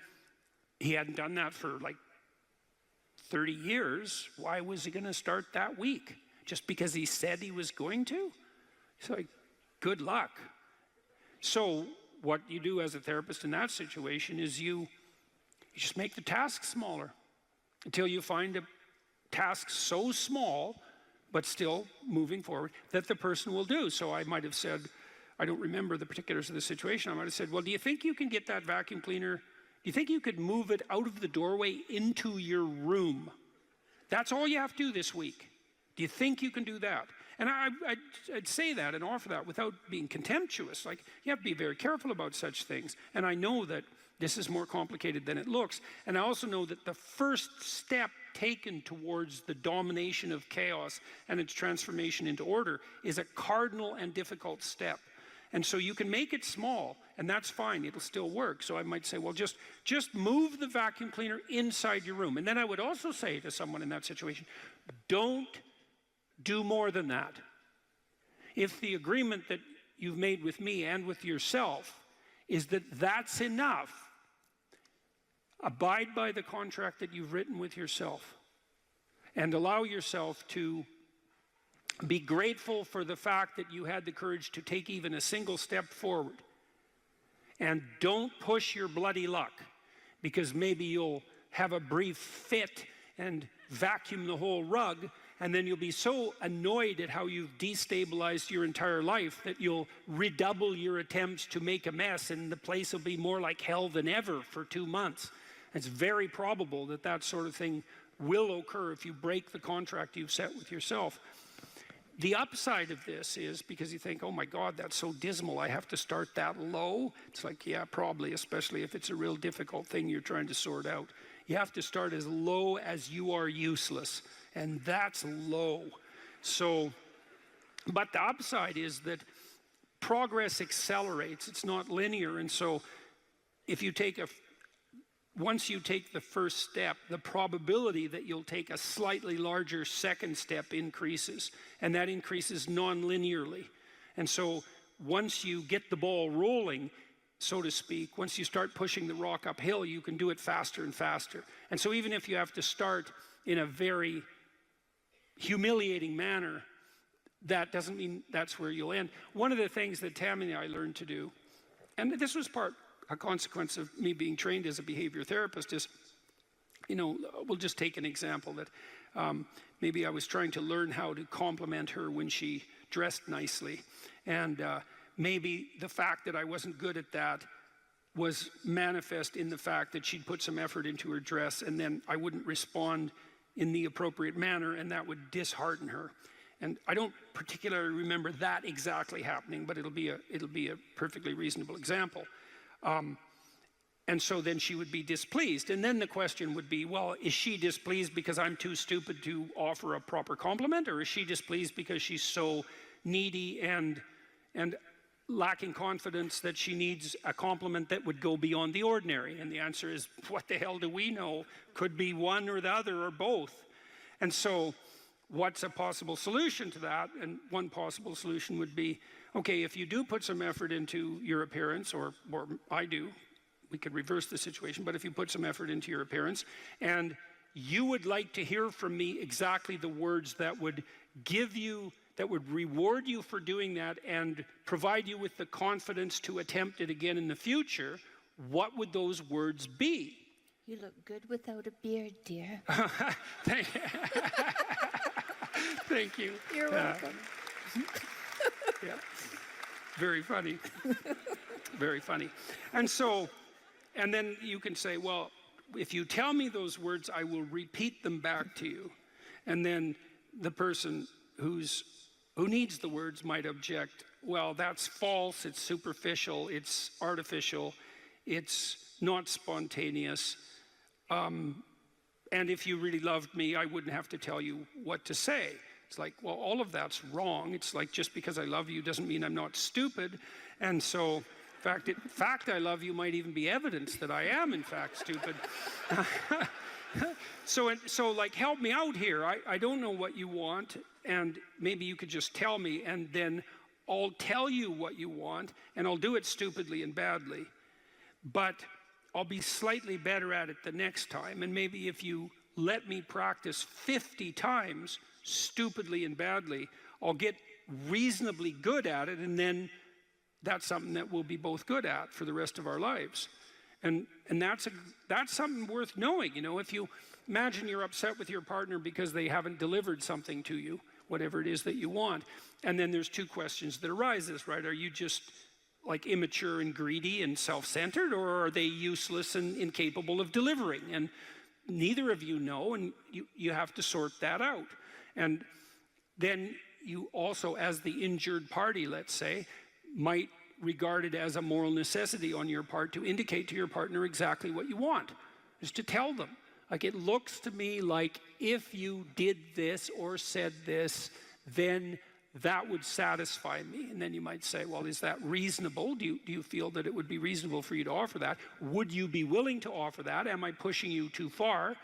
he hadn't done that for like 30 years. Why was he going to start that week? Just because he said he was going to? It's like, good luck. So what you do as a therapist in that situation is you just make the task smaller. until you find a task so small, but still moving forward, that the person will do. So I might have said, I don't remember the particulars of the situation, I might have said, well, do you think you can get that vacuum cleaner, do you think you could move it out of the doorway into your room? That's all you have to do this week. Do you think you can do that? And I'd say that and offer that without being contemptuous. Like, you have to be very careful about such things. And I know that this is more complicated than it looks. And I also know that the first step taken towards the domination of chaos and its transformation into order is a cardinal and difficult step. And so you can make it small, and that's fine, it'll still work. So I might say, well, just move the vacuum cleaner inside your room. And then I would also say to someone in that situation, don't do more than that. If the agreement that you've made with me and with yourself is that that's enough, abide by the contract that you've written with yourself and allow yourself to be grateful for the fact that you had the courage to take even a single step forward. And don't push your bloody luck, because maybe you'll have a brief fit and vacuum the whole rug, and then you'll be so annoyed at how you've destabilized your entire life that you'll redouble your attempts to make a mess, and the place will be more like hell than ever for 2 months. It's very probable that that sort of thing will occur if you break the contract you've set with yourself. The upside of this is, because you think, oh my God, that's so dismal, I have to start that low. It's like, yeah, probably, especially if it's a real difficult thing you're trying to sort out. You have to start as low as you are useless, and that's low. So, but the upside is that progress accelerates. It's not linear, and so if you take once you take the first step, the probability that you'll take a slightly larger second step increases, and that increases non-linearly. And so once you get the ball rolling, so to speak, once you start pushing the rock uphill, you can do it faster and faster. And so even if you have to start in a very humiliating manner, that doesn't mean that's where you'll end. One of the things that Tammy and I learned to do, and this was a consequence of me being trained as a behavior therapist, is, you know, we'll just take an example that maybe I was trying to learn how to compliment her when she dressed nicely. And maybe the fact that I wasn't good at that was manifest in the fact that she'd put some effort into her dress, and then I wouldn't respond in the appropriate manner, and that would dishearten her. And I don't particularly remember that exactly happening, but it'll be a perfectly reasonable example. And so then she would be displeased. And then the question would be, well, is she displeased because I'm too stupid to offer a proper compliment? Or is she displeased because she's so needy and lacking confidence that she needs a compliment that would go beyond the ordinary? And the answer is, what the hell do we know? Could be one or the other or both. And so what's a possible solution to that? And one possible solution would be, okay, if you do put some effort into your appearance, or I do, we could reverse the situation, but if you put some effort into your appearance, and you would like to hear from me exactly the words that would give you, that would reward you for doing that and provide you with the confidence to attempt it again in the future, what would those words be? You look good without a beard, dear. Thank you. You're welcome. Yeah. Very funny. Very funny. And so, and then you can say, well, if you tell me those words, I will repeat them back to you. And then the person who needs the words might object, well, that's false, it's superficial, it's artificial, it's not spontaneous. And if you really loved me, I wouldn't have to tell you what to say. It's like, well, all of that's wrong. It's like, just because I love you doesn't mean I'm not stupid. And so, in fact, I love you might even be evidence that I am, in fact, stupid. So like, help me out here. I don't know what you want, and maybe you could just tell me, and then I'll tell you what you want, and I'll do it stupidly and badly. But I'll be slightly better at it the next time, and maybe if you let me practice 50 times stupidly and badly, I'll get reasonably good at it, and then that's something that we'll be both good at for the rest of our lives. And that's something worth knowing. You know, if imagine you're upset with your partner because they haven't delivered something to you, whatever it is that you want. And then there's two questions that arises, right? Are you just like immature and greedy and self-centered, or are they useless and incapable of delivering? And neither of you know, and you have to sort that out. And then you also, as the injured party, let's say, might regard it as a moral necessity on your part to indicate to your partner exactly what you want, is to tell them. Like, it looks to me like if you did this or said this, then that would satisfy me. And then you might say, well, is that reasonable? Do you feel that it would be reasonable for you to offer that? Would you be willing to offer that? Am I pushing you too far?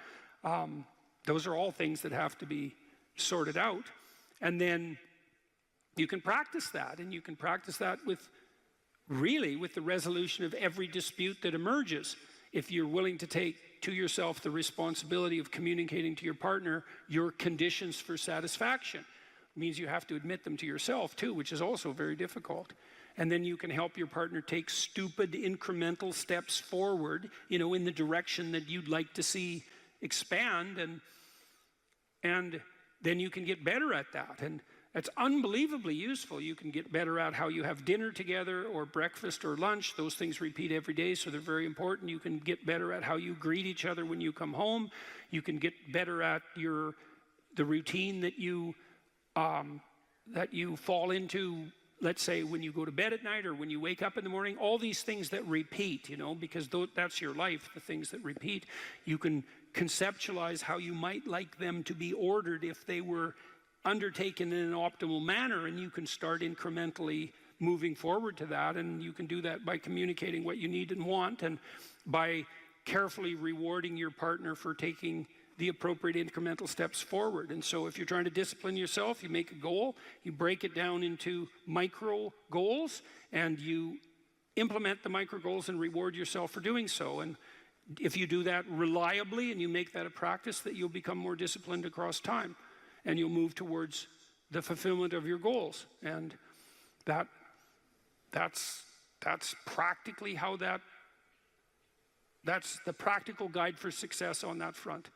Those are all things that have to be sorted out. And then you can practice that, and you can practice that with the resolution of every dispute that emerges. If you're willing to take to yourself the responsibility of communicating to your partner your conditions for satisfaction. It means you have to admit them to yourself too, which is also very difficult. And then you can help your partner take stupid incremental steps forward, in the direction that you'd like to see expand, and then you can get better at that. And it's unbelievably useful. You can get better at how you have dinner together, or breakfast or lunch. Those things repeat every day, so they're very important. You can get better at how you greet each other when you come home. You can get better at the routine that you fall into, let's say, when you go to bed at night or when you wake up in the morning. All these things that repeat, because that's your life, the things that repeat. You can conceptualize how you might like them to be ordered if they were undertaken in an optimal manner, and you can start incrementally moving forward to that. And you can do that by communicating what you need and want, and by carefully rewarding your partner for taking the appropriate incremental steps forward. And so if you're trying to discipline yourself, you make a goal, you break it down into micro goals, and you implement the micro goals and reward yourself for doing so. And if you do that reliably and you make that a practice, that you'll become more disciplined across time, and you'll move towards the fulfillment of your goals. And that's practically how that's the practical guide for success on that front.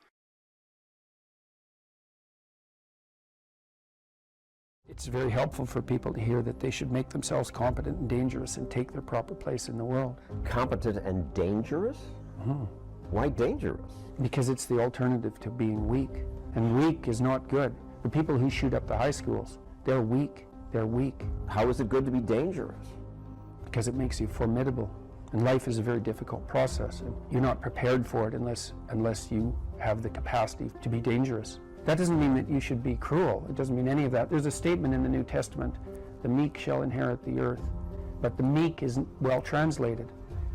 It's very helpful for people to hear that they should make themselves competent and dangerous and take their proper place in the world. Competent and dangerous? Mm-hmm. Why dangerous? Because it's the alternative to being weak. And weak is not good. The people who shoot up the high schools, they're weak. They're weak. How is it good to be dangerous? Because it makes you formidable. And life is a very difficult process. And you're not prepared for it unless you have the capacity to be dangerous. That doesn't mean that you should be cruel. It doesn't mean any of that. There's a statement in the New Testament, the meek shall inherit the earth. But the meek isn't well translated.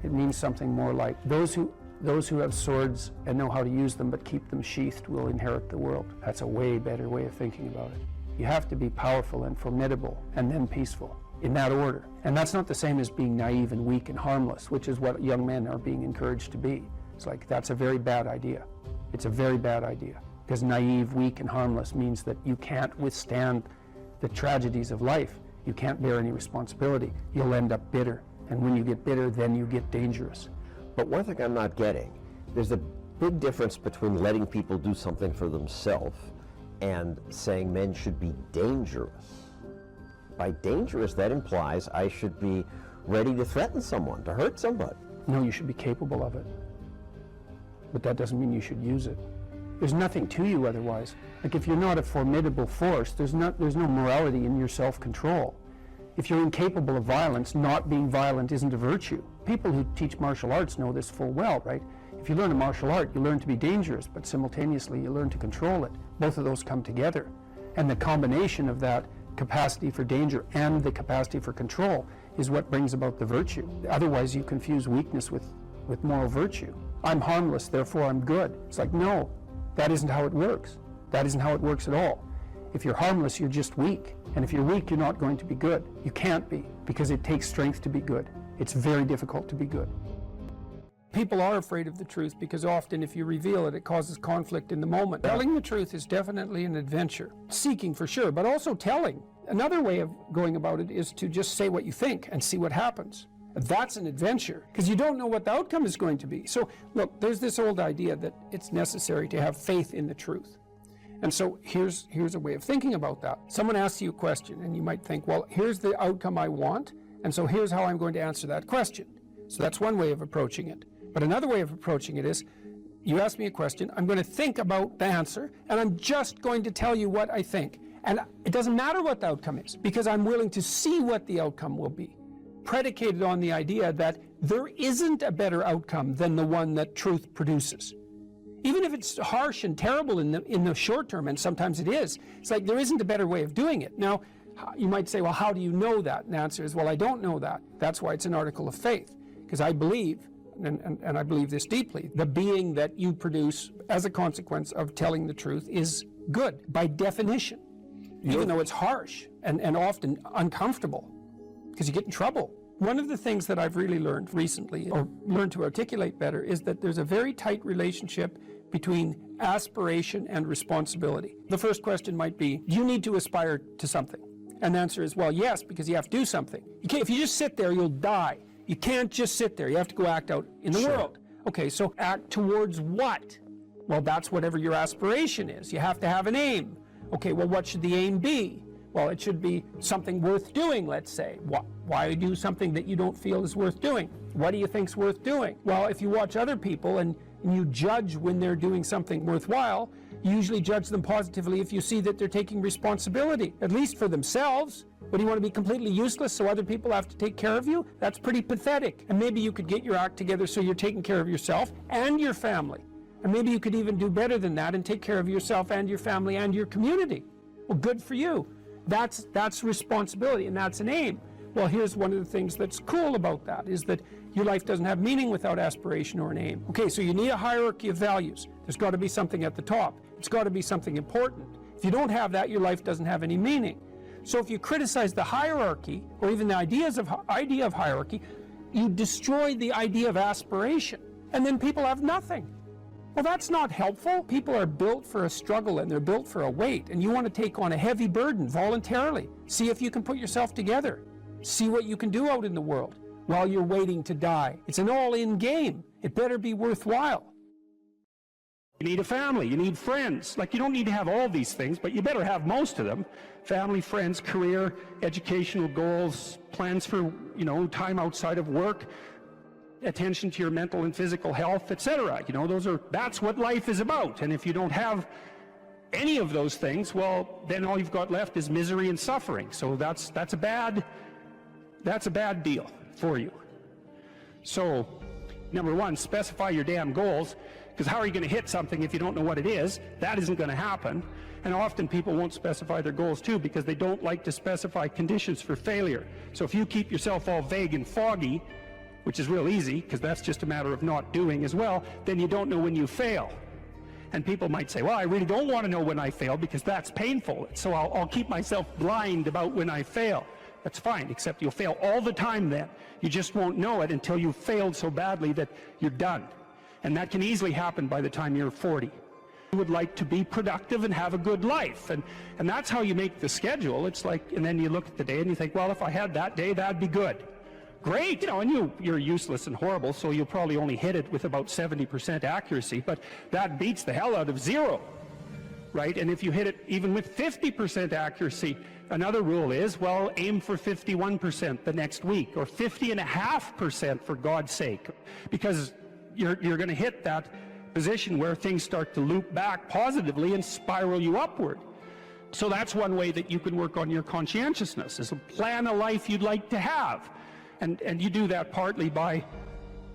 It means something more like those who have swords and know how to use them but keep them sheathed will inherit the world. That's a way better way of thinking about it. You have to be powerful and formidable and then peaceful, in that order. And that's not the same as being naive and weak and harmless, which is what young men are being encouraged to be. It's like, that's a very bad idea. It's a very bad idea. Because naive, weak, and harmless means that you can't withstand the tragedies of life. You can't bear any responsibility. You'll end up bitter. And when you get bitter, then you get dangerous. But one thing I'm not getting, there's a big difference between letting people do something for themselves and saying men should be dangerous. By dangerous, that implies I should be ready to threaten someone, to hurt somebody. No, you should be capable of it. But that doesn't mean you should use it. There's nothing to you otherwise. Like, if you're not a formidable force, there's no morality in your self-control. If you're incapable of violence, not being violent isn't a virtue. People who teach martial arts know this full well, right? If you learn a martial art, you learn to be dangerous, but simultaneously you learn to control it. Both of those come together. And the combination of that capacity for danger and the capacity for control is what brings about the virtue. Otherwise, you confuse weakness with moral virtue. I'm harmless, therefore I'm good. It's like, no, that isn't how it works. That isn't how it works at all. If you're harmless, you're just weak. And if you're weak, you're not going to be good. You can't be, because it takes strength to be good. It's very difficult to be good. People are afraid of the truth because often if you reveal it, it causes conflict in the moment. Telling the truth is definitely an adventure. Seeking for sure, but also telling. Another way of going about it is to just say what you think and see what happens. That's an adventure, because you don't know what the outcome is going to be. So look, there's this old idea that it's necessary to have faith in the truth. And so here's a way of thinking about that. Someone asks you a question, and you might think, well, here's the outcome I want, and so here's how I'm going to answer that question. So that's one way of approaching it. But another way of approaching it is, you ask me a question, I'm going to think about the answer, and I'm just going to tell you what I think. And it doesn't matter what the outcome is, because I'm willing to see what the outcome will be, predicated on the idea that there isn't a better outcome than the one that truth produces. Even if it's harsh and terrible in the short term, and sometimes it is, it's like there isn't a better way of doing it. Now, you might say, well, how do you know that? And the answer is, well, I don't know that. That's why it's an article of faith, because I believe, and I believe this deeply, the being that you produce as a consequence of telling the truth is good, by definition, even though it's harsh and often uncomfortable, because you get in trouble. One of the things that I've really learned recently, or learned to articulate better, is that there's a very tight relationship between aspiration and responsibility. The first question might be, do you need to aspire to something? And the answer is, well, yes, because you have to do something. You can't, if you just sit there, you'll die. You can't just sit there. You have to go act out in the world. Okay, so act towards what? Well, that's whatever your aspiration is. You have to have an aim. Okay, well, what should the aim be? Well, it should be something worth doing, let's say. Why do something that you don't feel is worth doing? What do you think's worth doing? Well, if you watch other people and you judge when they're doing something worthwhile, you usually judge them positively if you see that they're taking responsibility, at least for themselves. What, do you want to be completely useless so other people have to take care of you? That's pretty pathetic. And maybe you could get your act together so you're taking care of yourself and your family. And maybe you could even do better than that and take care of yourself and your family and your community. Well, good for you. That's responsibility, and that's an aim. Well, here's one of the things that's cool about that, is that your life doesn't have meaning without aspiration or an aim. Okay, so you need a hierarchy of values. There's got to be something at the top. It's got to be something important. If you don't have that, your life doesn't have any meaning. So if you criticize the hierarchy, or even the idea of hierarchy, you destroy the idea of aspiration, and then people have nothing. Well, that's not helpful. People are built for a struggle, and they're built for a weight, and you want to take on a heavy burden voluntarily. See if you can put yourself together. See what you can do out in the world while you're waiting to die. It's an all-in game. It better be worthwhile. You need a family, you need friends. Like, you don't need to have all these things, but you better have most of them. Family, friends, career, educational goals, plans for, time outside of work, attention to your mental and physical health, etc. That's what life is about. And if you don't have any of those things, well, then all you've got left is misery and suffering. So that's a bad deal for you. So, number one, specify your damn goals, because how are you going to hit something if you don't know what it is? That isn't going to happen. And often people won't specify their goals too, because they don't like to specify conditions for failure. So if you keep yourself all vague and foggy, which is real easy, because that's just a matter of not doing as well, then you don't know when you fail. And people might say, well, I really don't want to know when I fail, because that's painful, so I'll keep myself blind about when I fail. That's fine, except you'll fail all the time then. You just won't know it until you've failed so badly that you're done. And that can easily happen by the time you're 40. You would like to be productive and have a good life, and that's how you make the schedule. It's like, and then you look at the day and you think, well, if I had that day, that'd be good. Great, and you're useless and horrible, so you'll probably only hit it with about 70% accuracy, but that beats the hell out of 0, right? And if you hit it even with 50% accuracy, another rule is, well, aim for 51% the next week, or 50.5% for God's sake, because you're going to hit that position where things start to loop back positively and spiral you upward. So that's one way that you can work on your conscientiousness, is to plan a life you'd like to have. And you do that partly by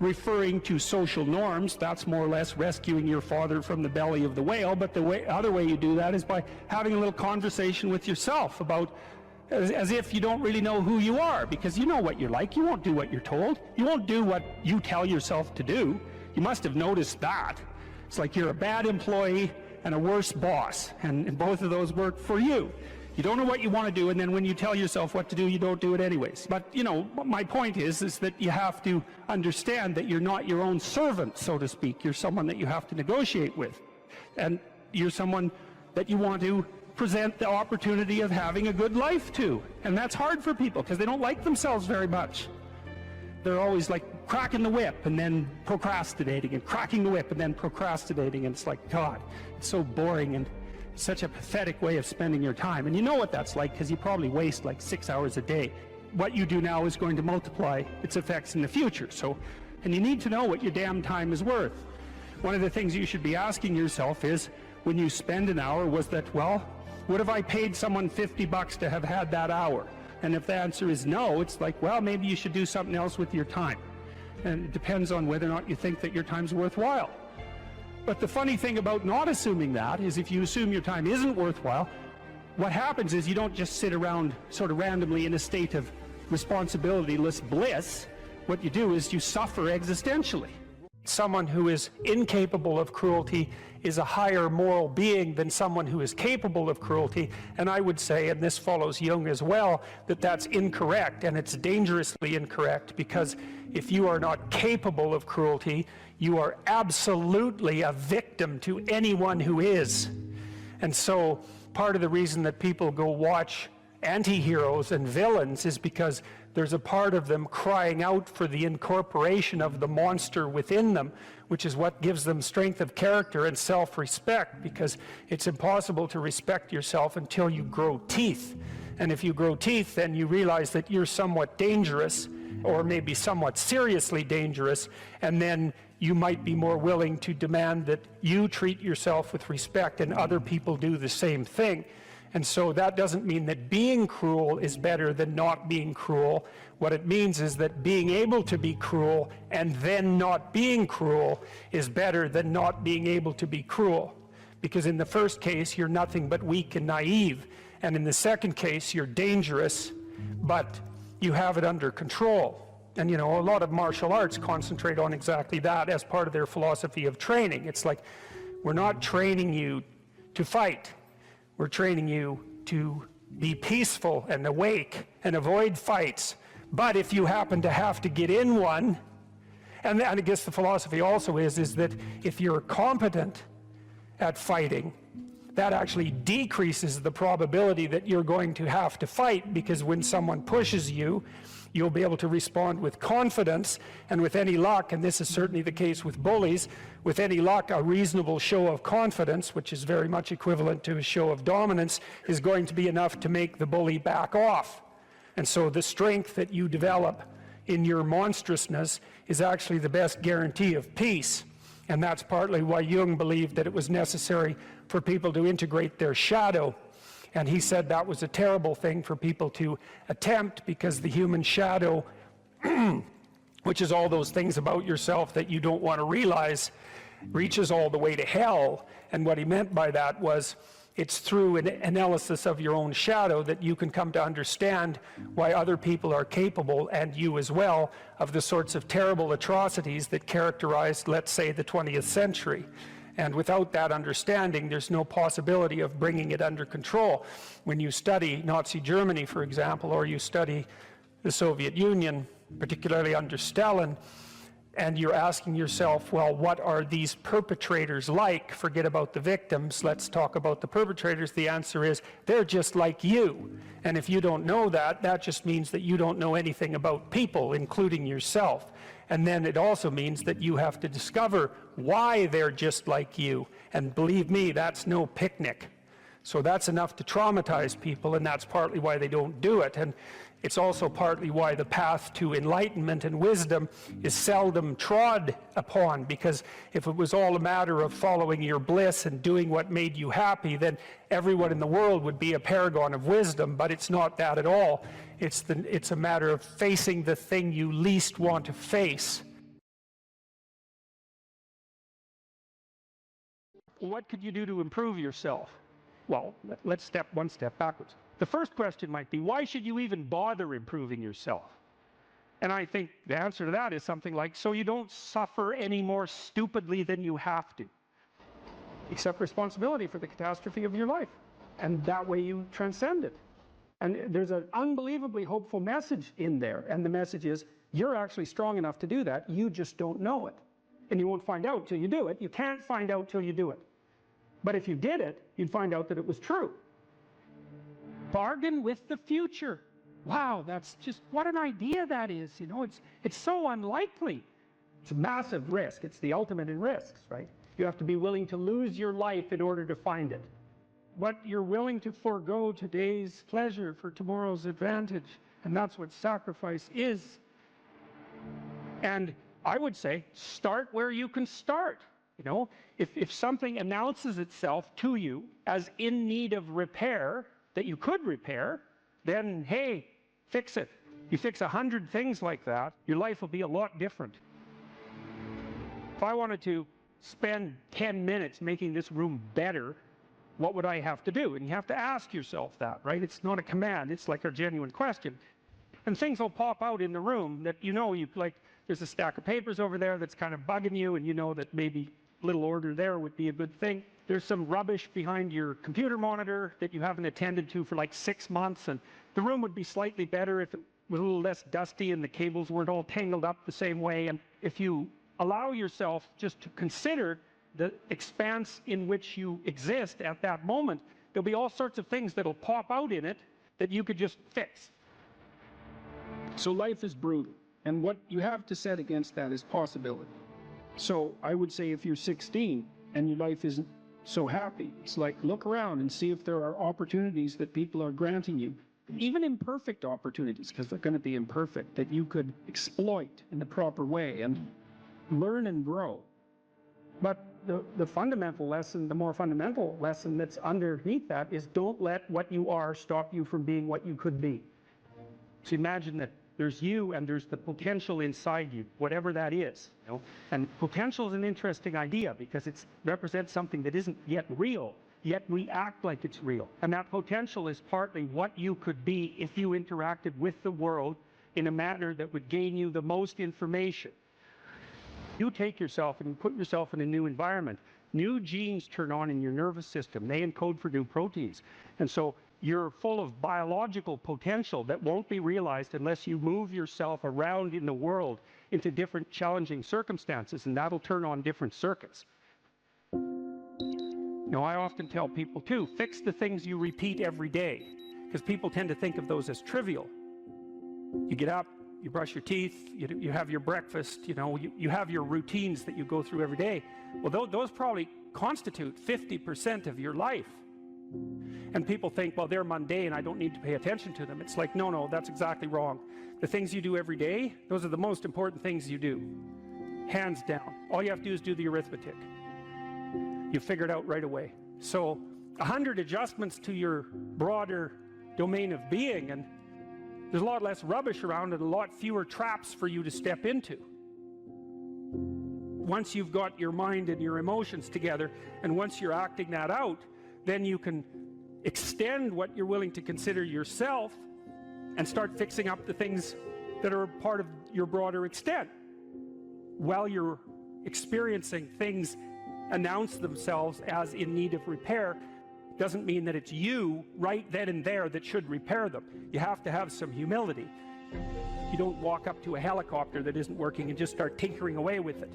referring to social norms. That's more or less rescuing your father from the belly of the whale. But the other way you do that is by having a little conversation with yourself about, as if you don't really know who you are, because you know what you're like. You won't do what you're told. You won't do what you tell yourself to do. You must have noticed that. It's like you're a bad employee and a worse boss, and both of those work for you. You don't know what you want to do, and then when you tell yourself what to do, you don't do it anyways. But, my point is that you have to understand that you're not your own servant, so to speak. You're someone that you have to negotiate with. And you're someone that you want to present the opportunity of having a good life to. And that's hard for people, because they don't like themselves very much. They're always like cracking the whip and then procrastinating, and cracking the whip and then procrastinating, and it's like, God, it's so boring and such a pathetic way of spending your time. And you know what that's like, because you probably waste like 6 hours a day. What you do now is going to multiply its effects in the future. So, and you need to know what your damn time is worth. One of the things you should be asking yourself is, when you spend an hour, was that, well, what if I paid someone $50 to have had that hour? And if the answer is no, it's like, well, maybe you should do something else with your time. And it depends on whether or not you think that your time's worthwhile. But the funny thing about not assuming that is, if you assume your time isn't worthwhile, what happens is you don't just sit around sort of randomly in a state of responsibility-less bliss. What you do is you suffer existentially. Someone who is incapable of cruelty is a higher moral being than someone who is capable of cruelty. And I would say, and this follows Jung as well, that that's incorrect, and it's dangerously incorrect, because if you are not capable of cruelty, you are absolutely a victim to anyone who is. And so part of the reason that people go watch anti-heroes and villains is because there's a part of them crying out for the incorporation of the monster within them, which is what gives them strength of character and self-respect, because it's impossible to respect yourself until you grow teeth. And if you grow teeth, then you realize that you're somewhat dangerous, or maybe somewhat seriously dangerous, and then you might be more willing to demand that you treat yourself with respect and other people do the same thing. And so that doesn't mean that being cruel is better than not being cruel. What it means is that being able to be cruel and then not being cruel is better than not being able to be cruel. Because in the first case, you're nothing but weak and naive. And in the second case, you're dangerous, but you have it under control. And you know, a lot of martial arts concentrate on exactly that as part of their philosophy of training. It's like, we're not training you to fight. We're training you to be peaceful and awake and avoid fights. But if you happen to have to get in one, and I guess the philosophy also is that if you're competent at fighting, that actually decreases the probability that you're going to have to fight, because when someone pushes you, you'll be able to respond with confidence, and with any luck, and this is certainly the case with bullies, with any luck, a reasonable show of confidence, which is very much equivalent to a show of dominance, is going to be enough to make the bully back off. And so the strength that you develop in your monstrousness is actually the best guarantee of peace. And that's partly why Jung believed that it was necessary for people to integrate their shadow. And he said that was a terrible thing for people to attempt, because the human shadow, which is all those things about yourself that you don't want to realize, reaches all the way to hell. And what he meant by that was, it's through an analysis of your own shadow that you can come to understand why other people are capable, and you as well, of the sorts of terrible atrocities that characterized, let's say, the 20th century. And without that understanding, there's no possibility of bringing it under control. When you study Nazi Germany, for example, or you study the Soviet Union, particularly under Stalin, and you're asking yourself, well, what are these perpetrators like? Forget about the victims, let's talk about the perpetrators. The answer is, they're just like you. And if you don't know that, that just means that you don't know anything about people, including yourself. And then it also means that you have to discover why they're just like you. And believe me, that's no picnic. So that's enough to traumatize people, and that's partly why they don't do it. And it's also partly why the path to enlightenment and wisdom is seldom trod upon, because if it was all a matter of following your bliss and doing what made you happy, then everyone in the world would be a paragon of wisdom. But it's not that at all. It's a matter of facing the thing you least want to face. What could you do to improve yourself? Well, let's step one step backwards. The first question might be, why should you even bother improving yourself? And I think the answer to that is something like, so you don't suffer any more stupidly than you have to. Accept responsibility for the catastrophe of your life. And that way you transcend it. And there's an unbelievably hopeful message in there. And the message is, you're actually strong enough to do that. You just don't know it. And you won't find out till you do it. You can't find out till you do it. But if you did it, you'd find out that it was true. Bargain with the future. wow, that's just, what an idea that is, you know, it's so unlikely. It's a massive risk. It's the ultimate in risks, right? You have to be willing to lose your life in order to find it. What you're willing to forego today's pleasure for tomorrow's advantage, and that's what sacrifice is. And I would say, start where you can start. You know, if something announces itself to you as in need of repair, that you could repair, then hey, fix it. You fix 100 things like that, your life will be a lot different. If I wanted to spend 10 minutes making this room better, what would I have to do? And you have to ask yourself that, right? It's not a command, it's like a genuine question. And things will pop out in the room that you know, like there's a stack of papers over there that's kind of bugging you, and you know that maybe a little order there would be a good thing. There's some rubbish behind your computer monitor that you haven't attended to for like 6 months, and the room would be slightly better if it was a little less dusty and the cables weren't all tangled up the same way. And if you allow yourself just to consider the expanse in which you exist at that moment, there'll be all sorts of things that'll pop out in it that you could just fix. So life is brutal, and what you have to set against that is possibility. So I would say if you're 16 and your life isn't so happy, it's like look around and see if there are opportunities that people are granting you, even imperfect opportunities, because they're going to be imperfect, that you could exploit in the proper way and learn and grow. But the fundamental lesson, the more fundamental lesson that's underneath that is don't let what you are stop you from being what you could be. So imagine that there's you and there's the potential inside you, whatever that is. You know? And potential is an interesting idea because it represents something that isn't yet real, yet we act like it's real. And that potential is partly what you could be if you interacted with the world in a manner that would gain you the most information. You take yourself and you put yourself in a new environment. New genes turn on in your nervous system. They encode for new proteins. And so you're full of biological potential that won't be realized unless you move yourself around in the world into different challenging circumstances, and that'll turn on different circuits. You know, I often tell people too, fix the things you repeat every day, because people tend to think of those as trivial. You get up, you brush your teeth, you have your breakfast, you know, you have your routines that you go through every day. Well, those probably constitute 50% of your life. And people think, well, they're mundane, I don't need to pay attention to them. It's like, no, that's exactly wrong. The things you do every day, those are the most important things you do. Hands down. All you have to do is do the arithmetic. You figure it out right away. So 100 adjustments to your broader domain of being, and there's a lot less rubbish around and a lot fewer traps for you to step into. Once you've got your mind and your emotions together, and once you're acting that out, then you can extend what you're willing to consider yourself and start fixing up the things that are part of your broader extent. While you're experiencing things announce themselves as in need of repair, doesn't mean that it's you right then and there that should repair them. You have to have some humility. You don't walk up to a helicopter that isn't working and just start tinkering away with it.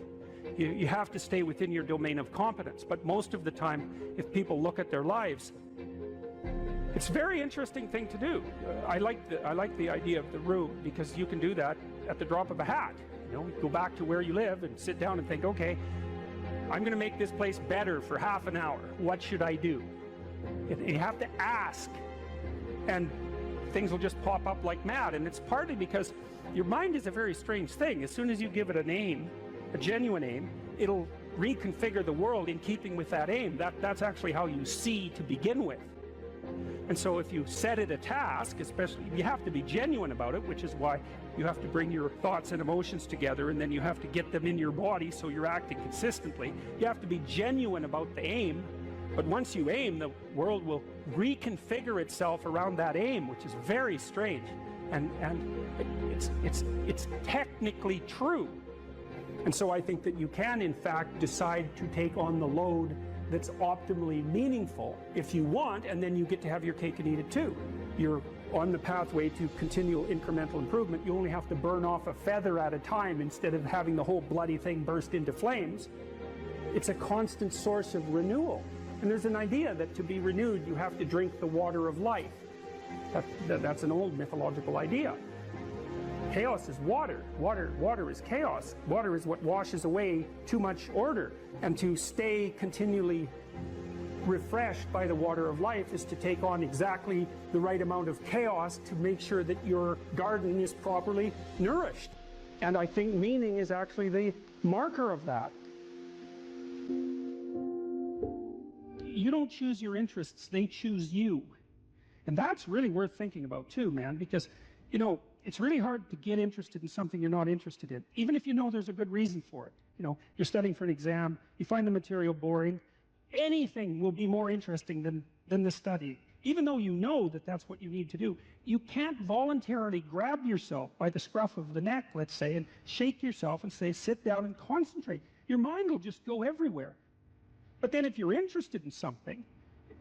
You have to stay within your domain of competence. But most of the time, if people look at their lives, it's a very interesting thing to do. I like the idea of the room because you can do that at the drop of a hat. You know, go back to where you live and sit down and think, okay, I'm going to make this place better for half an hour. What should I do? And you have to ask, and things will just pop up like mad. And it's partly because your mind is a very strange thing. As soon as you give it a name, a genuine aim, it'll reconfigure the world in keeping with that aim. That's actually how you see to begin with. And so if you set it a task, especially, you have to be genuine about it, which is why you have to bring your thoughts and emotions together, and then you have to get them in your body so you're acting consistently. You have to be genuine about the aim, but once you aim, the world will reconfigure itself around that aim, which is very strange. And it's technically true. And so I think that you can, in fact, decide to take on the load that's optimally meaningful if you want, and then you get to have your cake and eat it too. You're on the pathway to continual incremental improvement. You only have to burn off a feather at a time instead of having the whole bloody thing burst into flames. It's a constant source of renewal. And there's an idea that to be renewed, you have to drink the water of life. That's an old mythological idea. Chaos is water. Water is chaos. Water is what washes away too much order. And to stay continually refreshed by the water of life is to take on exactly the right amount of chaos to make sure that your garden is properly nourished. And I think meaning is actually the marker of that. You don't choose your interests, they choose you. And that's really worth thinking about too, man, because, you know, it's really hard to get interested in something you're not interested in, even if you know there's a good reason for it. You know, you're studying for an exam, you find the material boring, anything will be more interesting than the study. Even though you know that that's what you need to do, you can't voluntarily grab yourself by the scruff of the neck, let's say, and shake yourself and say, sit down and concentrate. Your mind will just go everywhere. But then if you're interested in something,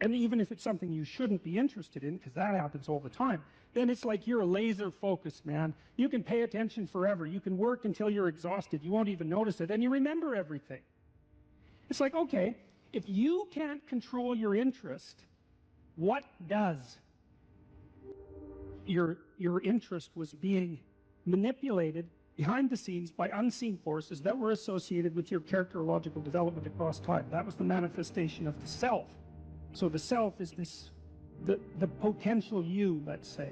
and even if it's something you shouldn't be interested in, because that happens all the time, then it's like you're a laser focused, man. You can pay attention forever. You can work until you're exhausted. You won't even notice it, and you remember everything. It's like, okay, if you can't control your interest, what does? Your interest was being manipulated behind the scenes by unseen forces that were associated with your characterological development across time. That was the manifestation of the self. So the self is the potential you, let's say.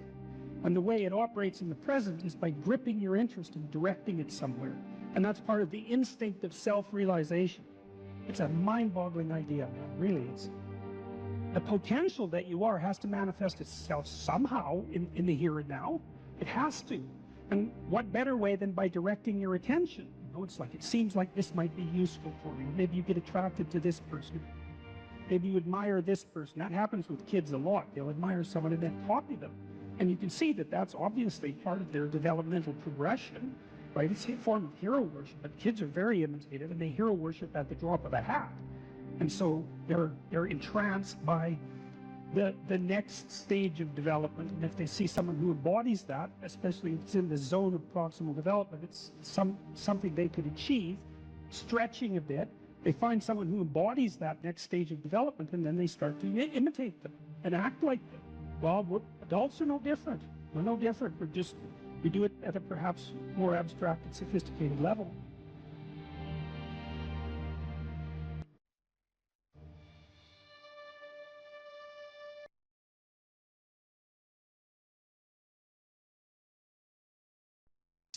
And the way it operates in the present is by gripping your interest and directing it somewhere. And that's part of the instinct of self-realization. It's a mind-boggling idea, man. Really is. The potential that you are has to manifest itself somehow in the here and now. It has to. And what better way than by directing your attention? You know, it's like, it seems like this might be useful for you. Maybe you get attracted to this person. Maybe you admire this person. That happens with kids a lot. They'll admire someone and then copy them. And you can see that that's obviously part of their developmental progression, right? It's a form of hero worship, but kids are very imitative and they hero worship at the drop of a hat. And so they're entranced by the next stage of development. And if they see someone who embodies that, especially if it's in the zone of proximal development, it's something they could achieve, stretching a bit. They find someone who embodies that next stage of development, and then they start to imitate them and act like them. Well, adults are no different. We're no different. We do it at a perhaps more abstract and sophisticated level.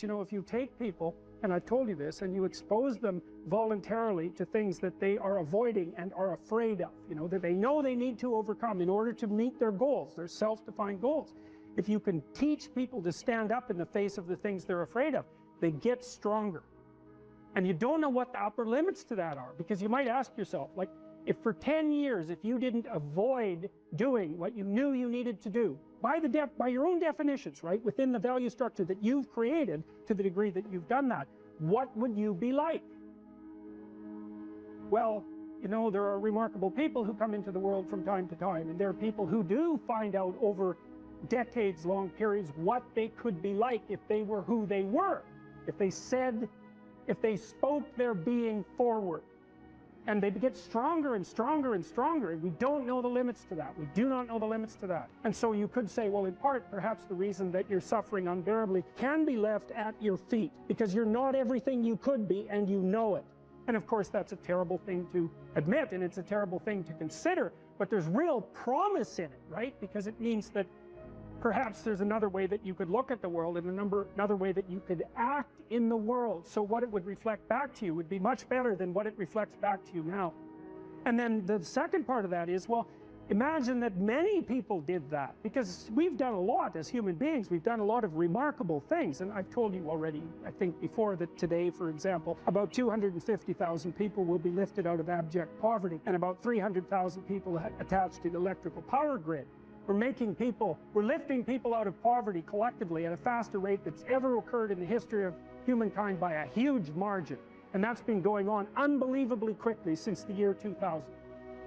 You know, if you take people, and I told you this, and you expose them voluntarily to things that they are avoiding and are afraid of, you know, that they know they need to overcome in order to meet their goals, their self-defined goals. If you can teach people to stand up in the face of the things they're afraid of, they get stronger. And you don't know what the upper limits to that are, because you might ask yourself, like, if for 10 years, if you didn't avoid doing what you knew you needed to do, by your own definitions, right, within the value structure that you've created, to the degree that you've done that, what would you be like? Well, you know, there are remarkable people who come into the world from time to time, and there are people who do find out over decades-long periods what they could be like if they were who they were, if they spoke their being forward. And they get stronger and stronger and stronger, and we don't know the limits to that. We do not know the limits to that. And so you could say, well, in part, perhaps the reason that you're suffering unbearably can be left at your feet, because you're not everything you could be, and you know it. And of course, that's a terrible thing to admit, and it's a terrible thing to consider, but there's real promise in it, right? Because it means that perhaps there's another way that you could look at the world, and another way that you could act in the world, so what it would reflect back to you would be much better than what it reflects back to you now. And then the second part of that is, well, imagine that many people did that, because we've done a lot as human beings. We've done a lot of remarkable things, and I've told you already, I think before, that today, for example, about 250,000 people will be lifted out of abject poverty, and about 300,000 people attached to the electrical power grid. We're lifting people out of poverty collectively at a faster rate that's ever occurred in the history of humankind by a huge margin. And that's been going on unbelievably quickly since the year 2000.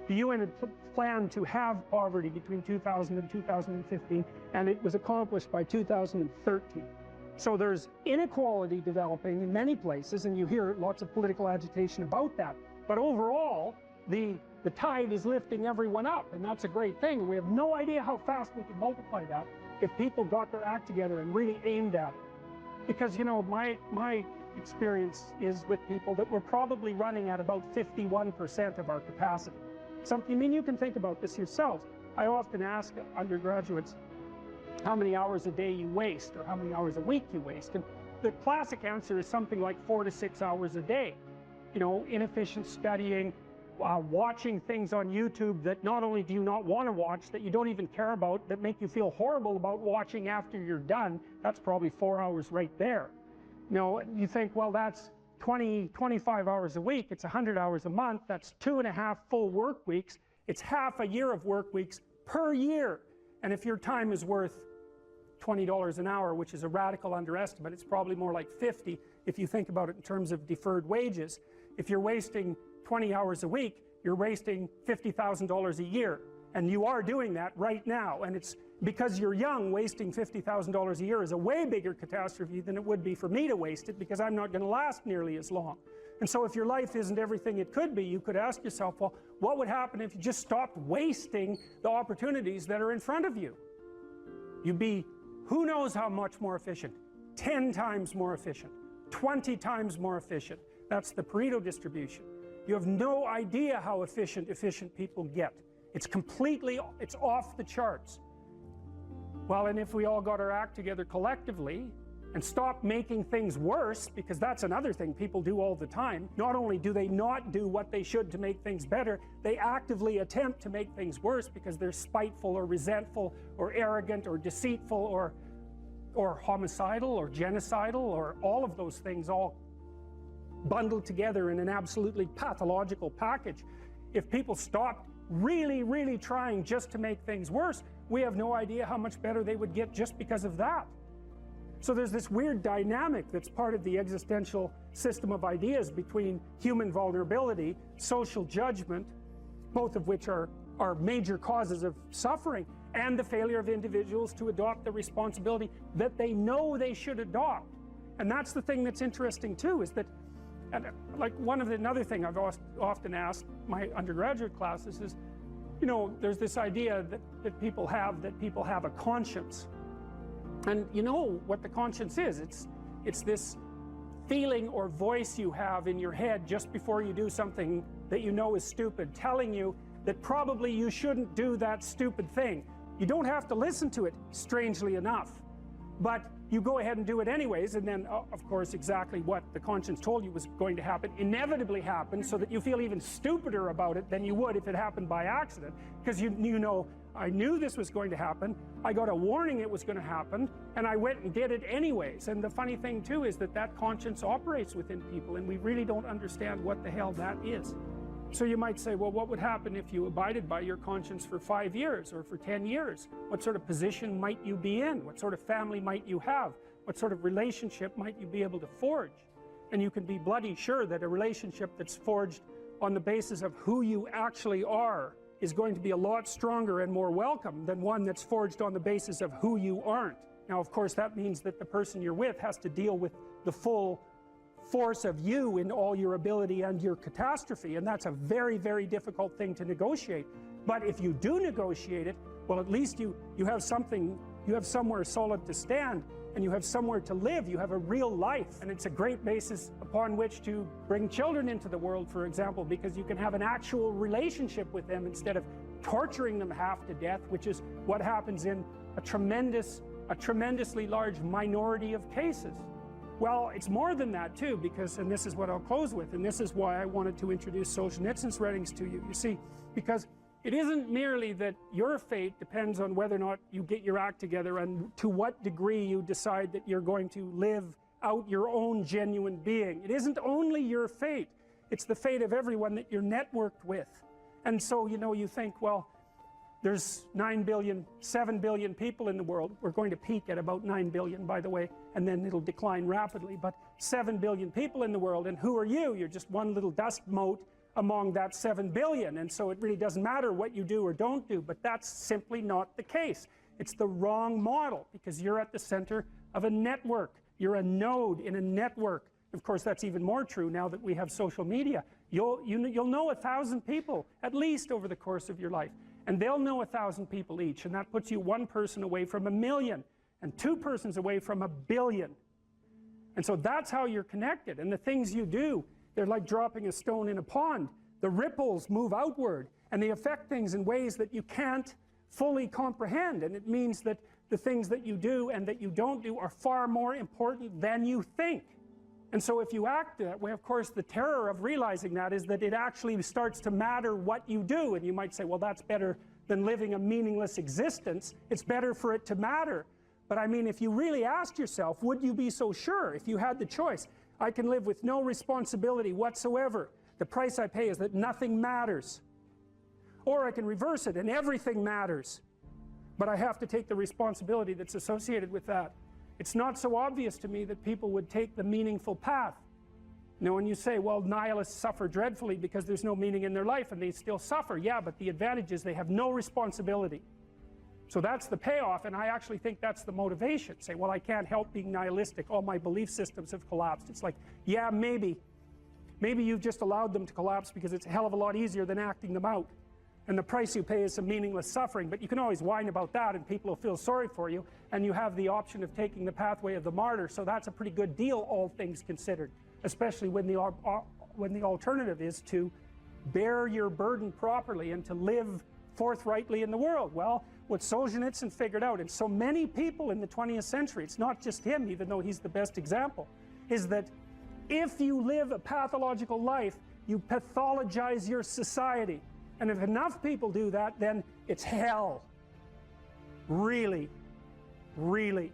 The UN had planned to have poverty between 2000 and 2015, and it was accomplished by 2013. So there's inequality developing in many places, and you hear lots of political agitation about that. But overall, the tide is lifting everyone up, and that's a great thing. We have no idea how fast we can multiply that, if people got their act together and really aimed at it. Because, you know, my experience is with people that we're probably running at about 51% of our capacity. I mean, you can think about this yourselves. I often ask undergraduates how many hours a day you waste or how many hours a week you waste. And the classic answer is something like 4 to 6 hours a day. You know, inefficient studying, watching things on YouTube that not only do you not want to watch, that you don't even care about, that make you feel horrible about watching after you're done. That's probably 4 hours right there. You know, you think, well, that's 25 hours a week, it's 100 hours a month, that's 2.5 full work weeks, it's half a year of work weeks per year. And if your time is worth $20 an hour, which is a radical underestimate, it's probably more like 50 if you think about it in terms of deferred wages. If you're wasting 20 hours a week, you're wasting $50,000 a year. And you are doing that right now. And it's because you're young, wasting $50,000 a year is a way bigger catastrophe than it would be for me to waste it, because I'm not going to last nearly as long. And so if your life isn't everything it could be, you could ask yourself, well, what would happen if you just stopped wasting the opportunities that are in front of you? You'd be, who knows how much more efficient? 10 times more efficient, 20 times more efficient. That's the Pareto distribution. You have no idea how efficient people get. It's off the charts. Well, and if we all got our act together collectively and stopped making things worse, because that's another thing people do all the time. Not only do they not do what they should to make things better, they actively attempt to make things worse because they're spiteful or resentful or arrogant or deceitful or homicidal or genocidal, or all of those things all bundled together in an absolutely pathological package. If people stopped really, really trying just to make things worse, we have no idea how much better they would get just because of that. So there's this weird dynamic that's part of the existential system of ideas between human vulnerability, social judgment, both of which are major causes of suffering, and the failure of individuals to adopt the responsibility that they know they should adopt. And that's the thing that's interesting too, is that, and like another thing I've often asked my undergraduate classes is, you know, there's this idea that people have a conscience. And you know what the conscience is. It's this feeling or voice you have in your head just before you do something that you know is stupid, telling you that probably you shouldn't do that stupid thing. You don't have to listen to it, strangely enough, but you go ahead and do it anyways, and then of course exactly what the conscience told you was going to happen inevitably happens, so that you feel even stupider about it than you would if it happened by accident, because you know, I knew this was going to happen, I got a warning it was going to happen, and I went and did it anyways. And the funny thing too is that conscience operates within people, and we really don't understand what the hell that is. So you might say, well, what would happen if you abided by your conscience for 5 years or for 10 years? What sort of position might you be in? What sort of family might you have? What sort of relationship might you be able to forge? And you can be bloody sure that a relationship that's forged on the basis of who you actually are is going to be a lot stronger and more welcome than one that's forged on the basis of who you aren't. Now, of course, that means that the person you're with has to deal with the full force of you in all your ability and your catastrophe, and that's a very, very difficult thing to negotiate. But if you do negotiate it, well, at least you have something, you have somewhere solid to stand, and you have somewhere to live, you have a real life, and it's a great basis upon which to bring children into the world, for example, because you can have an actual relationship with them instead of torturing them half to death, which is what happens in a tremendously large minority of cases. Well, it's more than that too, because, and this is what I'll close with, and this is why I wanted to introduce Solzhenitsyn's writings to you. You see, because it isn't merely that your fate depends on whether or not you get your act together and to what degree you decide that you're going to live out your own genuine being. It isn't only your fate, it's the fate of everyone that you're networked with. And so, you know, you think, well, there's 9 billion, 7 billion people in the world. We're going to peak at about 9 billion, by the way, and then it'll decline rapidly. But 7 billion people in the world, and who are you? You're just one little dust mote among that 7 billion. And so it really doesn't matter what you do or don't do, but that's simply not the case. It's the wrong model, because you're at the center of a network. You're a node in a network. Of course, that's even more true now that we have social media. You'll know 1,000 people, at least, over the course of your life. and they'll know 1,000 people each, and that puts you one person away from 1,000,000 and two persons away from 1,000,000,000. And so that's how you're connected. And the things you do, they're like dropping a stone in a pond. The ripples move outward and they affect things in ways that you can't fully comprehend, and it means that the things that you do and that you don't do are far more important than you think. And so if you act that way, of course the terror of realizing that is that it actually starts to matter what you do. And you might say, well, that's better than living a meaningless existence. It's better for it to matter. But I mean, if you really asked yourself, would you be so sure if you had the choice? I can live with no responsibility whatsoever. The price I pay is that nothing matters. Or I can reverse it and everything matters. But I have to take the responsibility that's associated with that. It's not so obvious to me that people would take the meaningful path. You know, when you say, well, nihilists suffer dreadfully because there's no meaning in their life, and they still suffer. Yeah, but the advantage is they have no responsibility. So that's the payoff, and I actually think that's the motivation. Say, well, I can't help being nihilistic. All my belief systems have collapsed. It's like, yeah, maybe. Maybe you've just allowed them to collapse because it's a hell of a lot easier than acting them out. And the price you pay is some meaningless suffering, but you can always whine about that and people will feel sorry for you, and you have the option of taking the pathway of the martyr, so that's a pretty good deal, all things considered, especially when the alternative is to bear your burden properly and to live forthrightly in the world. Well, what Solzhenitsyn figured out, and so many people in the 20th century, it's not just him, even though he's the best example, is that if you live a pathological life, you pathologize your society. And if enough people do that, then it's hell. Really, really.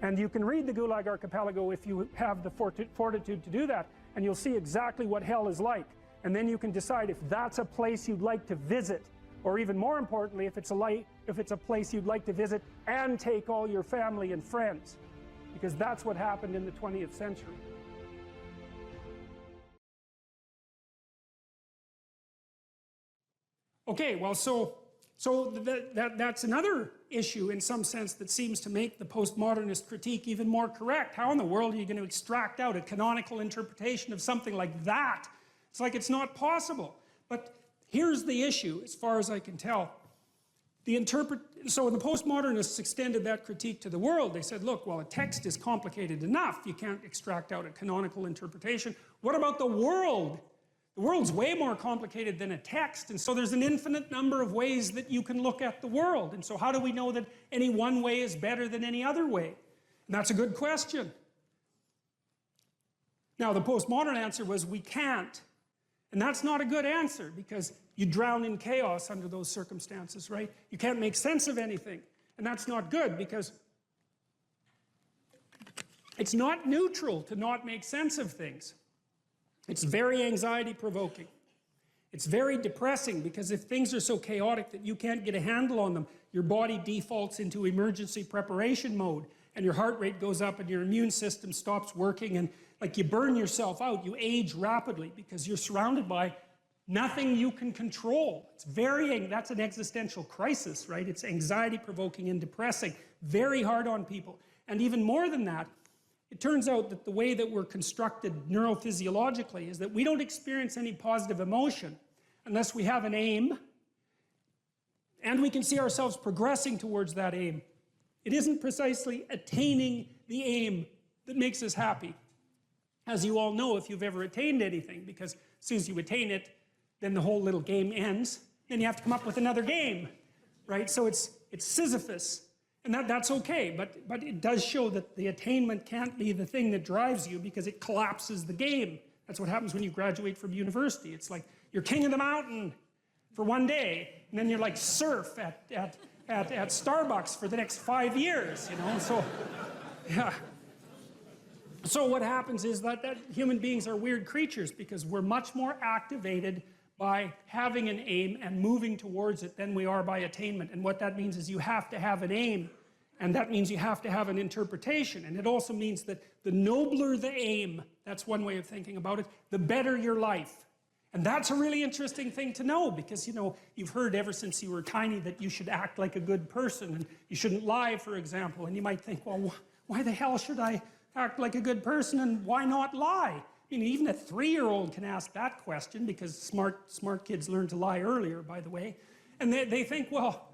And you can read the Gulag Archipelago if you have the fortitude to do that, and you'll see exactly what hell is like. And then you can decide if that's a place you'd like to visit, or even more importantly, if it's a place you'd like to visit and take all your family and friends. Because that's what happened in the 20th century. Okay, well, so that's another issue in some sense that seems to make the postmodernist critique even more correct. How in the world are you going to extract out a canonical interpretation of something like that? It's like it's not possible. But here's the issue, as far as I can tell. So the postmodernists extended that critique to the world. They said, look, well, a text is complicated enough. You can't extract out a canonical interpretation. What about the world? The world's way more complicated than a text, and so there's an infinite number of ways that you can look at the world. And so how do we know that any one way is better than any other way? And that's a good question. Now, the postmodern answer was we can't. And that's not a good answer, because you drown in chaos under those circumstances, right? You can't make sense of anything. And that's not good, because it's not neutral to not make sense of things. It's very anxiety-provoking. It's very depressing, because if things are so chaotic that you can't get a handle on them, your body defaults into emergency preparation mode, and your heart rate goes up and your immune system stops working, and like you burn yourself out, you age rapidly because you're surrounded by nothing you can control. That's an existential crisis, right? It's anxiety-provoking and depressing, very hard on people. And even more than that, it turns out that the way that we're constructed neurophysiologically is that we don't experience any positive emotion unless we have an aim and we can see ourselves progressing towards that aim. It isn't precisely attaining the aim that makes us happy. As you all know, if you've ever attained anything, because as soon as you attain it, then the whole little game ends, then you have to come up with another game, right? So it's Sisyphus. And that's okay, but it does show that the attainment can't be the thing that drives you, because it collapses the game. That's what happens when you graduate from university. It's like you're king of the mountain for one day, and then you're like surf at Starbucks for the next 5 years, you know? So, yeah. So what happens is that human beings are weird creatures, because we're much more activated by having an aim and moving towards it than we are by attainment. And what that means is you have to have an aim, and that means you have to have an interpretation. And it also means that the nobler the aim, that's one way of thinking about it, the better your life. And that's a really interesting thing to know, because, you know, you've heard ever since you were tiny that you should act like a good person, and you shouldn't lie, for example. And you might think, well, why the hell should I act like a good person, and why not lie? I mean, even a 3-year-old can ask that question, because smart kids learn to lie earlier, by the way. And they think, well,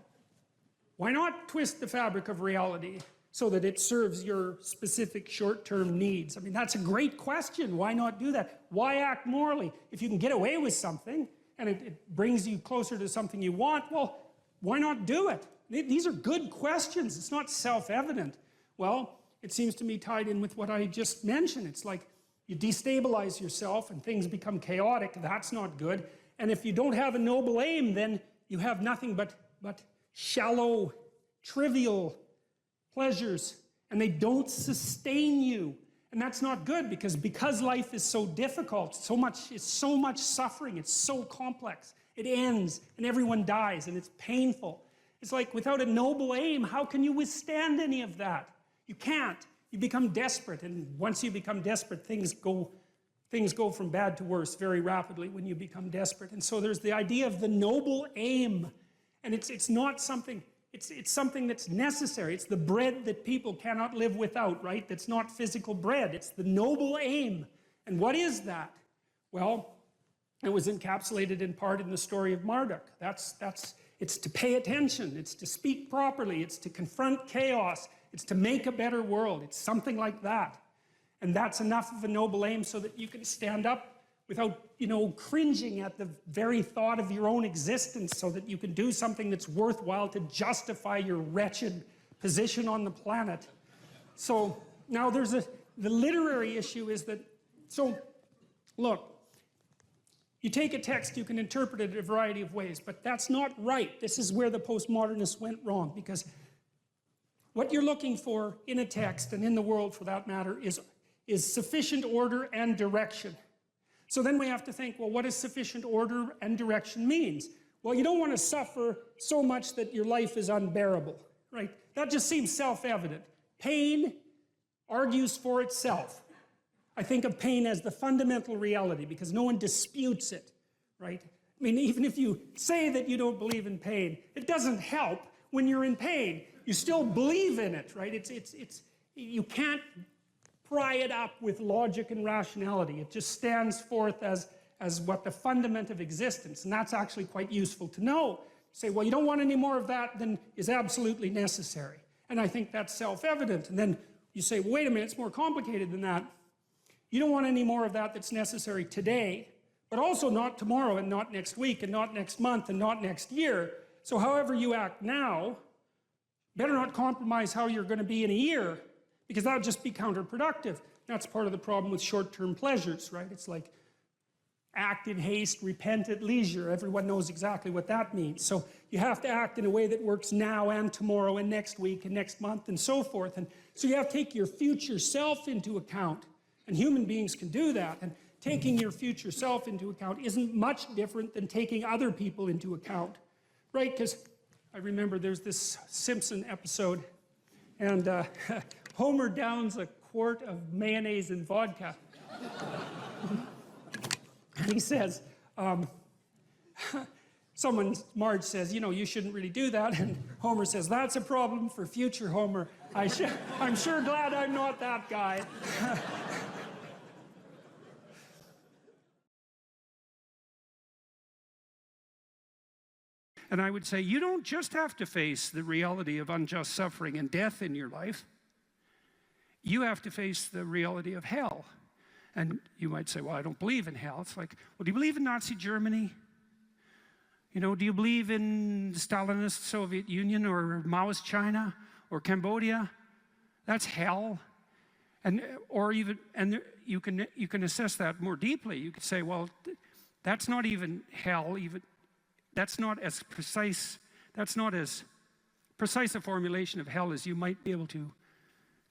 why not twist the fabric of reality so that it serves your specific short-term needs? I mean, that's a great question. Why not do that? Why act morally? If you can get away with something and it brings you closer to something you want, well, why not do it? These are good questions. It's not self-evident. Well, it seems to me tied in with what I just mentioned. It's like you destabilize yourself and things become chaotic. That's not good. And if you don't have a noble aim, then you have nothing but shallow, trivial pleasures, and they don't sustain you. And that's not good, because life is so difficult, it's so much suffering, it's so complex. It ends, and everyone dies, and it's painful. It's like, without a noble aim, how can you withstand any of that? You can't. You become desperate, and once you become desperate, things go from bad to worse very rapidly when you become desperate. And so there's the idea of the noble aim. And it's not something, it's something that's necessary. It's the bread that people cannot live without, right? That's not physical bread. It's the noble aim. And what is that? Well, it was encapsulated in part in the story of Marduk. It's to pay attention. It's to speak properly. It's to confront chaos. It's to make a better world. It's something like that. And that's enough of a noble aim so that you can stand up without, cringing at the very thought of your own existence, so that you can do something that's worthwhile to justify your wretched position on the planet. So now the literary issue is that, so look, you take a text, you can interpret it a variety of ways, but that's not right. This is where the postmodernists went wrong, because what you're looking for in a text, and in the world for that matter, is sufficient order and direction. So then we have to think, well, what does sufficient order and direction means? Well, you don't want to suffer so much that your life is unbearable, right? That just seems self-evident. Pain argues for itself. I think of pain as the fundamental reality because no one disputes it, right? I mean, even if you say that you don't believe in pain, it doesn't help when you're in pain. You still believe in it, right? You can't pry it up with logic and rationality. It just stands forth as what the fundament of existence, and that's actually quite useful to know. Say, well, you don't want any more of that than is absolutely necessary. And I think that's self-evident. And then you say, well, wait a minute, it's more complicated than that. You don't want any more of that that's necessary today, but also not tomorrow, and not next week, and not next month, and not next year. So however you act now, better not compromise how you're going to be in a year, because that would just be counterproductive. That's part of the problem with short-term pleasures, right? It's like act in haste, repent at leisure. Everyone knows exactly what that means. So you have to act in a way that works now and tomorrow and next week and next month and so forth. And so you have to take your future self into account. And human beings can do that. And taking your future self into account isn't much different than taking other people into account, right? Because I remember there's this Simpson episode, and Homer downs a quart of mayonnaise and vodka. And he says, Marge says, you shouldn't really do that. And Homer says, that's a problem for future Homer. I'm sure glad I'm not that guy. And I would say, you don't just have to face the reality of unjust suffering and death in your life. You have to face the reality of hell. And you might say, well, I don't believe in hell. It's like, well, do you believe in Nazi Germany? Do you believe in the Stalinist Soviet Union or Maoist China or Cambodia? That's hell. And you can assess that more deeply. You could say, well, that's not even hell. That's not as precise a formulation of hell as you might be able to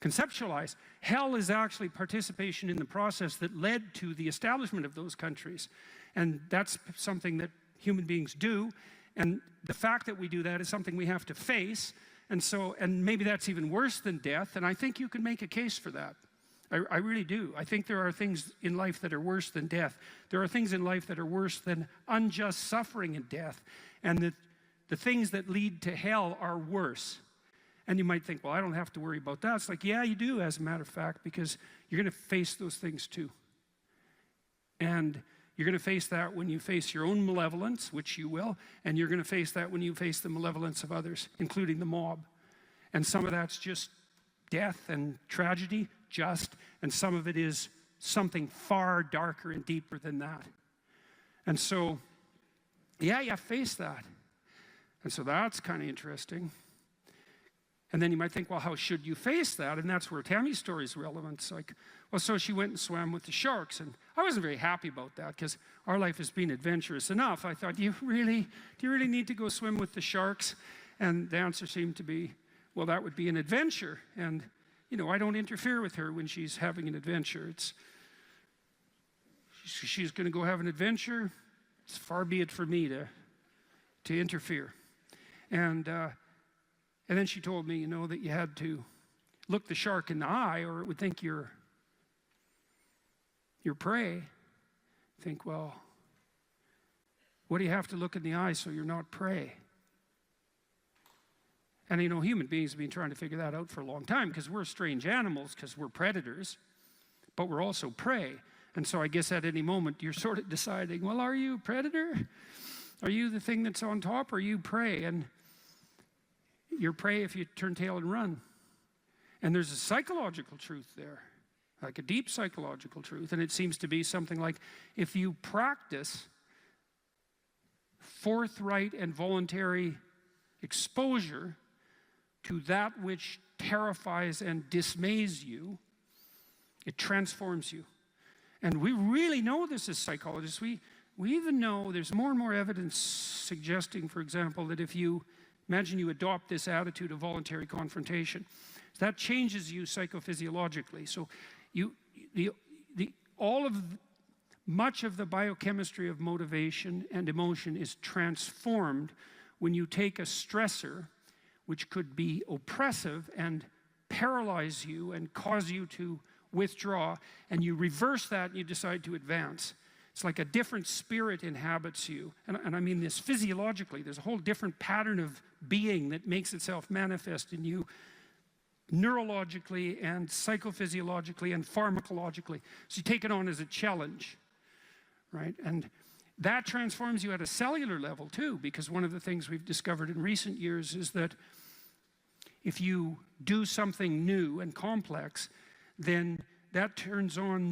conceptualize. Hell is actually participation in the process that led to the establishment of those countries. And that's something that human beings do. And the fact that we do that is something we have to face. And maybe that's even worse than death. And I think you can make a case for that. I really do. I think there are things in life that are worse than death. There are things in life that are worse than unjust suffering and death. And the things that lead to hell are worse. And you might think, well, I don't have to worry about that. It's like, yeah, you do, as a matter of fact, because you're going to face those things too. And You're going to face that when you face your own malevolence, which you will, and you're going to face that when you face the malevolence of others, including the mob. And some of that's just death and tragedy, and some of it is something far darker and deeper than that. And so, yeah, you face that. And so that's kind of interesting. And then you might think, well, how should you face that? And that's where Tammy's story is relevant. It's like, well, so she went and swam with the sharks. And I wasn't very happy about that because our life has been adventurous enough. I thought, do you really need to go swim with the sharks? And the answer seemed to be, well, that would be an adventure. And, you know, I don't interfere with her when she's having an adventure. She's going to go have an adventure. It's far be it for me to interfere. And then she told me, you know, that you had to look the shark in the eye or it would think you're prey. Think, well, what do you have to look in the eye so you're not prey? And you know, human beings have been trying to figure that out for a long time because we're strange animals, because we're predators, but we're also prey. And so I guess at any moment you're sort of deciding, well, are you a predator? Are you the thing that's on top, or are you prey? And you're prey if you turn tail and run. And there's a psychological truth there, like a deep psychological truth. And it seems to be something like, if you practice forthright and voluntary exposure to that which terrifies and dismays you, it transforms you. And we really know this as psychologists. We even know there's more and more evidence suggesting, for example, that if you imagine you adopt this attitude of voluntary confrontation, that changes you psychophysiologically. So much of the biochemistry of motivation and emotion is transformed when you take a stressor which could be oppressive and paralyze you and cause you to withdraw, and you reverse that and you decide to advance. It's like a different spirit inhabits you. And I mean this physiologically. There's a whole different pattern of being that makes itself manifest in you neurologically and psychophysiologically and pharmacologically. So you take it on as a challenge, right? And that transforms you at a cellular level too, because one of the things we've discovered in recent years is that if you do something new and complex, then that turns on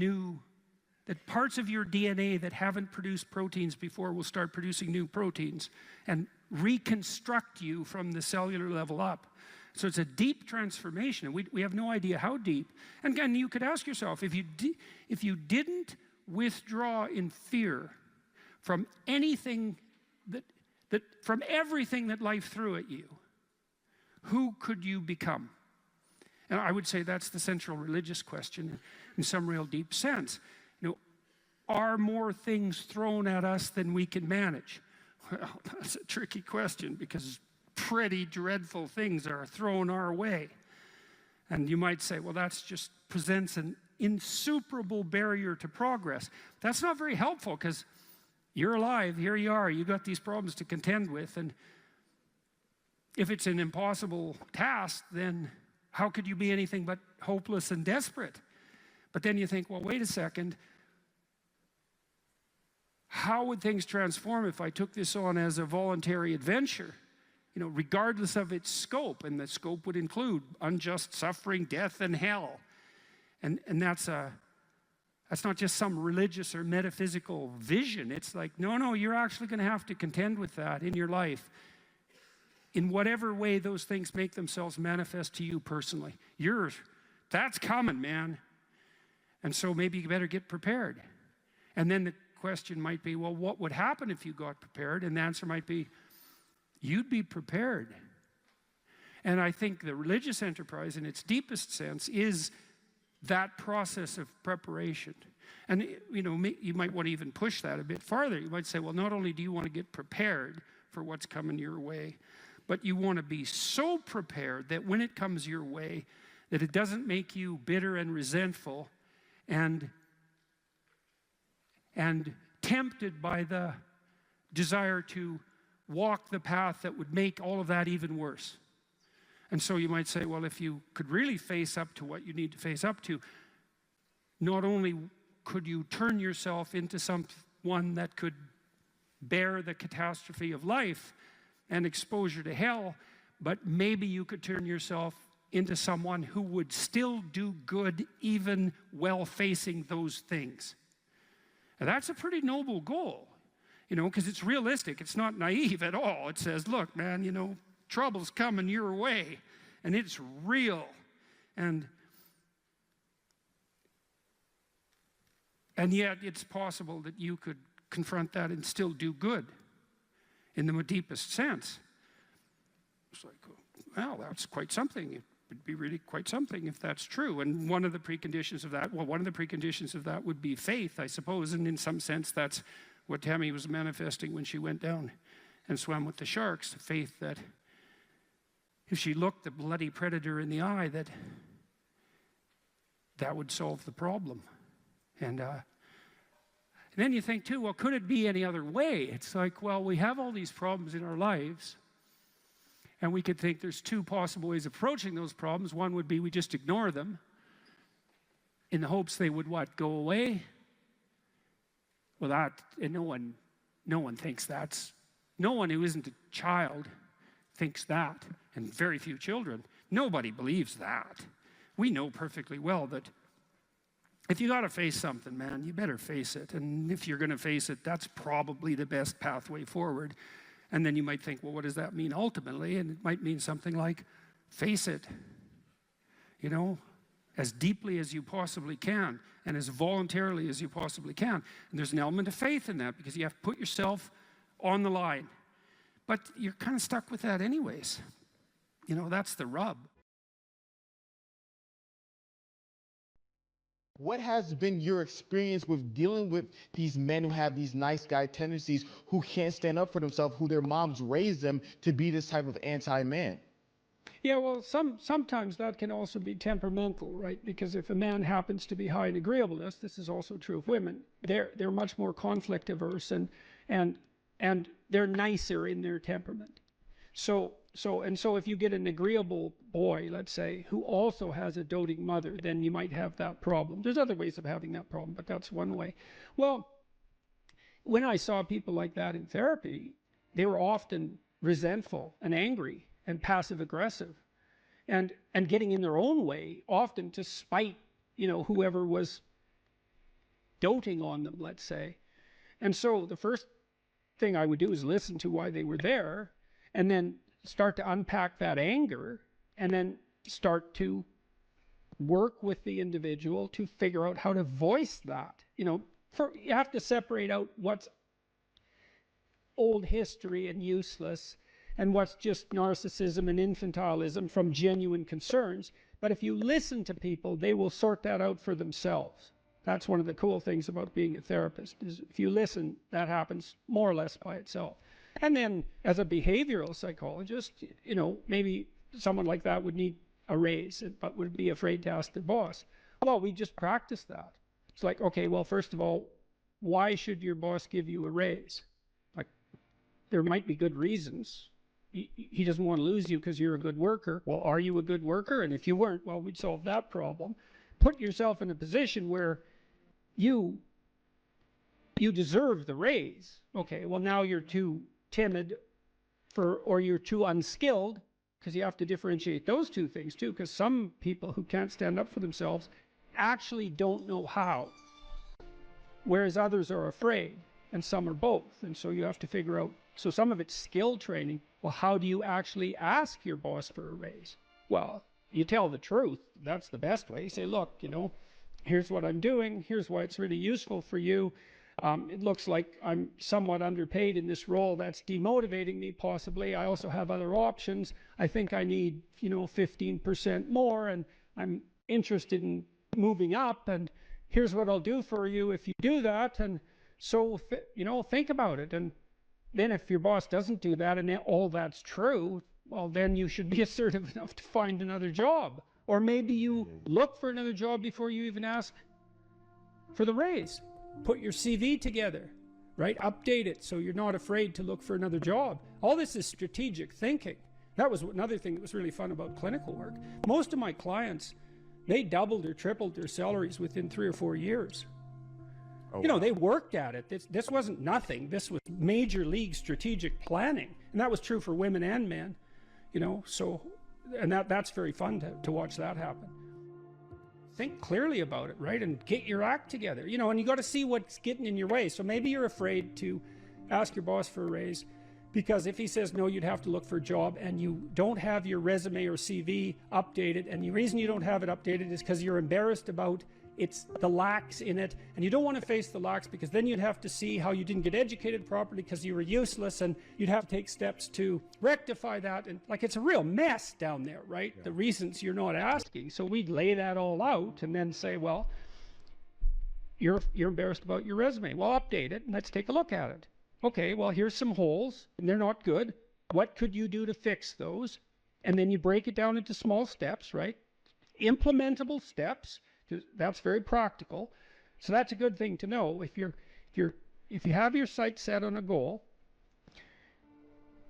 that parts of your DNA that haven't produced proteins before will start producing new proteins and reconstruct you from the cellular level up. So it's a deep transformation, and we have no idea how deep. And again, you could ask yourself, if you didn't withdraw in fear from anything from everything that life threw at you, who could you become? And I would say that's the central religious question in some real deep sense. You know, are more things thrown at us than we can manage? Well, that's a tricky question, because pretty dreadful things are thrown our way. And you might say, well, that's just presents an insuperable barrier to progress. That's not very helpful, because you're alive, here you are, you got these problems to contend with, and if it's an impossible task, then how could you be anything but hopeless and desperate? But then you think, well, wait a second, how would things transform if I took this on as a voluntary adventure? You know, regardless of its scope, and the scope would include unjust suffering, death, and hell. And that's not just some religious or metaphysical vision. It's like, no, you're actually going to have to contend with that in your life, in whatever way those things make themselves manifest to you personally. That's coming, man. And so maybe you better get prepared. And then the question might be, well, what would happen if you got prepared? And the answer might be, you'd be prepared. And I think the religious enterprise in its deepest sense is that process of preparation. And you know, you might want to even push that a bit farther. You might say, well, not only do you want to get prepared for what's coming your way, but you want to be so prepared that when it comes your way, that it doesn't make you bitter and resentful and tempted by the desire to walk the path that would make all of that even worse. And so you might say, well, if you could really face up to what you need to face up to, not only could you turn yourself into one that could bear the catastrophe of life and exposure to hell, but maybe you could turn yourself into someone who would still do good even while facing those things. And that's a pretty noble goal, you know, because it's realistic. It's not naive at all. It says, look, man, you know, trouble's coming your way, and it's real. And yet it's possible that you could confront that and still do good in the deepest sense. It's like, well, that's quite something. It would be really quite something if that's true. And one of the preconditions of that would be faith, I suppose. And in some sense, that's what Tammy was manifesting when she went down and swam with the sharks. The faith that if she looked the bloody predator in the eye, that would solve the problem. And then you think too, well, could it be any other way? It's like, well, we have all these problems in our lives, and we could think there's two possible ways of approaching those problems. One would be we just ignore them in the hopes they would, what, go away? Well, and no one thinks that's, no one who isn't a child thinks that, and very few children. Nobody believes that. We know perfectly well that if you got to face something, man, you better face it. And if you're going to face it, that's probably the best pathway forward. And then you might think, well, what does that mean ultimately? And it might mean something like, face it, you know, as deeply as you possibly can and as voluntarily as you possibly can. And there's an element of faith in that because you have to put yourself on the line. But you're kind of stuck with that anyways. You know, that's the rub. What has been your experience with dealing with these men who have these nice guy tendencies, who can't stand up for themselves, who their moms raised them to be this type of anti-man? Yeah, well, sometimes that can also be temperamental, right? Because if a man happens to be high in agreeableness, this is also true of women. They're much more conflict averse and they're nicer in their temperament. So if you get an agreeable boy, let's say, who also has a doting mother, then you might have that problem. There's other ways of having that problem, but that's one way. Well, when I saw people like that in therapy, they were often resentful and angry and passive aggressive and getting in their own way, often to spite, you know, whoever was doting on them, let's say. And so the first thing I would do is listen to why they were there, and then start to unpack that anger, and then start to work with the individual to figure out how to voice that. You know, you have to separate out what's old history and useless, and what's just narcissism and infantilism from genuine concerns. But if you listen to people, they will sort that out for themselves. That's one of the cool things about being a therapist, is if you listen, that happens more or less by itself. And then as a behavioral psychologist, you know, maybe someone like that would need a raise, but would be afraid to ask their boss. Well, we just practice that. It's like, okay, well, first of all, why should your boss give you a raise? Like, there might be good reasons. He doesn't want to lose you because you're a good worker. Well, are you a good worker? And if you weren't, well, we'd solve that problem. Put yourself in a position where you deserve the raise. Okay, well, now you're too timid or you're too unskilled, because you have to differentiate those two things too, because some people who can't stand up for themselves actually don't know how, whereas others are afraid, and some are both. And so you have to figure out, so some of it's skill training. Well, how do you actually ask your boss for a raise? Well, you tell the truth. That's the best way. You say, look, you know, here's what I'm doing. Here's why it's really useful for you. It looks like I'm somewhat underpaid in this role. That's demotivating me, possibly. I also have other options. I think I need, you know, 15% more, and I'm interested in moving up, and here's what I'll do for you if you do that. And so, you know, think about it. And then if your boss doesn't do that, and all that's true, well, then you should be assertive enough to find another job. Or maybe you look for another job before you even ask for the raise. Put your CV together, right? Update it so you're not afraid to look for another job. All this is strategic thinking. That was another thing that was really fun about clinical work. Most of my clients, they doubled or tripled their salaries within 3 or 4 years. You know, they worked at it. This wasn't nothing. This was major league strategic planning. And that was true for women and men, you know, so, and that's very fun to watch that happen. Think clearly about it, right? And get your act together, you know, and you got to see what's getting in your way. So maybe you're afraid to ask your boss for a raise because if he says no, you'd have to look for a job and you don't have your resume or CV updated. And the reason you don't have it updated is because you're embarrassed about the lacks in it, and you don't want to face the lacks because then you'd have to see how you didn't get educated properly because you were useless, and you'd have to take steps to rectify that, and like it's a real mess down there, right? The reasons you're not asking. So we'd lay that all out and then say, well, you're embarrassed about your resume. Well, update it and let's take a look at it. Okay, well, here's some holes and they're not good. What could you do to fix those? And then you break it down into small steps, right? Implementable steps. That's very practical. So that's a good thing to know. If you have your sights set on a goal,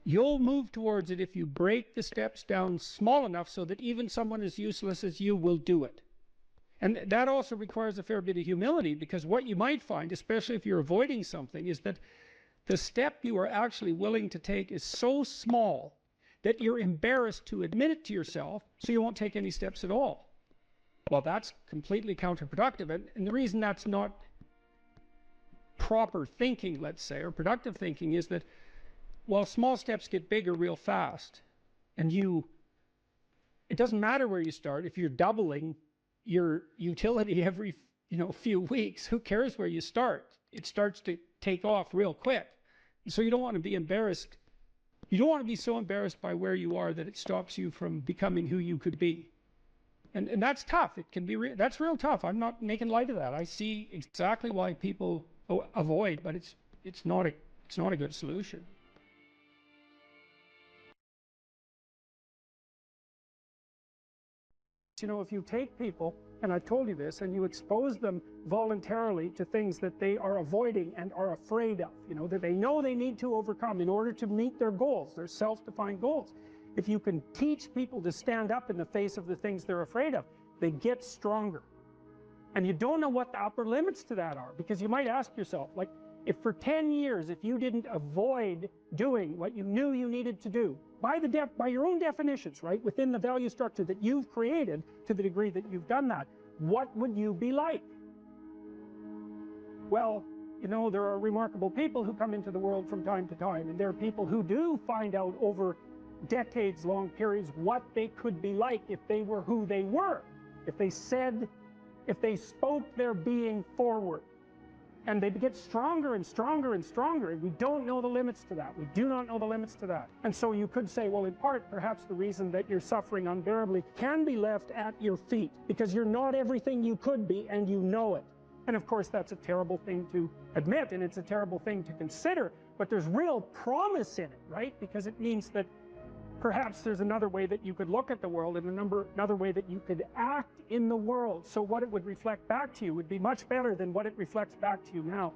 you'll move towards it if you break the steps down small enough so that even someone as useless as you will do it. And that also requires a fair bit of humility, because what you might find, especially if you're avoiding something, is that the step you are actually willing to take is so small that you're embarrassed to admit it to yourself, so you won't take any steps at all. Well, that's completely counterproductive, and the reason that's not proper thinking, let's say, or productive thinking, is that while small steps get bigger real fast, and it doesn't matter where you start. If you're doubling your utility every few weeks, who cares where you start? It starts to take off real quick. So you don't want to be embarrassed. You don't want to be so embarrassed by where you are that it stops you from becoming who you could be. And that's tough. It can be that's real tough. I'm not making light of that. I see exactly why people avoid, but it's not a good solution. You know, if you take people, and I told you this, and you expose them voluntarily to things that they are avoiding and are afraid of, that they know they need to overcome in order to meet their goals, their self-defined goals. If you can teach people to stand up in the face of the things they're afraid of, they get stronger. And you don't know what the upper limits to that are, because you might ask yourself, like, if for 10 years, if you didn't avoid doing what you knew you needed to do, by your own definitions, right, within the value structure that you've created, to the degree that you've done that, what would you be like? Well, there are remarkable people who come into the world from time to time, and there are people who do find out over decades-long periods what they could be like if they were who they were, if they spoke their being forward. And they get stronger and stronger and stronger, and we don't know the limits to that. We do not know the limits to that. And so you could say, well, in part, perhaps the reason that you're suffering unbearably can be left at your feet, because you're not everything you could be, and you know it. And of course, that's a terrible thing to admit, and it's a terrible thing to consider, but there's real promise in it, right? Because it means that perhaps there's another way that you could look at the world, and another way that you could act in the world. So what it would reflect back to you would be much better than what it reflects back to you now.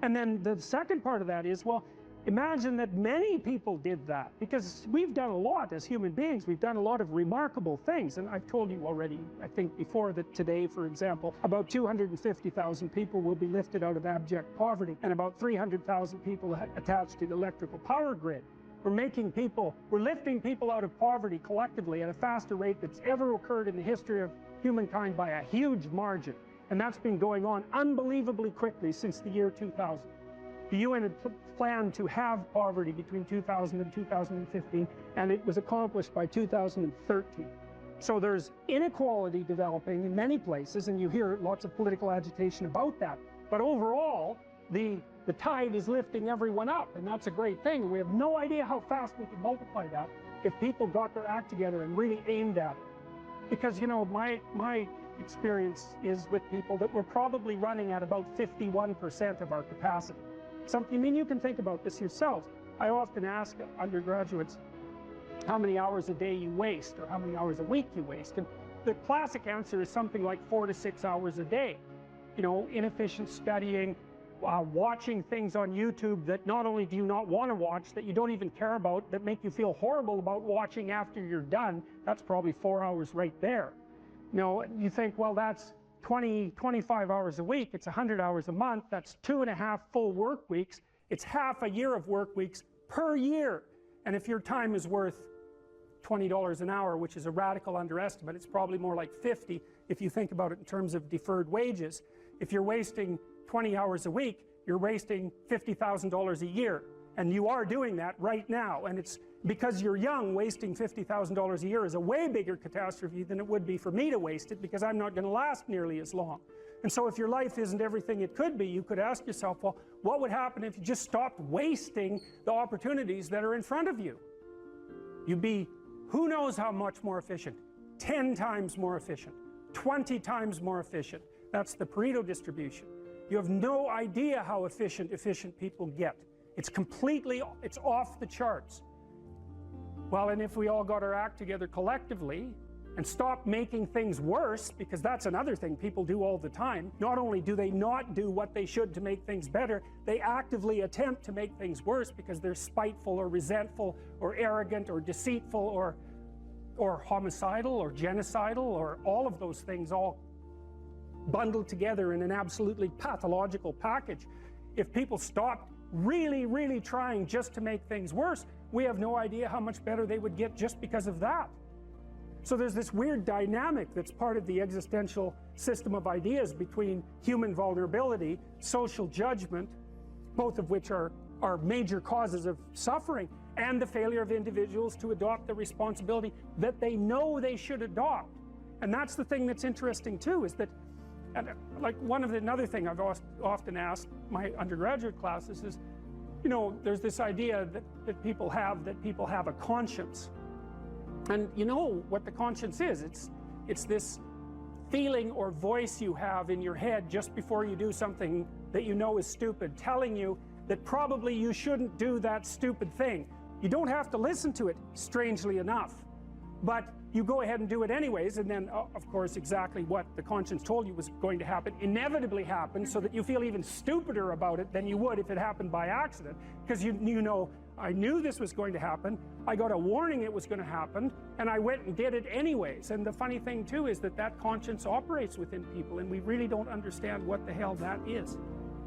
And then the second part of that is, well, imagine that many people did that, because we've done a lot as human beings. We've done a lot of remarkable things. And I've told you already, I think before, that today, for example, about 250,000 people will be lifted out of abject poverty, and about 300,000 people attached to the electrical power grid. We're lifting people out of poverty collectively at a faster rate that's ever occurred in the history of humankind by a huge margin. And that's been going on unbelievably quickly since the year 2000. The UN had planned to have poverty between 2000 and 2015, and it was accomplished by 2013. So there's inequality developing in many places, and you hear lots of political agitation about that. But overall, the tide is lifting everyone up, and that's a great thing. We have no idea how fast we could multiply that if people got their act together and really aimed at it. Because, my experience is with people that we're probably running at about 51% of our capacity. You can think about this yourselves. I often ask undergraduates how many hours a day you waste, or how many hours a week you waste. And the classic answer is something like 4 to 6 hours a day. Inefficient studying, watching things on YouTube that not only do you not want to watch, that you don't even care about, that make you feel horrible about watching after you're done. That's probably 4 hours right there. You think, well, that's 25 hours a week, it's 100 hours a month, that's 2.5 full work weeks, it's half a year of work weeks per year. And if your time is worth $20 an hour, which is a radical underestimate, it's probably more like 50 if you think about it in terms of deferred wages. If you're wasting 20 hours a week, you're wasting $50,000 a year. And you are doing that right now. And it's because you're young, wasting $50,000 a year is a way bigger catastrophe than it would be for me to waste it, because I'm not going to last nearly as long. And so if your life isn't everything it could be, you could ask yourself, well, what would happen if you just stopped wasting the opportunities that are in front of you? You'd be, who knows how much more efficient? 10 times more efficient, 20 times more efficient. That's the Pareto distribution. You have no idea how efficient people get. It's completely, it's off the charts. Well, and if we all got our act together collectively and stopped making things worse, because that's another thing people do all the time. Not only do they not do what they should to make things better, they actively attempt to make things worse because they're spiteful or resentful or arrogant or deceitful or homicidal or genocidal, or all of those things all bundled together in an absolutely pathological package. If people stopped really, really trying just to make things worse, we have no idea how much better they would get just because of that. So there's this weird dynamic that's part of the existential system of ideas between human vulnerability, social judgment, both of which are major causes of suffering, and the failure of individuals to adopt the responsibility that they know they should adopt. And that's the thing that's interesting too, is that, and like another thing I've often asked my undergraduate classes is, you know, there's this idea that people have a conscience. And you know what the conscience is. It's this feeling or voice you have in your head just before you do something that you know is stupid, telling you that probably you shouldn't do that stupid thing. You don't have to listen to it, strangely enough, but you go ahead and do it anyways, and then of course exactly what the conscience told you was going to happen inevitably happens, so that you feel even stupider about it than you would if it happened by accident, because you know, I knew this was going to happen, I got a warning it was going to happen, and I went and did it anyways. And the funny thing too is that conscience operates within people, and we really don't understand what the hell that is.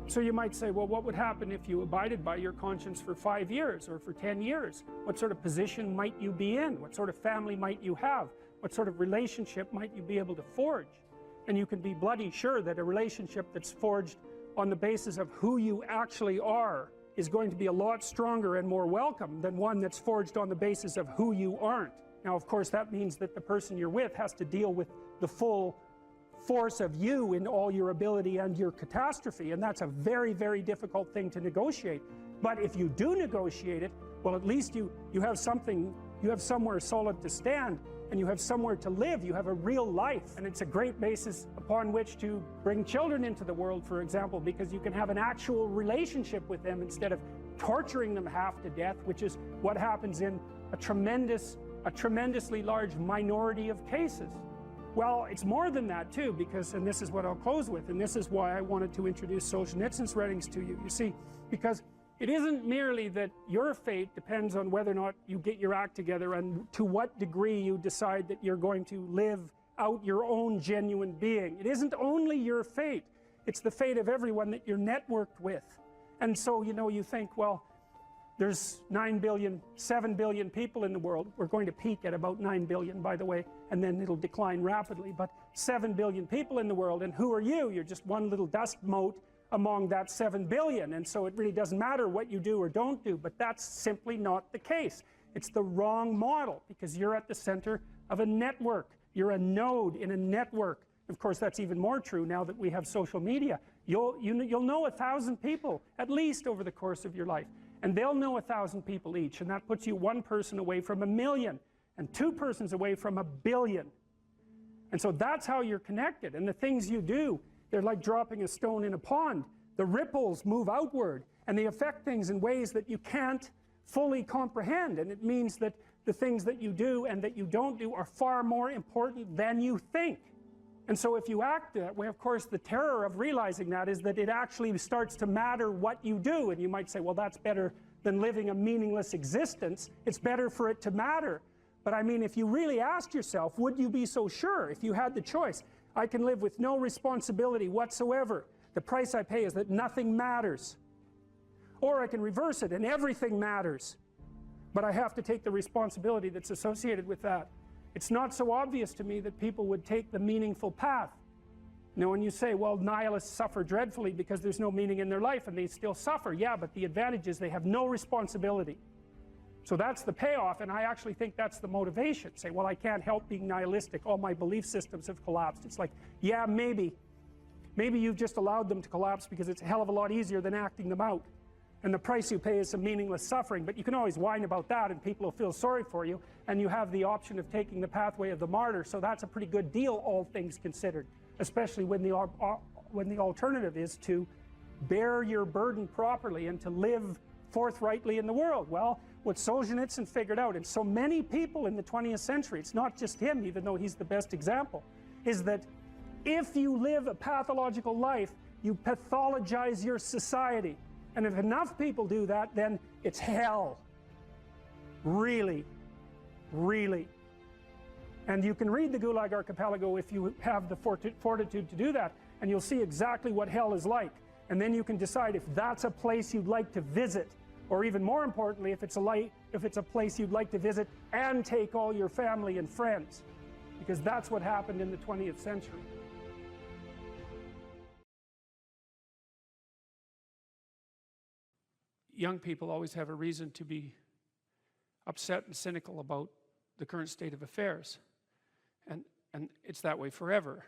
So you might say, well, what would happen if you abided by your conscience for 5 years or for 10 years? What sort of position might you be in? What sort of family might you have? What sort of relationship might you be able to forge? And you can be bloody sure that a relationship that's forged on the basis of who you actually are is going to be a lot stronger and more welcome than one that's forged on the basis of who you aren't. Now, of course, that means that the person you're with has to deal with the full force of you in all your ability and your catastrophe, and that's a very, very difficult thing to negotiate. But if you do negotiate it, well, at least you have something, you have somewhere solid to stand, and you have somewhere to live, you have a real life, and it's a great basis upon which to bring children into the world, for example, because you can have an actual relationship with them instead of torturing them half to death, which is what happens in a tremendously large minority of cases. Well, it's more than that too, because, and this is what I'll close with, and this is why I wanted to introduce Solzhenitsyn's writings to you. You see, because it isn't merely that your fate depends on whether or not you get your act together and to what degree you decide that you're going to live out your own genuine being. It isn't only your fate, it's the fate of everyone that you're networked with. And so, you know, you think, well, there's 9 billion, 7 billion people in the world. We're going to peak at about 9 billion, by the way, and then it'll decline rapidly. But 7 billion people in the world, and who are you? You're just one little dust mote among that 7 billion. And so it really doesn't matter what you do or don't do, but that's simply not the case. It's the wrong model, because you're at the center of a network. You're a node in a network. Of course, that's even more true now that we have social media. You'll know 1,000 people, at least, over the course of your life. And they'll know 1,000 people each, and that puts you one person away from 1 million, and 2 persons away from 1 billion. And so that's how you're connected. And the things you do, they're like dropping a stone in a pond. The ripples move outward, and they affect things in ways that you can't fully comprehend. And it means that the things that you do and that you don't do are far more important than you think. And so if you act that way, of course, the terror of realizing that is that it actually starts to matter what you do. And you might say, well, that's better than living a meaningless existence. It's better for it to matter. But I mean, if you really asked yourself, would you be so sure if you had the choice? I can live with no responsibility whatsoever. The price I pay is that nothing matters. Or I can reverse it and everything matters. But I have to take the responsibility that's associated with that. It's not so obvious to me that people would take the meaningful path. You know, when you say, well, nihilists suffer dreadfully because there's no meaning in their life, and they still suffer. Yeah, but the advantage is they have no responsibility. So that's the payoff, and I actually think that's the motivation. Say, well, I can't help being nihilistic. All my belief systems have collapsed. It's like, yeah, maybe. Maybe you've just allowed them to collapse because it's a hell of a lot easier than acting them out. And the price you pay is some meaningless suffering. But you can always whine about that, and people will feel sorry for you. And you have the option of taking the pathway of the martyr. So that's a pretty good deal, all things considered. Especially when the alternative is to bear your burden properly and to live forthrightly in the world. Well, what Solzhenitsyn figured out, and so many people in the 20th century, it's not just him, even though he's the best example, is that if you live a pathological life, you pathologize your society. And if enough people do that, then it's hell. Really, really. And you can read the Gulag Archipelago if you have the fortitude to do that, and you'll see exactly what hell is like. And then you can decide if that's a place you'd like to visit, or even more importantly, if it's a place you'd like to visit and take all your family and friends, because that's what happened in the 20th century. Young people always have a reason to be upset and cynical about the current state of affairs. And it's that way forever.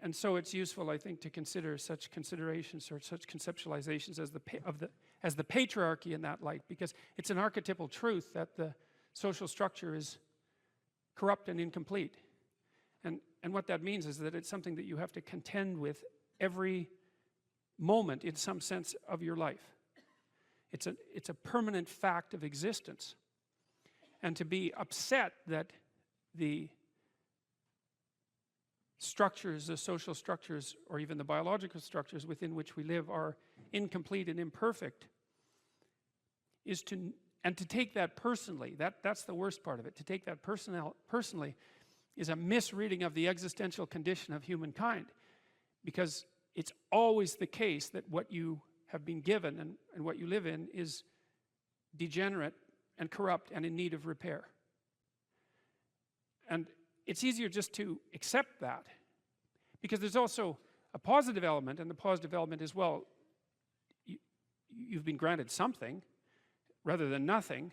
And so it's useful, I think, to consider such considerations or such conceptualizations as the patriarchy in that light, because it's an archetypal truth that the social structure is corrupt and incomplete. And what that means is that it's something that you have to contend with every moment in some sense of your life. It's a permanent fact of existence. And to be upset that the structures, the social structures, or even the biological structures within which we live are incomplete and imperfect, is to take that personally, that's the worst part of it. To take that personally is a misreading of the existential condition of humankind, because it's always the case that what you have been given and what you live in is degenerate and corrupt and in need of repair. And it's easier just to accept that, because there's also a positive element, and the positive element is, well, you've been granted something rather than nothing,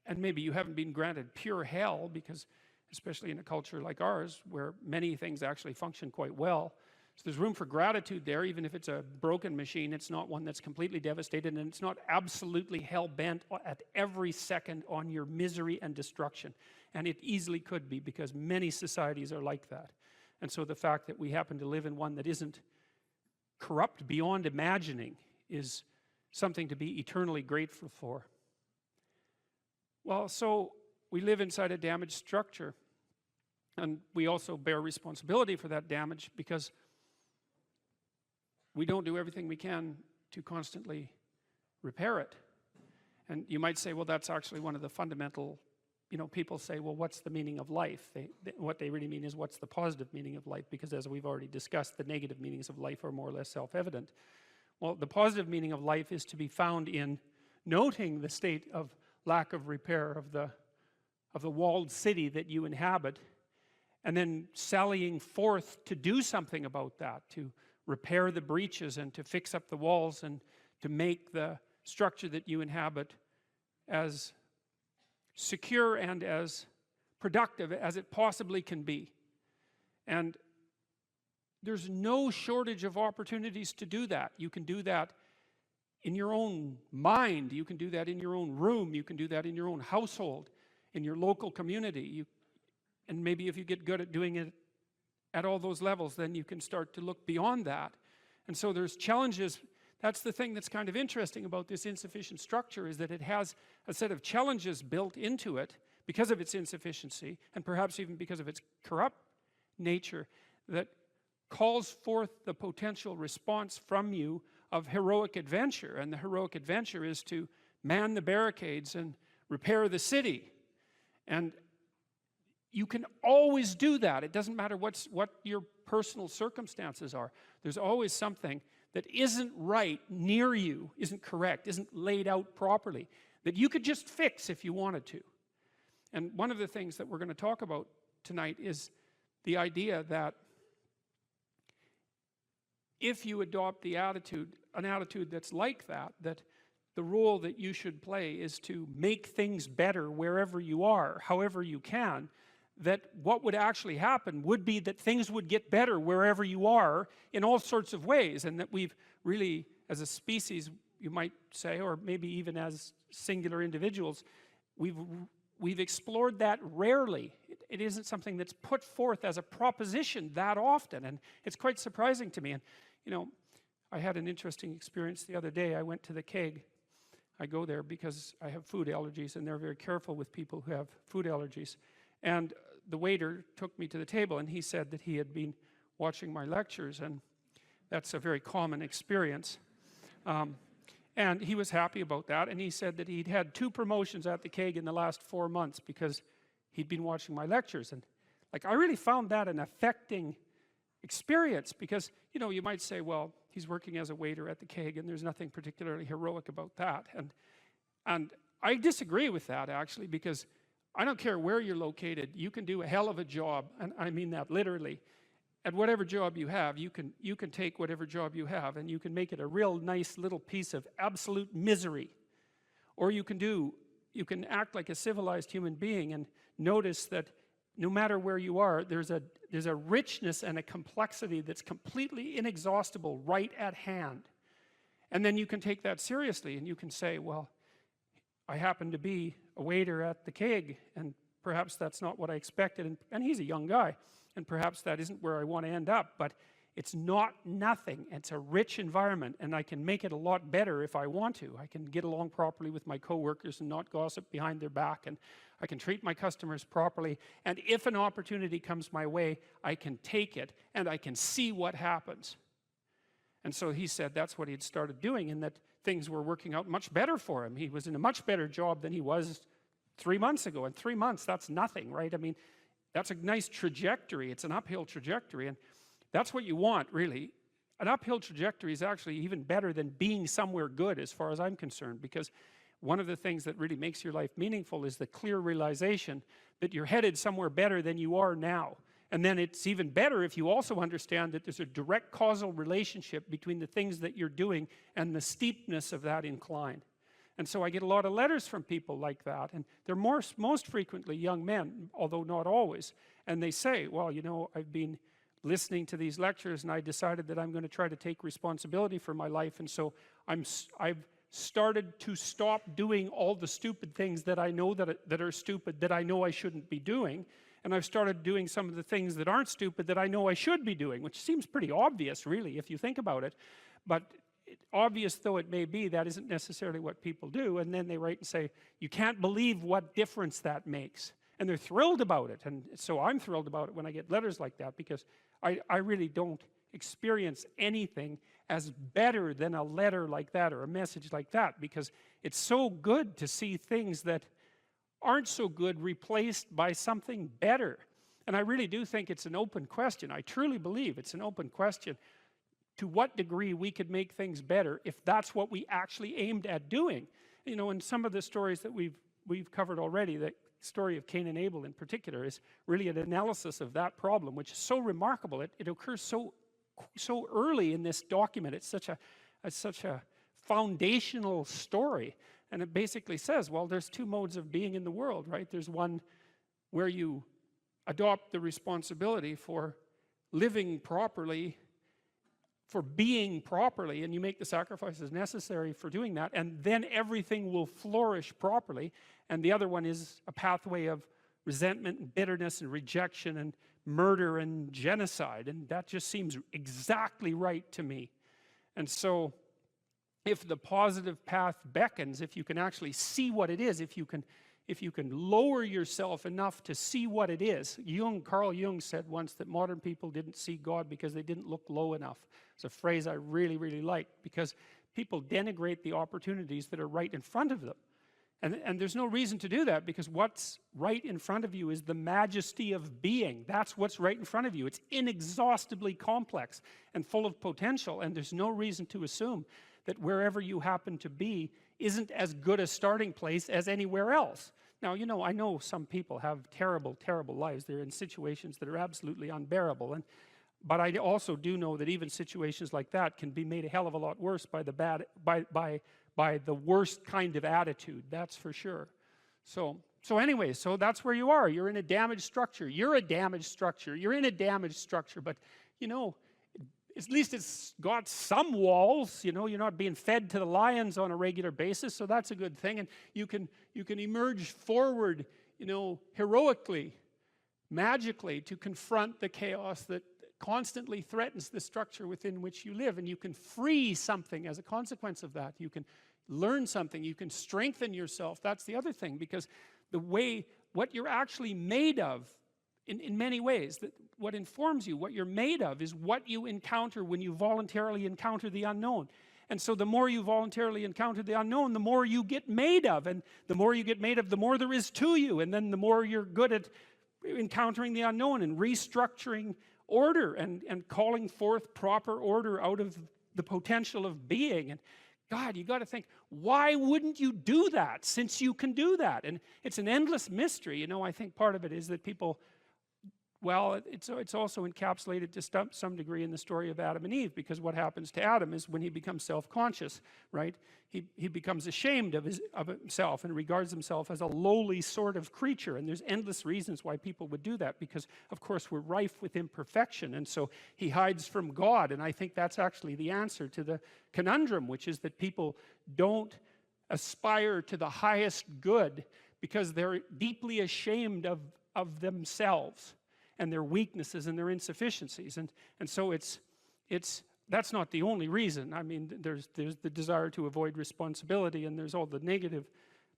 and maybe you haven't been granted pure hell, because especially in a culture like ours where many things actually function quite well, so there's room for gratitude there. Even if it's a broken machine, it's not one that's completely devastated, and it's not absolutely hell-bent at every second on your misery and destruction. And it easily could be, because many societies are like that. And so the fact that we happen to live in one that isn't corrupt beyond imagining is something to be eternally grateful for. Well, so we live inside a damaged structure, and we also bear responsibility for that damage, because we don't do everything we can to constantly repair it. And you might say, well, that's actually one of the fundamental, people say, well, what's the meaning of life? What they really mean is, what's the positive meaning of life? Because as we've already discussed, the negative meanings of life are more or less self-evident. Well, the positive meaning of life is to be found in noting the state of lack of repair of the walled city that you inhabit, and then sallying forth to do something about that, to repair the breaches and to fix up the walls and to make the structure that you inhabit as secure and as productive as it possibly can be. And there's no shortage of opportunities to do that. You can do that in your own mind, you can do that in your own room, you can do that in your own household, in your local community. And maybe if you get good at doing it at all those levels, then you can start to look beyond that. And so there's challenges. That's the thing that's kind of interesting about this insufficient structure, is that it has a set of challenges built into it because of its insufficiency, and perhaps even because of its corrupt nature, that calls forth the potential response from you of heroic adventure. And the heroic adventure is to man the barricades and repair the city. And you can always do that. It doesn't matter what your personal circumstances are. There's always something that isn't right near you, isn't correct, isn't laid out properly, that you could just fix if you wanted to. And one of the things that we're going to talk about tonight is the idea that if you adopt an attitude that's like that, that the role that you should play is to make things better wherever you are, however you can, that what would actually happen would be that things would get better wherever you are in all sorts of ways, and that we've really, as a species, you might say, or maybe even as singular individuals, we've explored that rarely. It isn't something that's put forth as a proposition that often, and it's quite surprising to me. And you know, I had an interesting experience the other day. I went to the keg. I go there because I have food allergies, and they're very careful with people who have food allergies. And the waiter took me to the table, and he said that he had been watching my lectures, and that's a very common experience. And he was happy about that, and he said that he'd had 2 promotions at the keg in the last 4 months because he'd been watching my lectures. And like, I really found that an affecting experience, because you know, you might say, well, he's working as a waiter at the keg and there's nothing particularly heroic about that, and I disagree with that, actually, because I don't care where you're located, you can do a hell of a job, and I mean that literally. At whatever job you have, you can take whatever job you have and you can make it a real nice little piece of absolute misery. Or you can act like a civilized human being and notice that no matter where you are, there's a richness and a complexity that's completely inexhaustible right at hand. And then you can take that seriously, and you can say, well, I happen to be a waiter at the keg, and perhaps that's not what I expected, and he's a young guy, and perhaps that isn't where I want to end up, but it's not nothing. It's a rich environment, and I can make it a lot better if I want to. I can get along properly with my coworkers and not gossip behind their back, and I can treat my customers properly, and if an opportunity comes my way, I can take it, and I can see what happens. And so he said that's what he had started doing, and that things were working out much better for him. He was in a much better job than he was 3 months ago. And 3 months, that's nothing, right? I mean, that's a nice trajectory. It's an uphill trajectory, and that's what you want, really. An uphill trajectory is actually even better than being somewhere good, as far as I'm concerned, because one of the things that really makes your life meaningful is the clear realization that you're headed somewhere better than you are now. And then it's even better if you also understand that there's a direct causal relationship between the things that you're doing and the steepness of that incline. And so I get a lot of letters from people like that, and they're most frequently young men, although not always. And they say, well, you know, I've been listening to these lectures, and I decided that I'm going to try to take responsibility for my life, and so I've started to stop doing all the stupid things that I know that are stupid, that I know I shouldn't be doing, and I've started doing some of the things that aren't stupid that I know I should be doing, which seems pretty obvious, really, if you think about it. But obvious though it may be, that isn't necessarily what people do. And then they write and say, you can't believe what difference that makes. And they're thrilled about it. And so I'm thrilled about it when I get letters like that, because I really don't experience anything as better than a letter like that or a message like that, because it's so good to see things that aren't so good replaced by something better. And I really do think it's an open question. I truly believe it's an open question to what degree we could make things better if that's what we actually aimed at doing. You know, in some of the stories that we've covered already, the story of Cain and Abel in particular is really an analysis of that problem, which is so remarkable. It occurs so early in this document. It's such a foundational story. And it basically says, well, there's 2 modes of being in the world, right? There's one where you adopt the responsibility for living properly, for being properly, and you make the sacrifices necessary for doing that, and then everything will flourish properly. And the other one is a pathway of resentment and bitterness and rejection and murder and genocide, and that just seems exactly right to me. And so if the positive path beckons, if you can actually see what it is, if you can lower yourself enough to see what it is. Carl Jung said once that modern people didn't see God because they didn't look low enough. It's a phrase I really, really like, because people denigrate the opportunities that are right in front of them. And there's no reason to do that, because what's right in front of you is the majesty of being. That's what's right in front of you. It's inexhaustibly complex and full of potential, and there's no reason to assume that wherever you happen to be isn't as good a starting place as anywhere else. Now, you know, I know some people have terrible, terrible lives. They're in situations that are absolutely unbearable, but I also do know that even situations like that can be made a hell of a lot worse by the worst kind of attitude, that's for sure. So anyway, so that's where you are. You're in a damaged structure. You're a damaged structure. You're in a damaged structure, but, you know, at least it's got some walls. You know, you're not being fed to the lions on a regular basis, so that's a good thing. And you can emerge forward, you know, heroically, magically, to confront the chaos that constantly threatens the structure within which you live, and you can free something as a consequence of that. You can learn something, you can strengthen yourself. That's the other thing, because what you're actually made of, in many ways, that what informs you, what you're made of, is what you encounter when you voluntarily encounter the unknown. And so the more you voluntarily encounter the unknown, the more you get made of, and the more you get made of, the more there is to you, and then the more you're good at encountering the unknown and restructuring order and calling forth proper order out of the potential of being. And God, you got to think, why wouldn't you do that, since you can do that? And it's an endless mystery. You know, I think part of it is that people, well, it's also encapsulated to some degree in the story of Adam and Eve, because what happens to Adam is when he becomes self-conscious, right? He becomes ashamed of himself and regards himself as a lowly sort of creature. And there's endless reasons why people would do that, because of course we're rife with imperfection, and so he hides from God. And I think that's actually the answer to the conundrum, which is that people don't aspire to the highest good because they're deeply ashamed of themselves and their weaknesses and their insufficiencies. And so that's not the only reason. I mean, there's the desire to avoid responsibility, and there's all the negative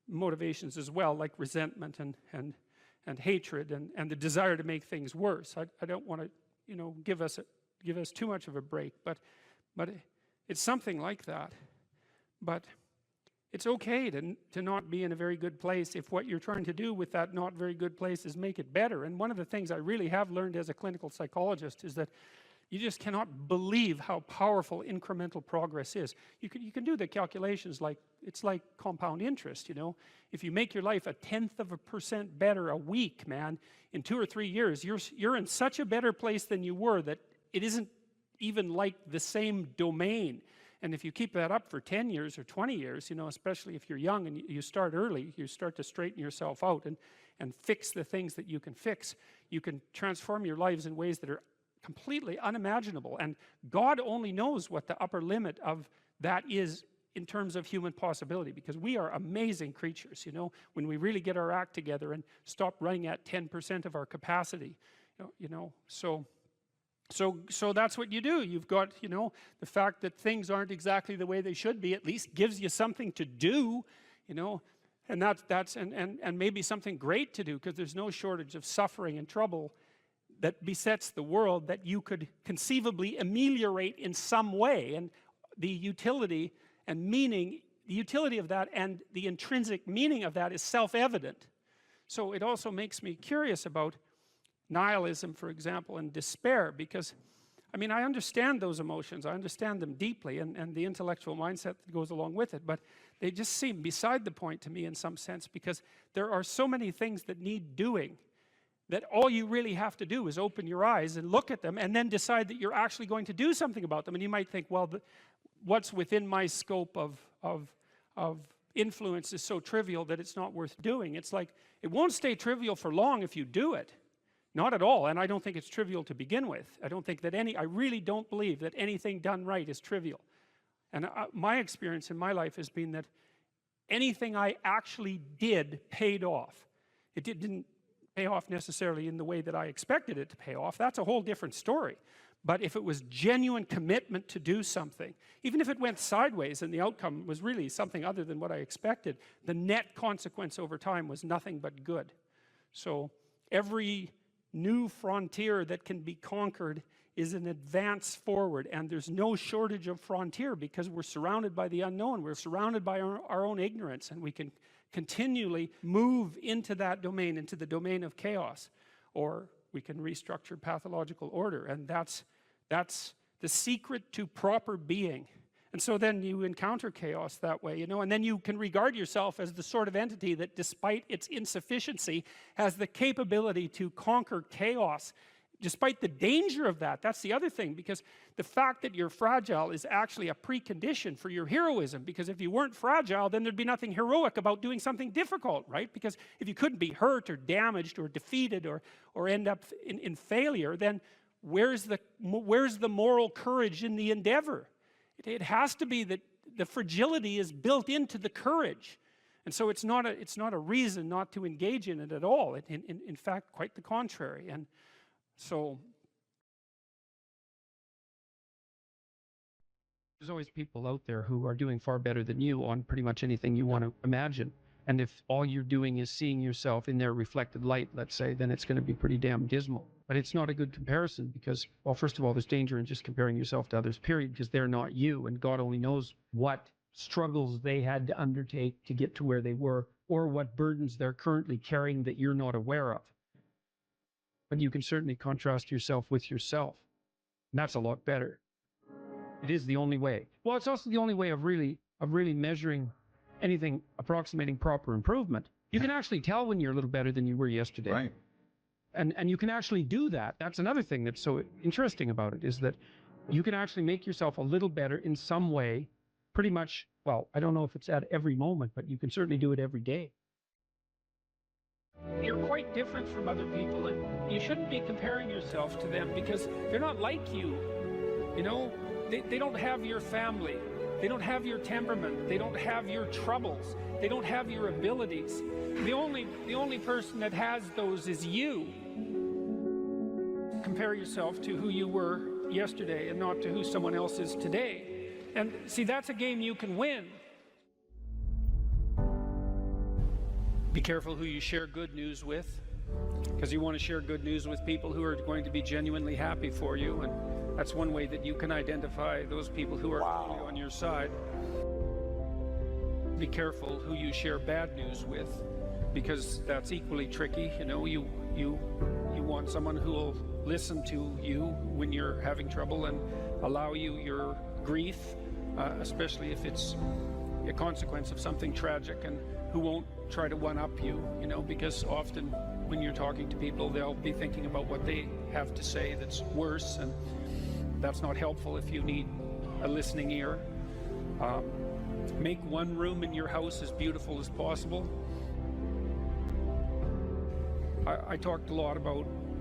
motivations as well, like resentment and hatred and the desire to make things worse. I don't want to, you know, give us too much of a break, but it's something like that. But it's okay to not be in a very good place if what you're trying to do with that not very good place is make it better. And one of the things I really have learned as a clinical psychologist is that you just cannot believe how powerful incremental progress is. You can do the calculations like, it's like compound interest, you know. If you make your life 0.1% better a week, man, in 2 or 3 years, you're in such a better place than you were that it isn't even like the same domain. And if you keep that up for 10 years or 20 years, you know, especially if you're young and you start early, you start to straighten yourself out and fix the things that you can fix. You can transform your lives in ways that are completely unimaginable. And God only knows what the upper limit of that is in terms of human possibility, because we are amazing creatures, you know, when we really get our act together and stop running at 10% of our capacity, you know. So that's what you do. You've got, you know, the fact that things aren't exactly the way they should be at least gives you something to do, you know, and that's maybe something great to do, because there's no shortage of suffering and trouble that besets the world that you could conceivably ameliorate in some way. And the utility and meaning, the utility of that and the intrinsic meaning of that is self-evident. So it also makes me curious about nihilism, for example, and despair, because, I mean, I understand those emotions, I understand them deeply, and the intellectual mindset that goes along with it, but they just seem beside the point to me in some sense, because there are so many things that need doing that all you really have to do is open your eyes and look at them and then decide that you're actually going to do something about them. And you might think, well, what's within my scope of influence is so trivial that it's not worth doing. It's like, it won't stay trivial for long if you do it. Not at all, and I don't think it's trivial to begin with. I don't think that I really don't believe that anything done right is trivial. And my experience in my life has been that anything I actually did paid off. It didn't pay off necessarily in the way that I expected it to pay off. That's a whole different story. But if it was genuine commitment to do something, even if it went sideways and the outcome was really something other than what I expected, the net consequence over time was nothing but good. So every new frontier that can be conquered is an advance forward, and there's no shortage of frontier because we're surrounded by the unknown. We're surrounded by our own ignorance, and we can continually move into that domain, into the domain of chaos, or we can restructure pathological order, and that's the secret to proper being. And so then you encounter chaos that way, you know, and then you can regard yourself as the sort of entity that, despite its insufficiency, has the capability to conquer chaos, despite the danger of that. That's the other thing, because the fact that you're fragile is actually a precondition for your heroism, because if you weren't fragile, then there'd be nothing heroic about doing something difficult, right? Because if you couldn't be hurt or damaged or defeated or end up in failure, then where's the moral courage in the endeavor? It has to be that the fragility is built into the courage, and so it's not a reason not to engage in it at all. In fact, quite the contrary. And so there's always people out there who are doing far better than you on pretty much anything you want to imagine. And if all you're doing is seeing yourself in their reflected light, let's say, then it's going to be pretty damn dismal. But it's not a good comparison because, well, first of all, there's danger in just comparing yourself to others, period, because they're not you, and God only knows what struggles they had to undertake to get to where they were, or what burdens they're currently carrying that you're not aware of. But you can certainly contrast yourself with yourself, and that's a lot better. It is the only way. Well, it's also the only way of really measuring anything approximating proper improvement. You can actually tell when you're a little better than you were yesterday. Right. And you can actually do that. That's another thing that's so interesting about it, is that you can actually make yourself a little better in some way, pretty much, well, I don't know if it's at every moment, but you can certainly do it every day. you're quite different from other people, and you shouldn't be comparing yourself to them because they're not like you. You know, they don't have your family. They don't have your temperament. They don't have your troubles. They don't have your abilities. The only person that has those is you. Compare yourself to who you were yesterday and not to who someone else is today. And see, that's a game you can win. Be careful who you share good news with, because you want to share good news with people who are going to be genuinely happy for you, and that's one way that you can identify those people who are on your side. Be careful who you share bad news with, because that's equally tricky. You know, you want someone who will listen to you when you're having trouble and allow you your grief, especially if it's a consequence of something tragic, and who won't try to one-up you, you know, because often when you're talking to people, they'll be thinking about what they have to say that's worse, and that's not helpful if you need a listening ear. Make one room in your house as beautiful as possible. I talked a lot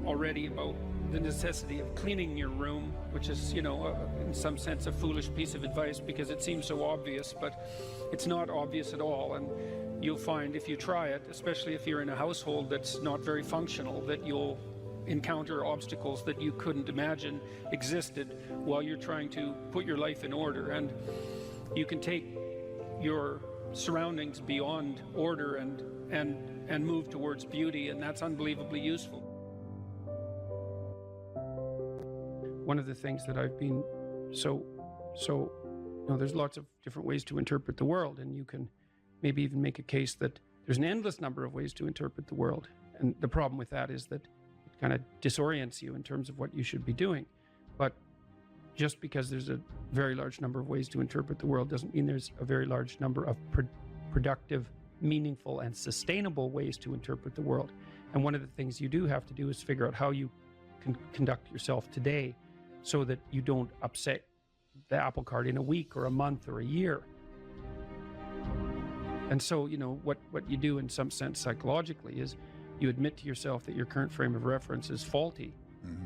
already about the necessity of cleaning your room, which is, you know, in some sense a foolish piece of advice because it seems so obvious, but it's not obvious at all. And you'll find if you try it, especially if you're in a household that's not very functional, that you'll encounter obstacles that you couldn't imagine existed while you're trying to put your life in order. And you can take your surroundings beyond order and move towards beauty, and that's unbelievably useful. One of the things that I've been so you know, there's lots of different ways to interpret the world, and you can maybe even make a case that there's an endless number of ways to interpret the world. And the problem with that is that it kind of disorients you in terms of what you should be doing. But just because there's a very large number of ways to interpret the world doesn't mean there's a very large number of productive, meaningful, and sustainable ways to interpret the world. And one of the things you do have to do is figure out how you can conduct yourself today so that you don't upset the apple cart in a week or a month or a year. And so, you know, what you do in some sense psychologically is you admit to yourself that your current frame of reference is faulty.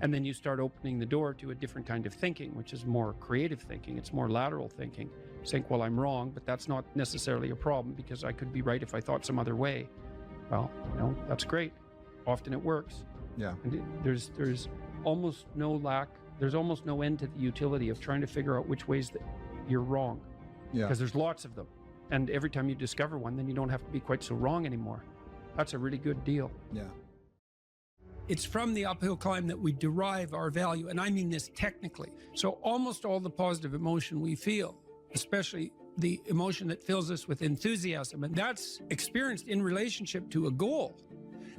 And then you start opening the door to a different kind of thinking, which is more creative thinking. It's more lateral thinking. Saying, well, I'm wrong, but that's not necessarily a problem because I could be right if I thought some other way. Well, you know, that's great. Often it works. Yeah. And there's almost no end to the utility of trying to figure out which ways that you're wrong. Yeah. Because there's lots of them. And every time you discover one, then you don't have to be quite so wrong anymore. That's a really good deal. Yeah. it's from the uphill climb that we derive our value, and I mean this technically. So almost all the positive emotion we feel, especially the emotion that fills us with enthusiasm, and that's experienced in relationship to a goal.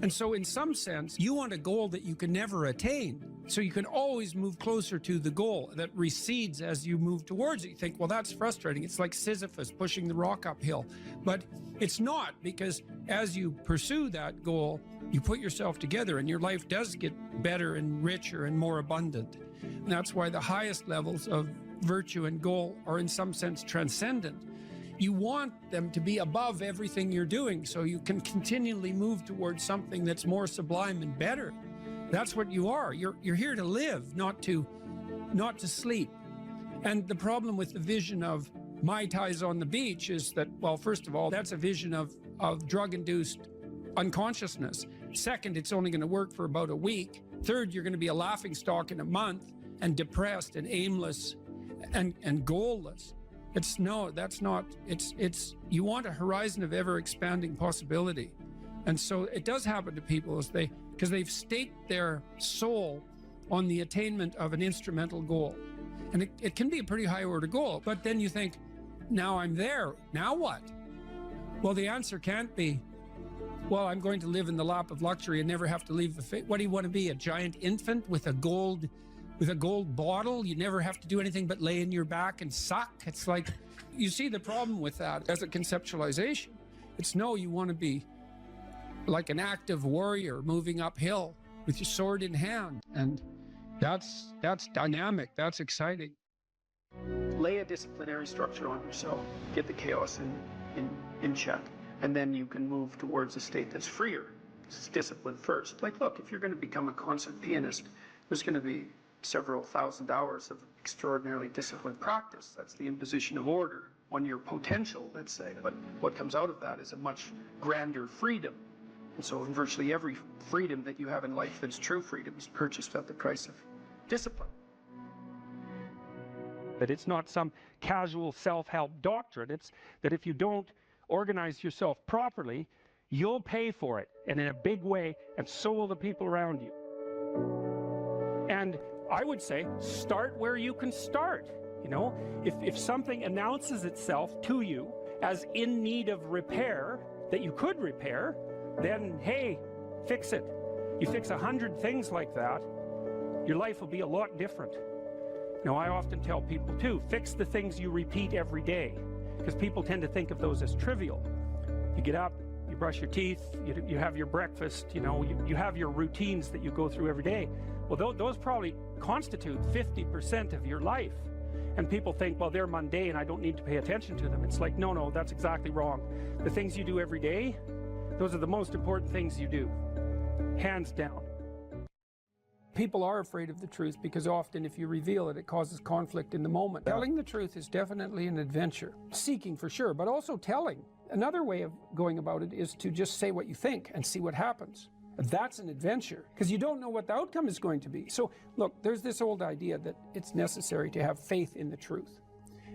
And so in some sense, you want a goal that you can never attain. So you can always move closer to the goal that recedes as you move towards it. You think, well, that's frustrating. It's like Sisyphus pushing the rock uphill. But it's not, because as you pursue that goal, you put yourself together and your life does get better and richer and more abundant. And that's why the highest levels of virtue and goal are in some sense transcendent. You want them to be above everything you're doing so you can continually move towards something that's more sublime and better. That's what you are. You're here to live, not to sleep. And the problem with the vision of Mai Tais on the beach is that, well, first of all, that's a vision of drug-induced unconsciousness. Second, it's only going to work for about a week. Third, you're going to be a laughingstock in a month and depressed and aimless and goalless. It's you want a horizon of ever expanding possibility. And so it does happen to people because they've staked their soul on the attainment of an instrumental goal. And it can be a pretty high order goal, but then you think, now I'm there, now what? Well, the answer can't be, well, I'm going to live in the lap of luxury and never have to leave the face. What do you want to be, a giant infant with a gold bottle? You never have to do anything but lay in your back and suck. It's like, you see the problem with that as a conceptualization. It's no, you want to be like an active warrior moving uphill with your sword in hand. And that's dynamic, that's exciting. Lay a disciplinary structure on yourself, get the chaos in check, and then you can move towards a state that's freer. It's discipline first. Like, look, if you're going to become a concert pianist, there's going to be several thousand hours of extraordinarily disciplined practice. That's the imposition of order on your potential, let's say. But what comes out of that is a much grander freedom. And so virtually every freedom that you have in life that's true freedom is purchased at the price of discipline. That it's not some casual self-help doctrine. It's that if you don't organize yourself properly, you'll pay for it, and in a big way, and so will the people around you. And I would say, start where you can start. You know, if something announces itself to you as in need of repair, that you could repair, then, hey, fix it. You fix 100 things like that, your life will be a lot different. Now, I often tell people too, fix the things you repeat every day, because people tend to think of those as trivial. You get up, you brush your teeth, you have your breakfast, you know, you have your routines that you go through every day. Well, those probably constitute 50% of your life. And people think, well, they're mundane, I don't need to pay attention to them. It's like, no, that's exactly wrong. The things you do every day, those are the most important things you do, hands down. People are afraid of the truth because often if you reveal it, it causes conflict in the moment. Telling the truth is definitely an adventure. Seeking for sure, but also telling. Another way of going about it is to just say what you think and see what happens. That's an adventure, because you don't know what the outcome is going to be. So look, there's this old idea that it's necessary to have faith in the truth.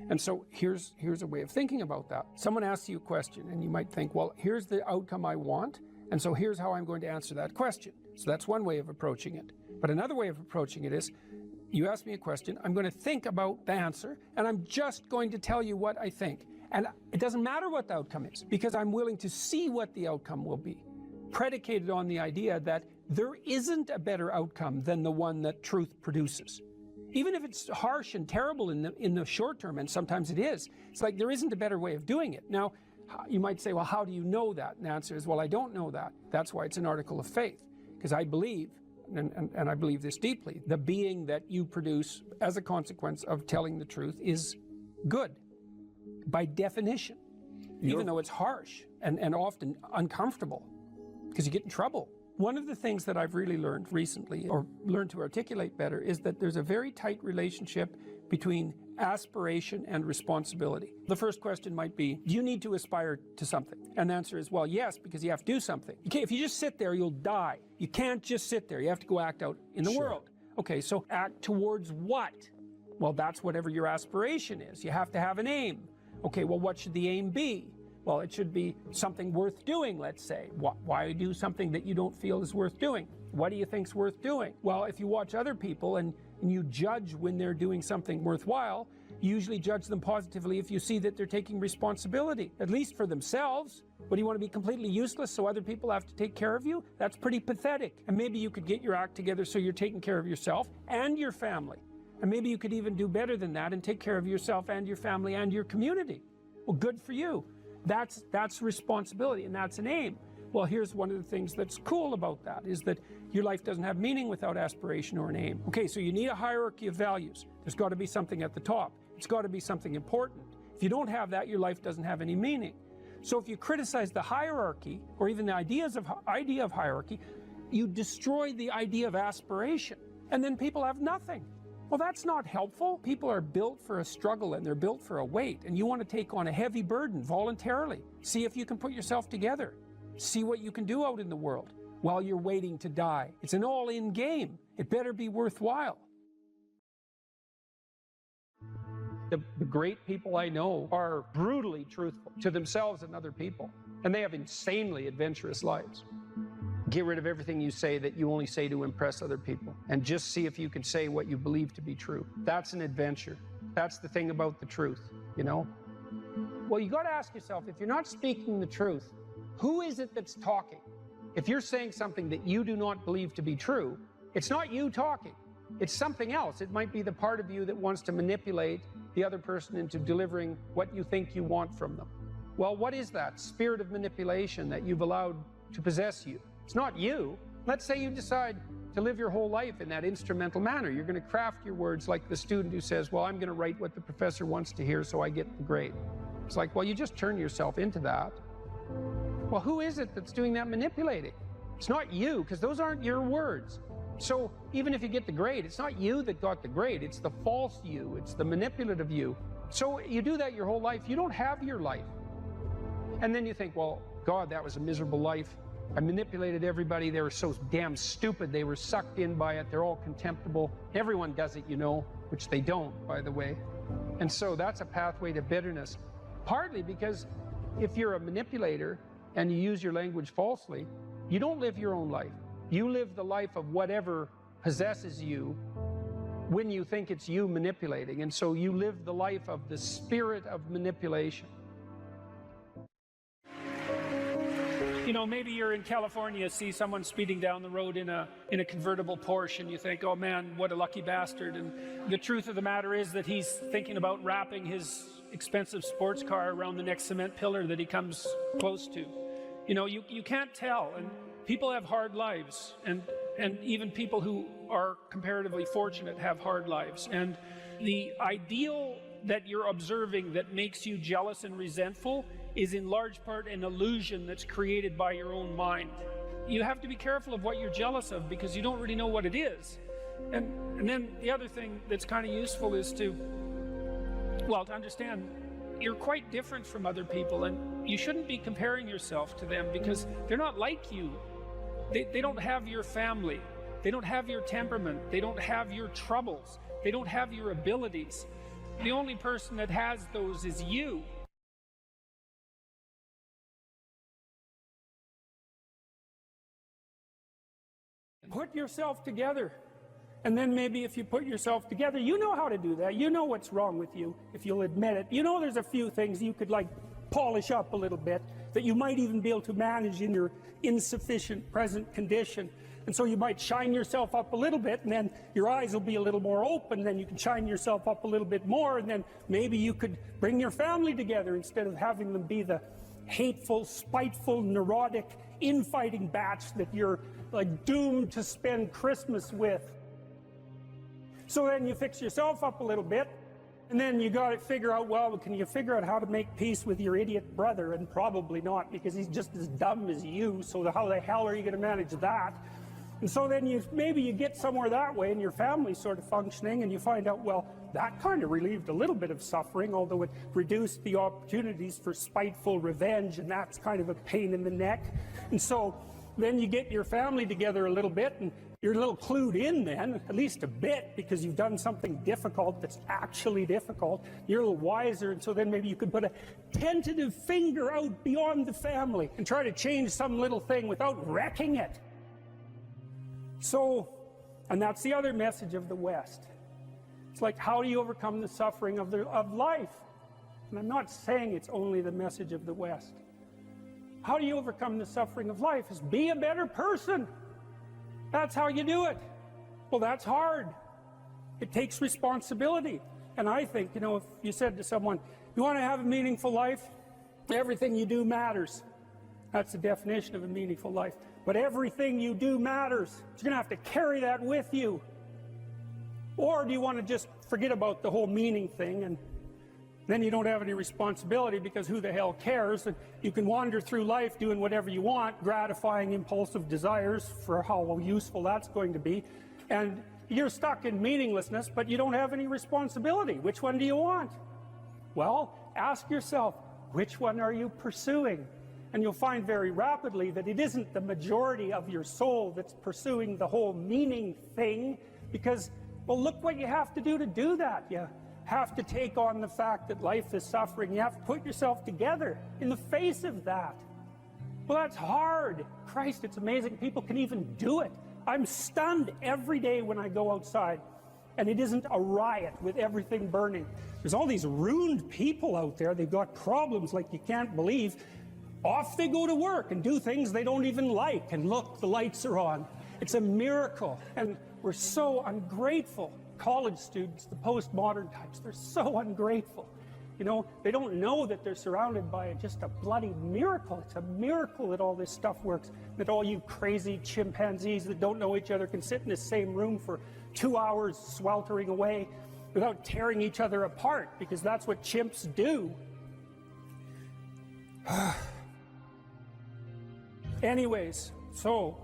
And so here's a way of thinking about that. Someone asks you a question and you might think, well, here's the outcome I want, and so here's how I'm going to answer that question. So that's one way of approaching it. But another way of approaching it is, you ask me a question, I'm going to think about the answer, and I'm just going to tell you what I think. And it doesn't matter what the outcome is, because I'm willing to see what the outcome will be, predicated on the idea that there isn't a better outcome than the one that truth produces. Even if it's harsh and terrible in the short term, and sometimes it is, it's like there isn't a better way of doing it. Now, you might say, well, how do you know that? And the answer is, well, I don't know that. That's why it's an article of faith, because I believe, and I believe this deeply, the being that you produce as a consequence of telling the truth is good, by definition, even though it's harsh and often uncomfortable, because you get in trouble. One of the things that I've really learned recently, or learned to articulate better, is that there's a very tight relationship between aspiration and responsibility. The first question might be, do you need to aspire to something? And the answer is, well, yes, because you have to do something. If you just sit there, you'll die. You can't just sit there. You have to go act out in the world. Okay, so act towards what? Well, that's whatever your aspiration is. You have to have an aim. Okay, well, what should the aim be? Well, it should be something worth doing, let's say. Why do something that you don't feel is worth doing? What do you think's worth doing? Well, if you watch other people and you judge when they're doing something worthwhile, you usually judge them positively if you see that they're taking responsibility, at least for themselves. What, do you want to be completely useless so other people have to take care of you? That's pretty pathetic. And maybe you could get your act together so you're taking care of yourself and your family. And maybe you could even do better than that and take care of yourself and your family and your community. Well, good for you. That's responsibility, and that's an aim. Well, here's one of the things that's cool about that, is that your life doesn't have meaning without aspiration or an aim. Okay, so you need a hierarchy of values. There's got to be something at the top. It's got to be something important. If you don't have that, your life doesn't have any meaning. So if you criticize the hierarchy, or even the idea of hierarchy, you destroy the idea of aspiration, and then people have nothing. Well, that's not helpful. People are built for a struggle, and they're built for a weight, and you want to take on a heavy burden voluntarily. See if you can put yourself together. See what you can do out in the world while you're waiting to die. It's an all-in game. It better be worthwhile. The great people I know are brutally truthful to themselves and other people, and they have insanely adventurous lives. Get rid of everything you say that you only say to impress other people, and just see if you can say what you believe to be true. That's an adventure. That's the thing about the truth, you know? Well, you got to ask yourself, if you're not speaking the truth, who is it that's talking? If you're saying something that you do not believe to be true, it's not you talking. It's something else. It might be the part of you that wants to manipulate the other person into delivering what you think you want from them. Well, what is that spirit of manipulation that you've allowed to possess you? It's not you. Let's say you decide to live your whole life in that instrumental manner. You're going to craft your words like the student who says, well, I'm going to write what the professor wants to hear so I get the grade. It's like, well, you just turn yourself into that. Well, who is it that's doing that manipulating? It's not you, because those aren't your words. So even if you get the grade, it's not you that got the grade. It's the false you. It's the manipulative you. So you do that your whole life. You don't have your life. And then you think, well, God, that was a miserable life. I manipulated everybody. They were so damn stupid. They were sucked in by it. They're all contemptible. Everyone does it, you know, which they don't, by the way. And so that's a pathway to bitterness. Partly because if you're a manipulator and you use your language falsely, you don't live your own life. You live the life of whatever possesses you when you think it's you manipulating. And so you live the life of the spirit of manipulation. You know, maybe you're in California, see someone speeding down the road in a convertible Porsche, and you think, oh man, what a lucky bastard. And the truth of the matter is that he's thinking about wrapping his expensive sports car around the next cement pillar that he comes close to. You know, you can't tell, and people have hard lives, and even people who are comparatively fortunate have hard lives. And the ideal that you're observing that makes you jealous and resentful is in large part an illusion that's created by your own mind. You have to be careful of what you're jealous of, because you don't really know what it is. And then the other thing that's kind of useful is to understand you're quite different from other people, and you shouldn't be comparing yourself to them, because they're not like you. They don't have your family. They don't have your temperament. They don't have your troubles. They don't have your abilities. The only person that has those is you. Put yourself together. And then maybe if you put yourself together, you know how to do that. You know what's wrong with you, if you'll admit it. You know there's a few things you could, like, polish up a little bit, that you might even be able to manage in your insufficient present condition. And so you might shine yourself up a little bit, and then your eyes will be a little more open, then you can shine yourself up a little bit more, and then maybe you could bring your family together instead of having them be the hateful, spiteful, neurotic, infighting batch that you're, like, doomed to spend Christmas with. So then you fix yourself up a little bit, and then you got to figure out, well, can you figure out how to make peace with your idiot brother? And probably not, because he's just as dumb as you, so how the hell are you going to manage that? And so then maybe you get somewhere that way, and your family's sort of functioning, and you find out, well, that kind of relieved a little bit of suffering, although it reduced the opportunities for spiteful revenge, and that's kind of a pain in the neck. And so then you get your family together a little bit, and You're a little clued in then, at least a bit, because you've done something difficult that's actually difficult. You're a little wiser, and so then maybe you could put a tentative finger out beyond the family and try to change some little thing without wrecking it. So, and that's the other message of the West. It's like, how do you overcome the suffering of life? And I'm not saying it's only the message of the West. How do you overcome the suffering of life? Is be a better person. That's how you do it. Well, that's hard. It takes responsibility. And I think, you know, if you said to someone, you want to have a meaningful life? Everything you do matters. That's the definition of a meaningful life. But everything you do matters. You're going to have to carry that with you. Or do you want to just forget about the whole meaning thing, and then you don't have any responsibility, because who the hell cares? And you can wander through life doing whatever you want, gratifying impulsive desires for how useful that's going to be. And you're stuck in meaninglessness, but you don't have any responsibility. Which one do you want? Well, ask yourself, which one are you pursuing? And you'll find very rapidly that it isn't the majority of your soul that's pursuing the whole meaning thing, because, well, look what you have to do that. You have to take on the fact that life is suffering. You have to put yourself together in the face of that. Well, that's hard. Christ, it's amazing people can even do it. I'm stunned every day when I go outside, and it isn't a riot with everything burning. There's all these ruined people out there. They've got problems like you can't believe. Off they go to work and do things they don't even like, and look, the lights are on. It's a miracle, and we're so ungrateful. College students, the postmodern types, they're so ungrateful. You know, they don't know that they're surrounded by just a bloody miracle. It's a miracle that all this stuff works, that all you crazy chimpanzees that don't know each other can sit in the same room for 2 hours sweltering away without tearing each other apart, because that's what chimps do. Anyways, so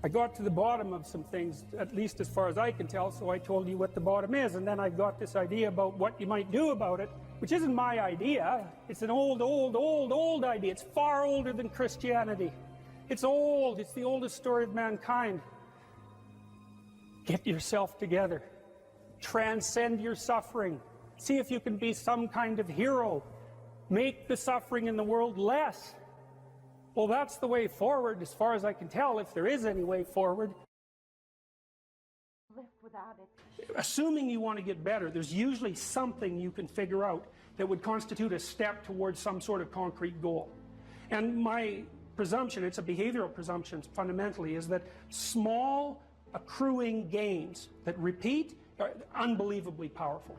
I got to the bottom of some things, at least as far as I can tell, so I told you what the bottom is, and then I got this idea about what you might do about it, which isn't my idea. It's an old idea. It's far older than Christianity. It's old. It's the oldest story of mankind. Get yourself together. Transcend your suffering. See if you can be some kind of hero. Make the suffering in the world less. Well, that's the way forward, as far as I can tell, if there is any way forward. Live without it. Assuming you want to get better, there's usually something you can figure out that would constitute a step towards some sort of concrete goal. And my presumption, it's a behavioral presumption fundamentally, is that small accruing gains that repeat are unbelievably powerful.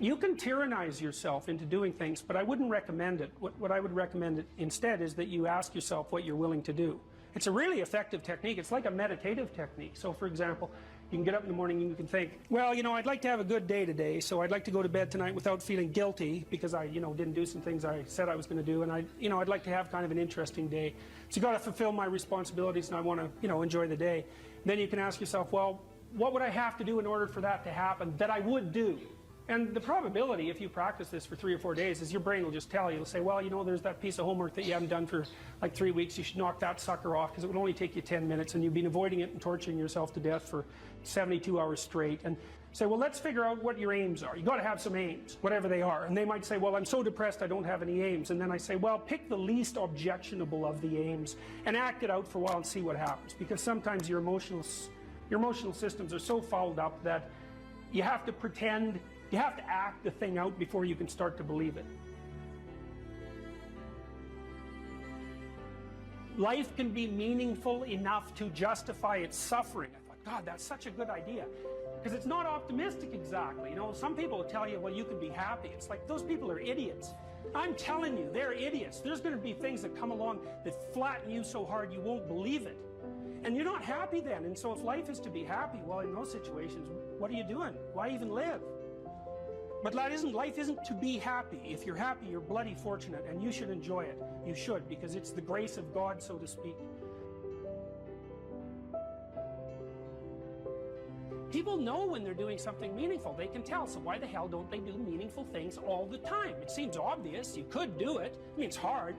You can tyrannize yourself into doing things, but I wouldn't recommend it. What I would recommend instead is that you ask yourself what you're willing to do. It's a really effective technique. It's like a meditative technique. So, for example, you can get up in the morning and you can think, well, you know, I'd like to have a good day today, so I'd like to go to bed tonight without feeling guilty because I, you know, didn't do some things I said I was going to do, and I'd like to have kind of an interesting day. So you've got to fulfill my responsibilities, and I want to, you know, enjoy the day. Then you can ask yourself, well, what would I have to do in order for that to happen that I would do? And the probability, if you practice this for 3 or 4 days, is your brain will just tell you. It'll say, well, you know, there's that piece of homework that you haven't done for like 3 weeks. You should knock that sucker off because it would only take you 10 minutes and you've been avoiding it and torturing yourself to death for 72 hours straight. And say, well, let's figure out what your aims are. You've got to have some aims, whatever they are. And they might say, well, I'm so depressed I don't have any aims. And then I say, well, pick the least objectionable of the aims and act it out for a while and see what happens. Because sometimes your emotional systems are so fouled up that you have to pretend. You have to act the thing out before you can start to believe it. Life can be meaningful enough to justify its suffering. I thought, God, that's such a good idea. Because it's not optimistic exactly. You know, some people will tell you, well, you can be happy. It's like, those people are idiots. I'm telling you, they're idiots. There's going to be things that come along that flatten you so hard you won't believe it. And you're not happy then. And so if life is to be happy, well, in those situations, what are you doing? Why even live? But life isn't to be happy. If you're happy, you're bloody fortunate, and you should enjoy it. You should, because it's the grace of God, so to speak. People know when they're doing something meaningful. They can tell, so why the hell don't they do meaningful things all the time? It seems obvious. You could do it. I mean, it's hard.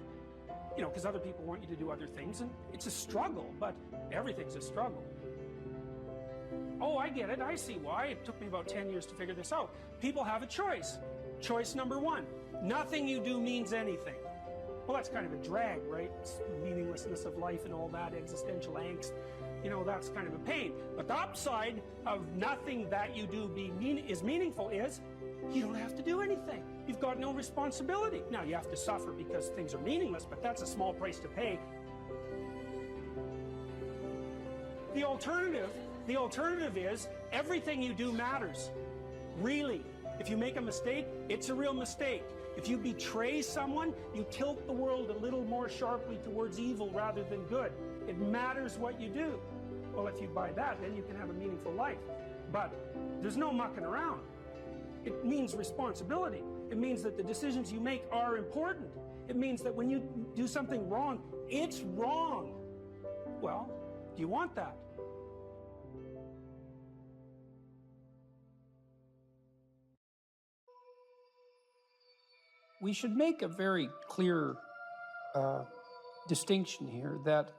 you know, because other people want you to do other things, and it's a struggle, but everything's a struggle. Oh, I get it. I see why. It took me about 10 years to figure this out. People have a choice. Choice number one, nothing you do means anything. Well, that's kind of a drag, right? It's meaninglessness of life and all that, existential angst. You know, that's kind of a pain. But the upside of nothing that you do is meaningful is you don't have to do anything. You've got no responsibility. Now, you have to suffer because things are meaningless, but that's a small price to pay. The alternative is everything you do matters. Really. If you make a mistake, it's a real mistake. If you betray someone, you tilt the world a little more sharply towards evil rather than good. It matters what you do. Well, if you buy that, then you can have a meaningful life. But there's no mucking around. It means responsibility. It means that the decisions you make are important. It means that when you do something wrong, it's wrong. Well, do you want that? We should make a very clear distinction here that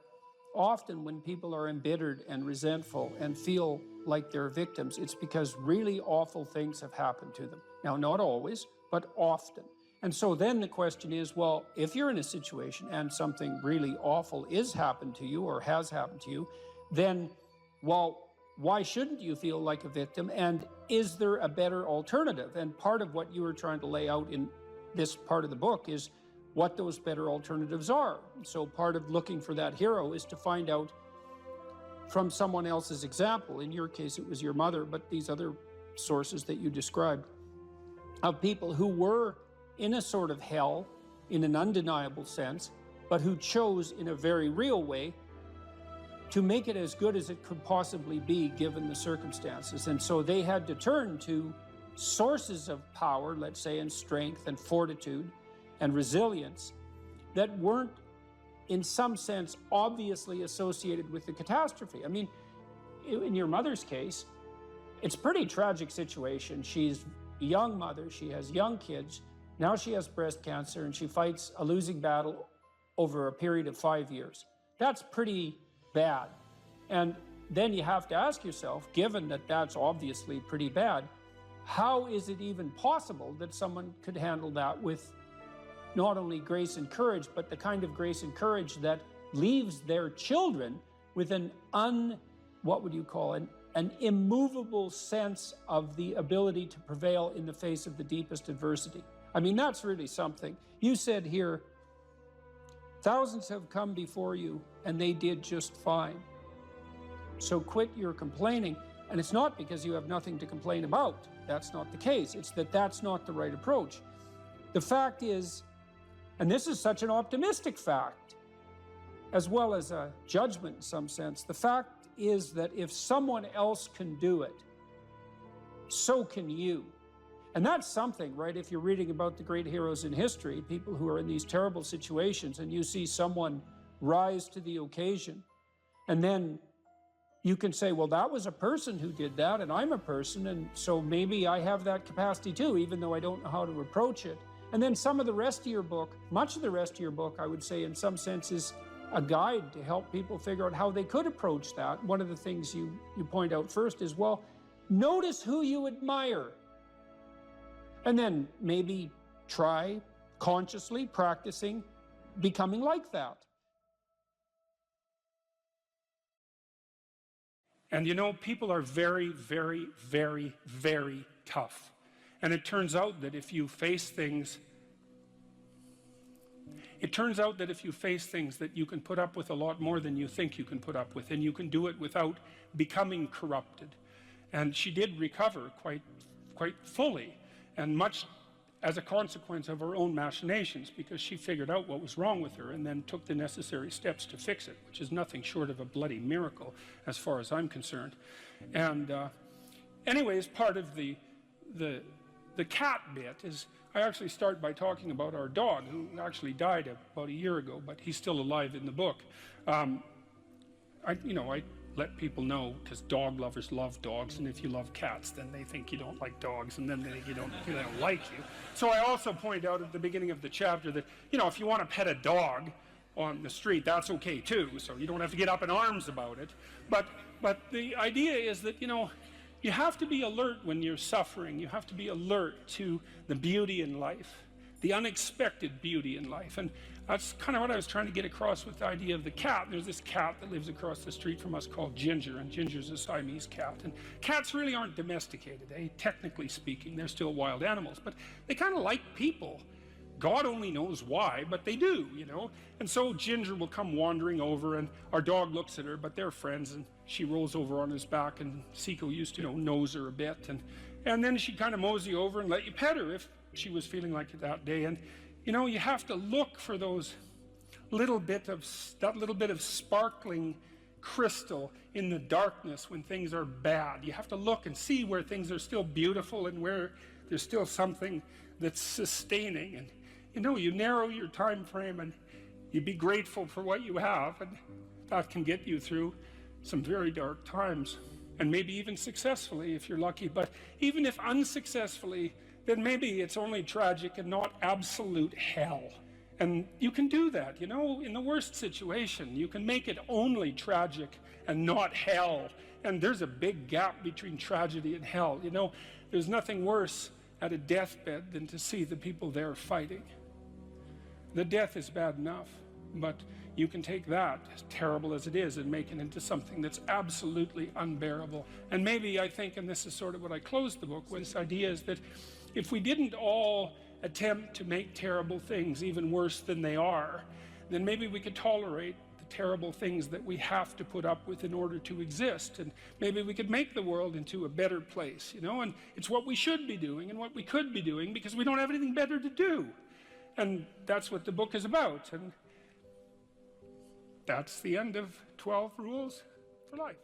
often when people are embittered and resentful and feel like they're victims, it's because really awful things have happened to them. Now, not always, but often. And so then the question is, well, if you're in a situation and something really awful is happened to you or has happened to you, then, well, why shouldn't you feel like a victim? And is there a better alternative? And part of what you were trying to lay out in this part of the book is what those better alternatives are. So part of looking for that hero is to find out from someone else's example. In your case, it was your mother, but these other sources that you described of people who were in a sort of hell in an undeniable sense, but who chose in a very real way to make it as good as it could possibly be given the circumstances. And so they had to turn to sources of power, let's say, and strength and fortitude and resilience that weren't, in some sense, obviously associated with the catastrophe. I mean, in your mother's case, it's a pretty tragic situation. She's a young mother, she has young kids, now she has breast cancer, and she fights a losing battle over a period of 5 years. That's pretty bad. And then you have to ask yourself, given that that's obviously pretty bad, how is it even possible that someone could handle that with not only grace and courage, but the kind of grace and courage that leaves their children with an immovable sense of the ability to prevail in the face of the deepest adversity? I mean, that's really something. You said here, thousands have come before you and they did just fine. So quit your complaining. And it's not because you have nothing to complain about. That's not the case. It's that that's not the right approach. The fact is, and this is such an optimistic fact, as well as a judgment in some sense, the fact is that if someone else can do it, so can you. And that's something, right? If you're reading about the great heroes in history, people who are in these terrible situations, and you see someone rise to the occasion, and then you can say, well, that was a person who did that, and I'm a person, and so maybe I have that capacity too, even though I don't know how to approach it. And then some of the rest of your book, much of the rest of your book, I would say in some sense is a guide to help people figure out how they could approach that. One of the things you point out first is, well, notice who you admire. And then maybe try consciously practicing becoming like that. And you know, people are very, very, very, very tough. And it turns out that if you face things, that you can put up with a lot more than you think you can put up with, and you can do it without becoming corrupted. And she did recover quite fully, and much as a consequence of her own machinations, because she figured out what was wrong with her and then took the necessary steps to fix it, which is nothing short of a bloody miracle as far as I'm concerned. And anyways, part of the cat bit is I actually start by talking about our dog, who actually died about a year ago, but he's still alive in the book. I let people know, because dog lovers love dogs, and if you love cats, then they think you don't like dogs, and then they think they don't like you. So I also point out at the beginning of the chapter that, if you want to pet a dog, on the street, that's okay too, so you don't have to get up in arms about it. But the idea is that, you know, you have to be alert when you're suffering. You have to be alert to the beauty in life, the unexpected beauty in life. And that's kind of what I was trying to get across with the idea of the cat. There's this cat that lives across the street from us called Ginger, and Ginger's a Siamese cat. And cats really aren't domesticated, technically speaking. They're still wild animals, but they kind of like people. God only knows why, but they do, you know. And so Ginger will come wandering over, and our dog looks at her, but they're friends, and she rolls over on his back, and Seiko used to, you know, nose her a bit, and then she'd kind of mosey over and let you pet her if she was feeling like it that day. And you know, you have to look for those that little bit of sparkling crystal in the darkness when things are bad. You have to look and see where things are still beautiful and where there's still something that's sustaining. And you know, you narrow your time frame and you be grateful for what you have, and that can get you through some very dark times, and maybe even successfully if you're lucky. But even if unsuccessfully, then maybe it's only tragic and not absolute hell. And you can do that, you know, in the worst situation. You can make it only tragic and not hell. And there's a big gap between tragedy and hell. You know, there's nothing worse at a deathbed than to see the people there fighting. The death is bad enough, but you can take that, as terrible as it is, and make it into something that's absolutely unbearable. And maybe I think, and this is sort of what I closed the book with, this idea is that if we didn't all attempt to make terrible things even worse than they are, then maybe we could tolerate the terrible things that we have to put up with in order to exist, and maybe we could make the world into a better place, you know. And it's what we should be doing and what we could be doing, because we don't have anything better to do. And that's what the book is about, and that's the end of 12 Rules for Life.